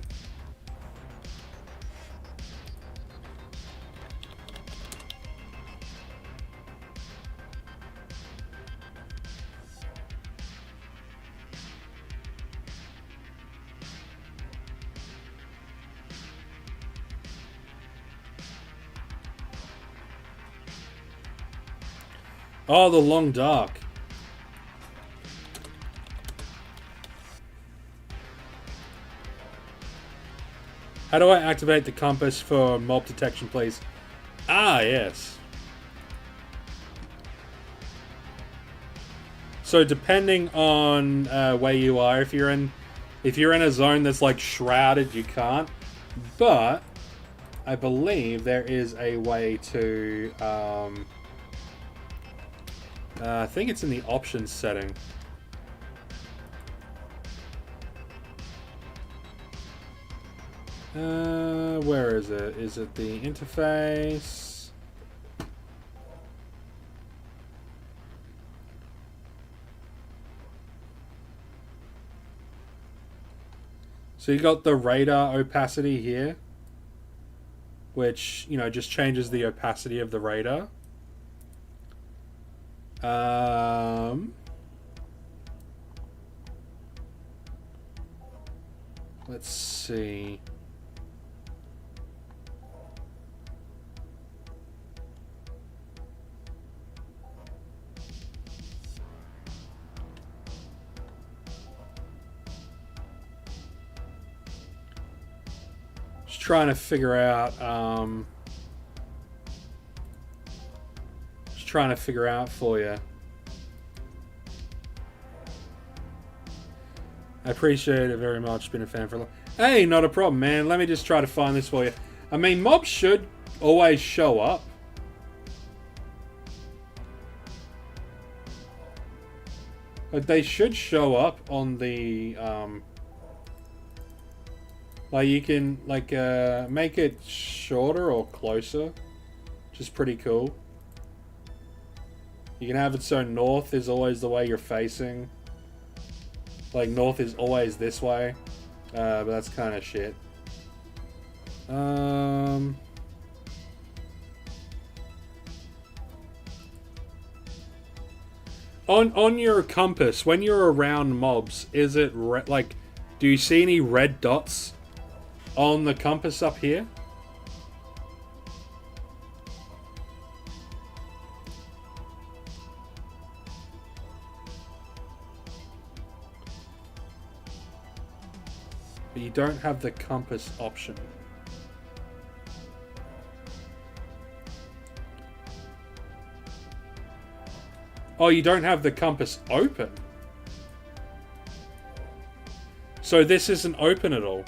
Oh, The Long Dark. How do I activate the compass for mob detection, please? Ah, yes. So depending on where you are, if you're in a zone that's like shrouded, you can't. But I believe there is a way to. I think it's in the options setting. Where is it? Is it the interface? So you got the radar opacity here, which, you know, just changes the opacity of the radar. Let's see. Just trying to figure out for you. I appreciate it very much. Been a fan for a long. Hey, not a problem, man. Let me just try to find this for you. I mean, mobs should always show up. Like, they should show up on the like, you can like make it shorter or closer, which is pretty cool. You can have it so north is always the way you're facing. Like, north is always this way. But that's kind of shit. On your compass, when you're around mobs, is it like, do you see any red dots on the compass up here? But you don't have the compass option. Oh, you don't have the compass open. So this isn't open at all.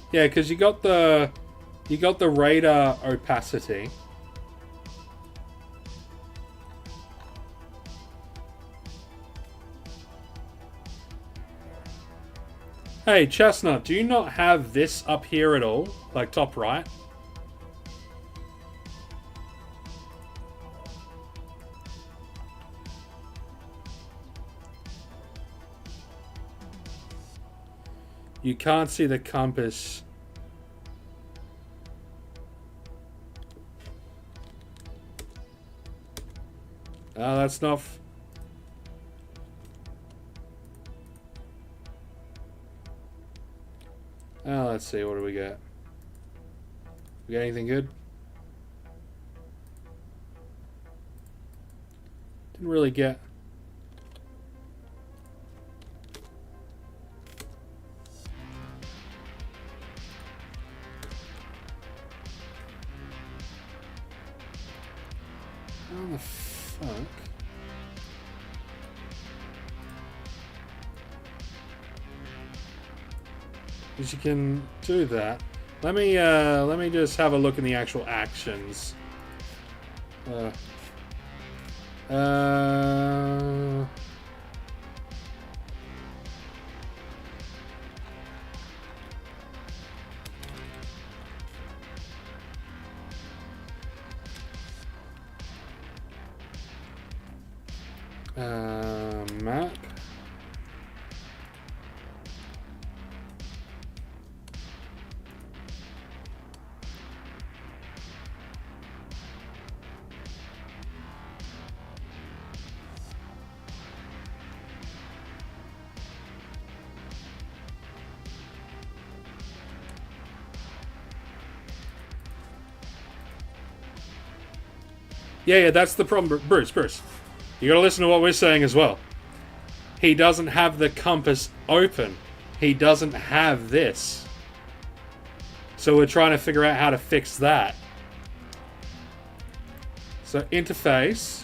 Yeah, because you got the radar opacity. Hey, Chestnut, do you not have this up here at all? Like, top right? You can't see the compass. Oh, that's not... Oh, let's see. What do we get? We got anything good? Didn't really get... How the fuck? Because you can do that. Let me just have a look in the actual actions. Map. Yeah, that's the problem, Bruce. You gotta listen to what we're saying as well. He doesn't have the compass open. He doesn't have this. So we're trying to figure out how to fix that. So interface.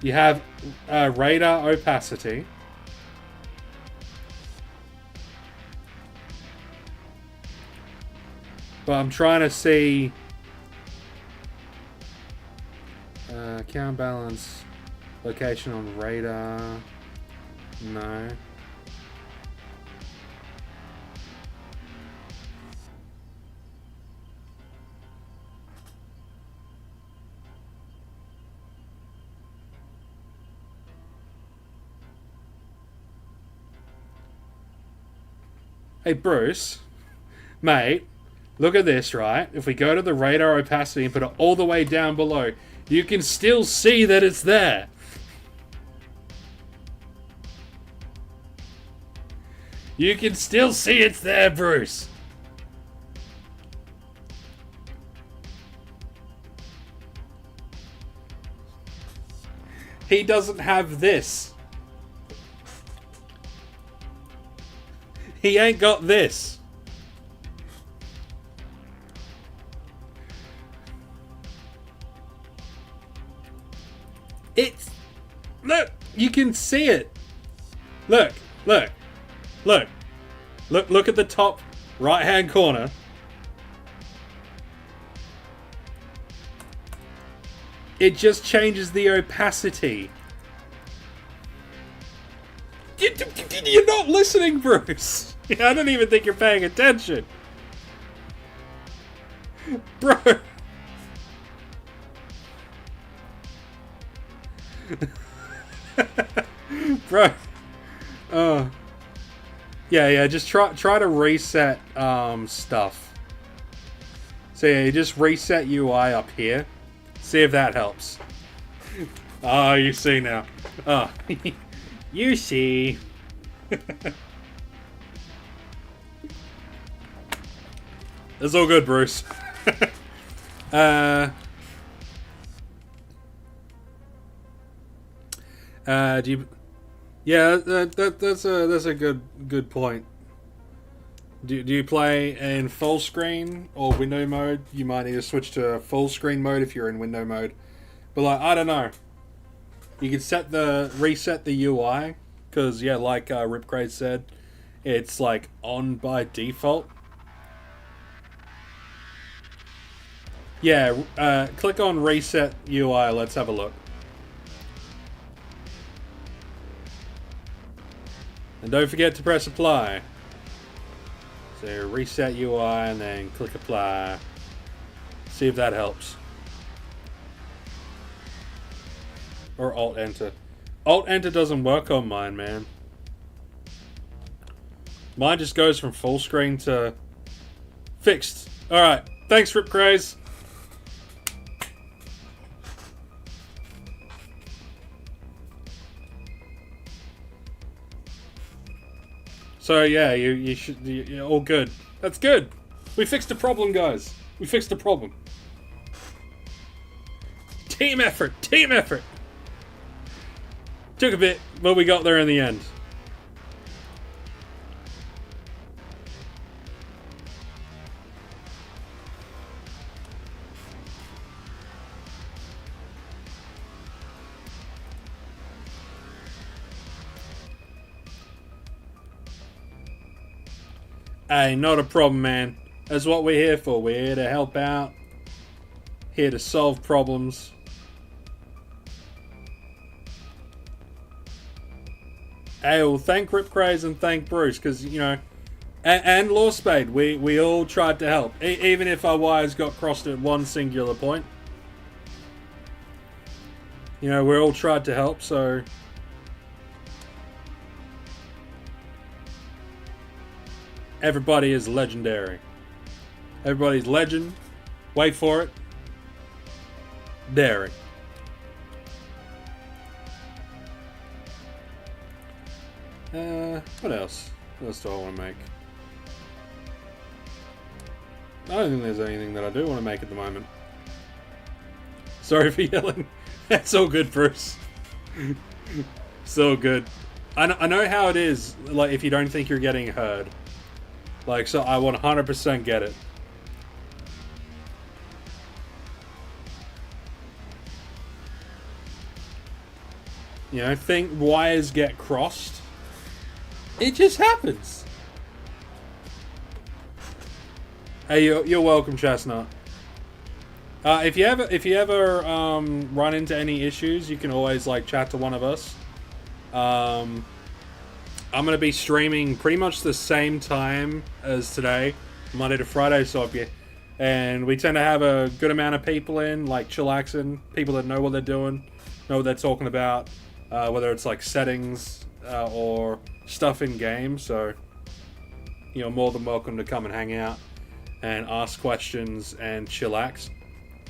You have radar opacity. But I'm trying to see... count balance, location on radar, no. Hey Bruce, mate, look at this, right? If we go to the radar opacity and put it all the way down below, you can still see that it's there. You can still see it's there, Bruce. He doesn't have this. He ain't got this. It's... Look! You can see it! Look! Look! Look! Look at the top Right hand corner. It just changes the opacity. You're not listening, Bruce. I don't even think you're paying attention. Bro. Bro. Yeah, just try to reset stuff. So yeah, you just reset UI up here. See if that helps. Oh, you see now. Oh. You see. It's all good, Bruce. Do you? Yeah, that's a good point. Do you play in full screen or window mode? You might need to switch to full screen mode if you're in window mode. But like, I don't know. You can reset the UI because yeah, like Ripcrate said, it's like on by default. Yeah, click on reset UI. Let's have a look. And don't forget to press apply. So reset UI and then click apply. See if that helps. Or alt enter. Alt enter doesn't work on mine, man. Mine just goes from full screen to fixed. Alright, thanks Rip Craze. So yeah, you're all good. That's good. We fixed the problem, guys. We fixed the problem. Team effort. Team effort. Took a bit, but we got there in the end. Hey, not a problem, man. That's what we're here for. We're here to help out. Here to solve problems. Hey, well, thank Rip Craze and thank Bruce, because, you know, and Lawspade, we all tried to help. Even if our wires got crossed at one singular point. You know, we all tried to help, so... Everybody is legendary. Everybody's legend. Wait for it. Dairy. What else? What else do I want to make? I don't think there's anything that I do want to make at the moment. Sorry for yelling. That's all good, Bruce. So good. I know how it is, like, if you don't think you're getting heard. Like, so I 100% get it. You know, think wires get crossed. It just happens. Hey, you're welcome, Chestnut. If you ever run into any issues, you can always like chat to one of us. I'm going to be streaming pretty much the same time as today, Monday to Friday, and we tend to have a good amount of people in, like chillaxing, people that know what they're doing, know what they're talking about, whether it's like settings or stuff in game, so you're more than welcome to come and hang out and ask questions and chillax.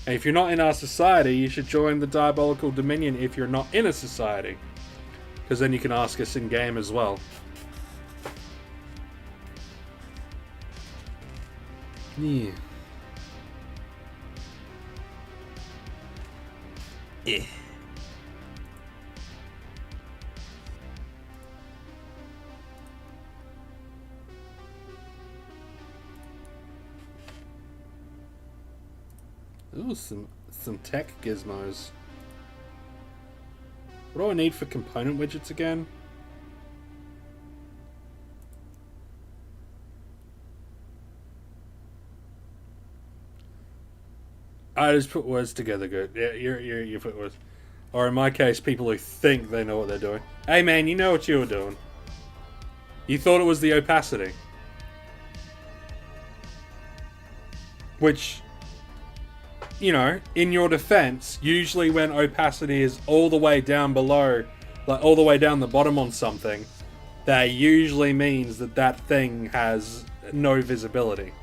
And if you're not in our society, you should join the Diabolical Dominion if you're not in a society. Because then you can ask us in game as well. Yeah. Yeah. Ooh, some tech gizmos. What do I need for component widgets again? I just put words together good. Yeah, you put words. Or in my case, people who think they know what they're doing. Hey man, you know what you were doing. You thought it was the opacity. Which, you know, in your defense, usually when opacity is all the way down below, like all the way down the bottom on something, that usually means that that thing has no visibility.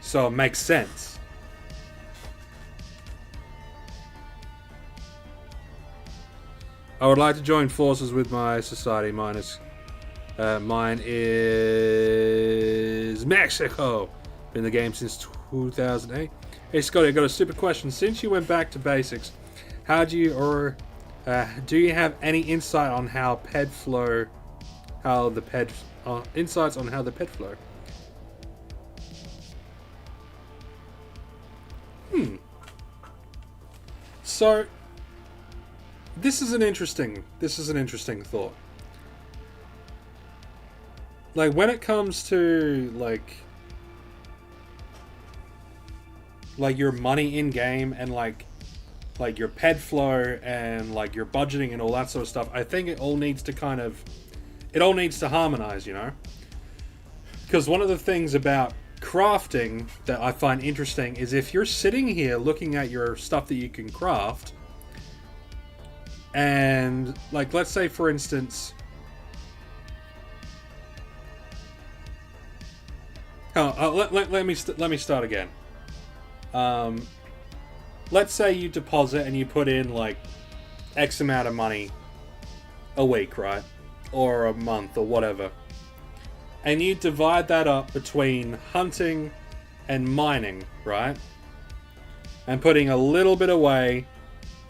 So it makes sense. I would like to join forces with my society. Mine is Mexico. Been in the game since 2008. Hey Scotty, I got a stupid question. Since you went back to basics, how do you do you have any insight on how ped flow? Insights on how the ped flow? So this is an interesting thought. Like when it comes to like your money in game and like your ped flow and like your budgeting and all that sort of stuff, I think it all needs to harmonize, you know? Because one of the things about crafting that I find interesting is if you're sitting here looking at your stuff that you can craft, and like let's say for instance, let me start again. Let's say you deposit and you put in like X amount of money a week, right? Or a month or whatever. And you divide that up between hunting and mining, right? And putting a little bit away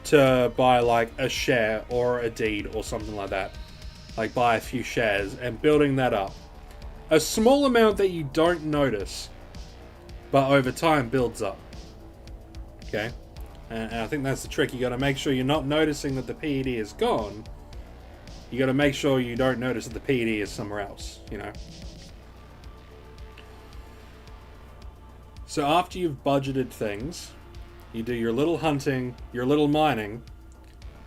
to buy like a share or a deed or something like that. Like buy a few shares and building that up. A small amount that you don't notice, but over time builds up. Okay? And I think that's the trick. You got to make sure you're not noticing that the PED is gone. You got to make sure you don't notice that the PED is somewhere else, you know? So after you've budgeted things, you do your little hunting, your little mining,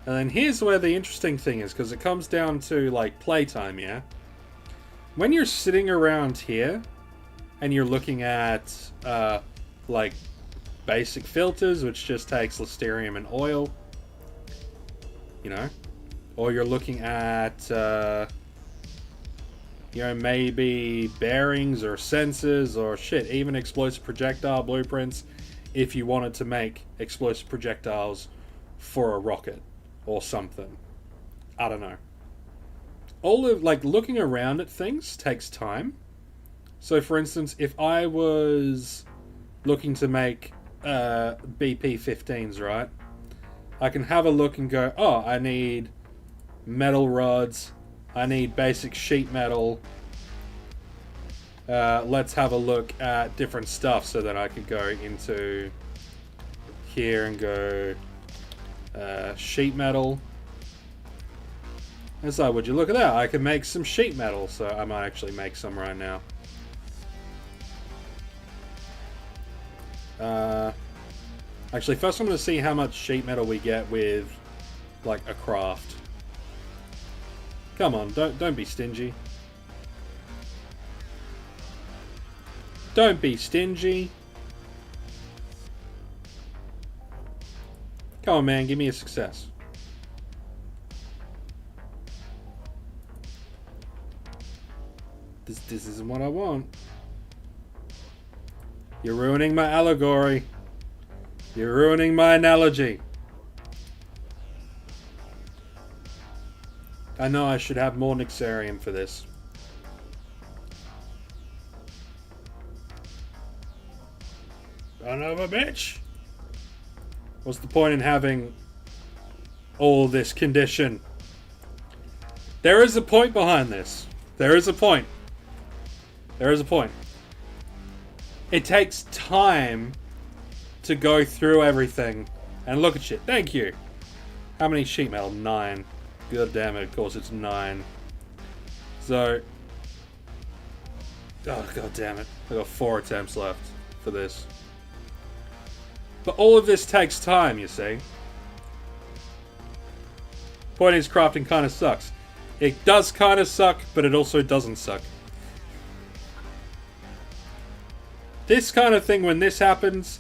and then here's where the interesting thing is, because it comes down to like playtime, yeah? When you're sitting around here and you're looking at like basic filters, which just takes Listerium and oil, you know, or you're looking at you know, maybe bearings or sensors or shit, even explosive projectile blueprints if you wanted to make explosive projectiles for a rocket or something. I don't know. All of like looking around at things takes time. So for instance, if I was looking to make BP-15s, right? I can have a look and go, oh, I need metal rods, I need basic sheet metal. Let's have a look at different stuff so that I could go into here and go sheet metal. And so would you look at that? I can make some sheet metal, so I might actually make some right now. Actually, first I'm going to see how much sheet metal we get with like a craft. Come on, don't be stingy. Don't be stingy. Come on, man, give me a success. This isn't what I want. You're ruining my allegory. You're ruining my analogy. I know I should have more Nixarium for this. Son of a bitch! What's the point in having all this condition? There is a point behind this. There is a point. There is a point. It takes time to go through everything and look at shit. Thank you. How many sheet metal? 9. God damn it, of course it's 9. So... oh, god damn it. I got 4 attempts left for this. But all of this takes time, you see. Point is, crafting kind of sucks. It does kind of suck, but it also doesn't suck. This kind of thing, when this happens,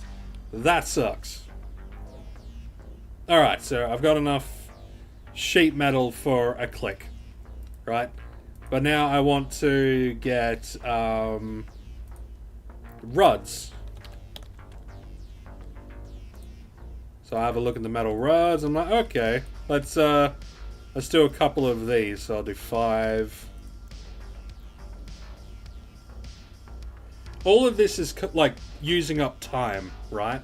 that sucks. Alright, so I've got enough sheet metal for a click. Right? But now I want to get rods. So I have a look at the metal rods. I'm like, okay, let's do a couple of these. So I'll do 5. All of this is like using up time, right?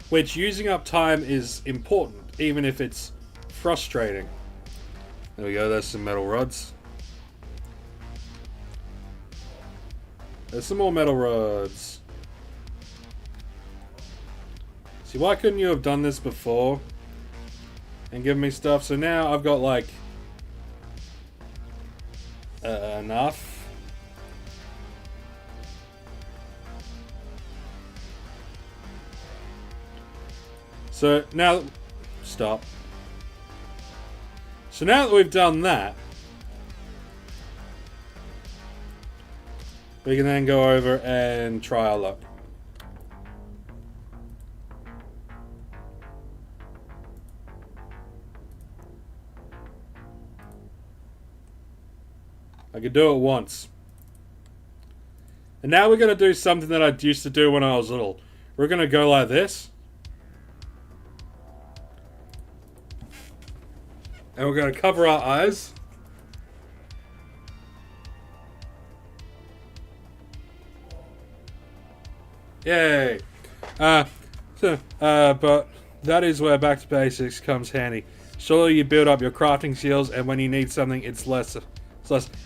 Which using up time is important, even if it's frustrating. There we go, there's some metal rods. There's some more metal rods. See, why couldn't you have done this before? And given me stuff? So now I've got like... enough. So now... Stop. So now that we've done that, we can then go over and try our luck. I could do it once. And now we're going to do something that I used to do when I was little. We're going to go like this. And we're going to cover our eyes. Yay. But that is where back to basics comes handy. Surely you build up your crafting skills, and when you need something, it's less.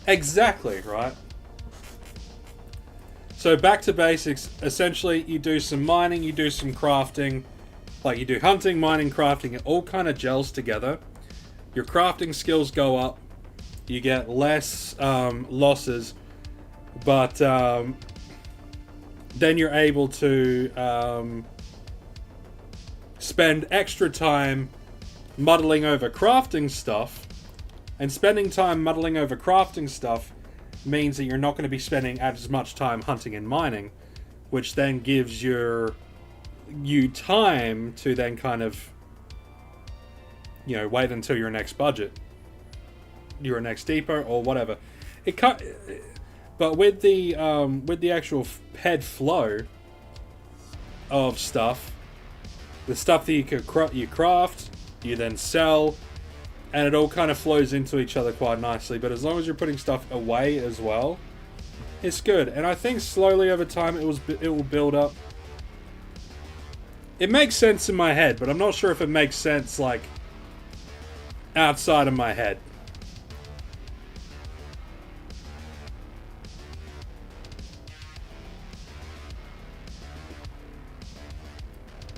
Exactly, right? So back to basics. Essentially, you do some mining, you do some crafting. Like you do hunting, mining, crafting. It all kind of gels together. Your crafting skills go up. You get less losses. But then you're able to spend extra time muddling over crafting stuff. And spending time muddling over crafting stuff means that you're not going to be spending as much time hunting and mining, which then gives you time to then kind of, you know, wait until your next budget, your next deeper or whatever. But with the actual head flow of stuff, the stuff that you craft, you then sell. And it all kind of flows into each other quite nicely. But as long as you're putting stuff away as well, it's good. And I think slowly over time it will build up. It makes sense in my head, but I'm not sure if it makes sense like outside of my head.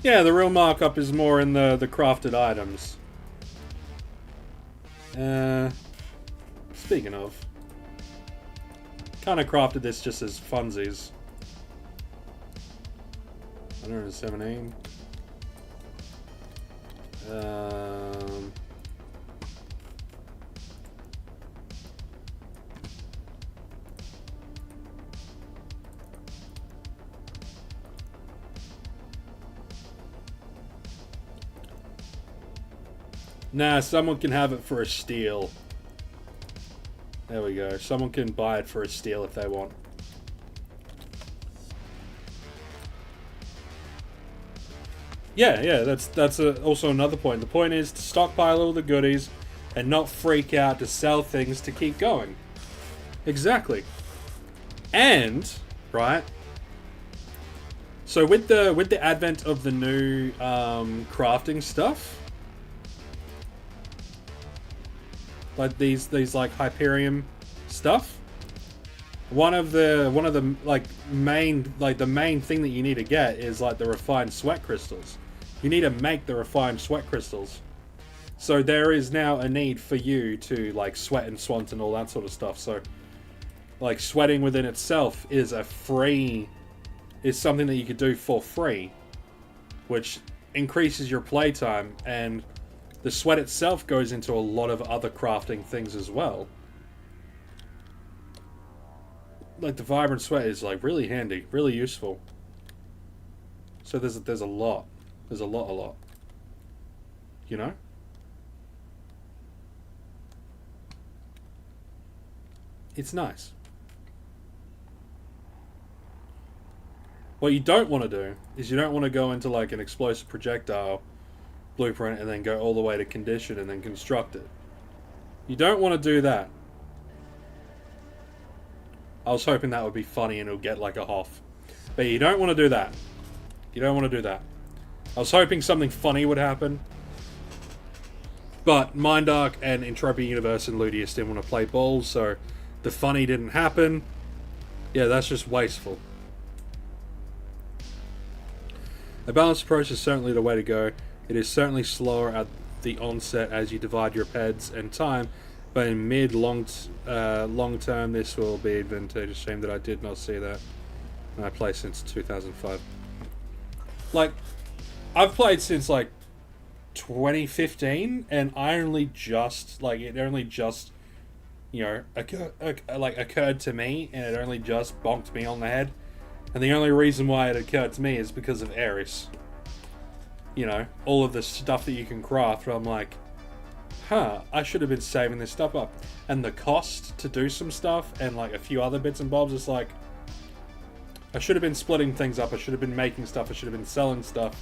Yeah, the real markup is more in the crafted items. Speaking of, kind of crafted this just as funsies. 117. Nah, someone can have it for a steal. There we go. Someone can buy it for a steal if they want. Yeah, that's also another point. The point is to stockpile all the goodies and not freak out to sell things to keep going. Exactly. And, right, so with the advent of the new crafting stuff, like these like Hyperion stuff, one of the like main thing that you need to get is like the refined sweat crystals. You need to make the refined sweat crystals. So there is now a need for you to like sweat and swant and all that sort of stuff. So like sweating within itself is a free is something that you could do for free, which increases your playtime, and the sweat itself goes into a lot of other crafting things as well. Like the vibrant sweat is like really handy, really useful. So there's a lot. There's a lot. You know? It's nice. What you don't want to do is you don't want to go into like an explosive projectile blueprint and then go all the way to condition and then construct it. You don't want to do that. I was hoping that would be funny and it'll get like a Hoff. But you don't want to do that. You don't want to do that. I was hoping something funny would happen. But Mindark and Entropia Universe and Ludius didn't want to play ball, so the funny didn't happen. Yeah, that's just wasteful. A balanced approach is certainly the way to go. It is certainly slower at the onset as you divide your peds and time, but in long term this will be advantageous. Shame that I did not see that. I play since 2005. Like, I've played since like 2015, and I only just you know, occurred to me, and it only just bonked me on the head. And the only reason why it occurred to me is because of Ares. You know, all of the stuff that you can craft, where I'm like, huh, I should have been saving this stuff up. And the cost to do some stuff, and like a few other bits and bobs, is like, I should have been splitting things up, I should have been making stuff, I should have been selling stuff,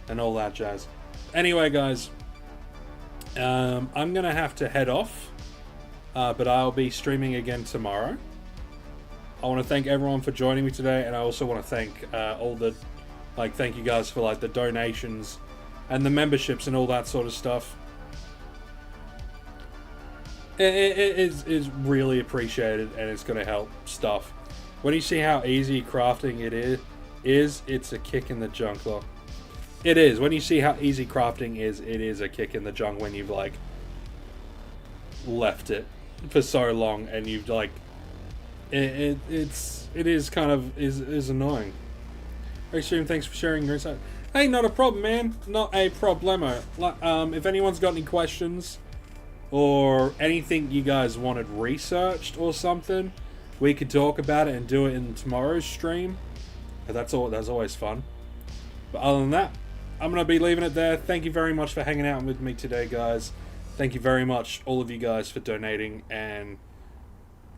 and all that jazz. Anyway, guys, I'm gonna have to head off, but I'll be streaming again tomorrow. I want to thank everyone for joining me today, and I also want to thank thank you guys for like the donations and the memberships and all that sort of stuff. It is really appreciated, and it's going to help stuff. When you see how easy crafting it is, it's a kick in the junk. Look, it is. When you see how easy crafting is, it is a kick in the junk when you've like left it for so long, and you've like it is kind of is annoying. Hey Stream, thanks for sharing your insight. Hey, not a problem, man. Not a problemo. If anyone's got any questions or anything you guys wanted researched or something, we could talk about it and do it in tomorrow's stream. That's always fun. But other than that, I'm gonna be leaving it there. Thank you very much for hanging out with me today, guys. Thank you very much, all of you guys, for donating, and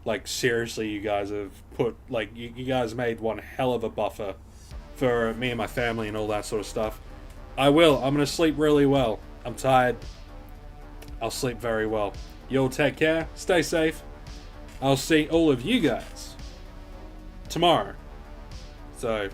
like seriously, you guys have put like you guys made one hell of a buffer for me and my family and all that sort of stuff. I'm gonna sleep really well. I'm tired. I'll sleep very well. Y'all take care. Stay safe. I'll see all of you guys tomorrow. So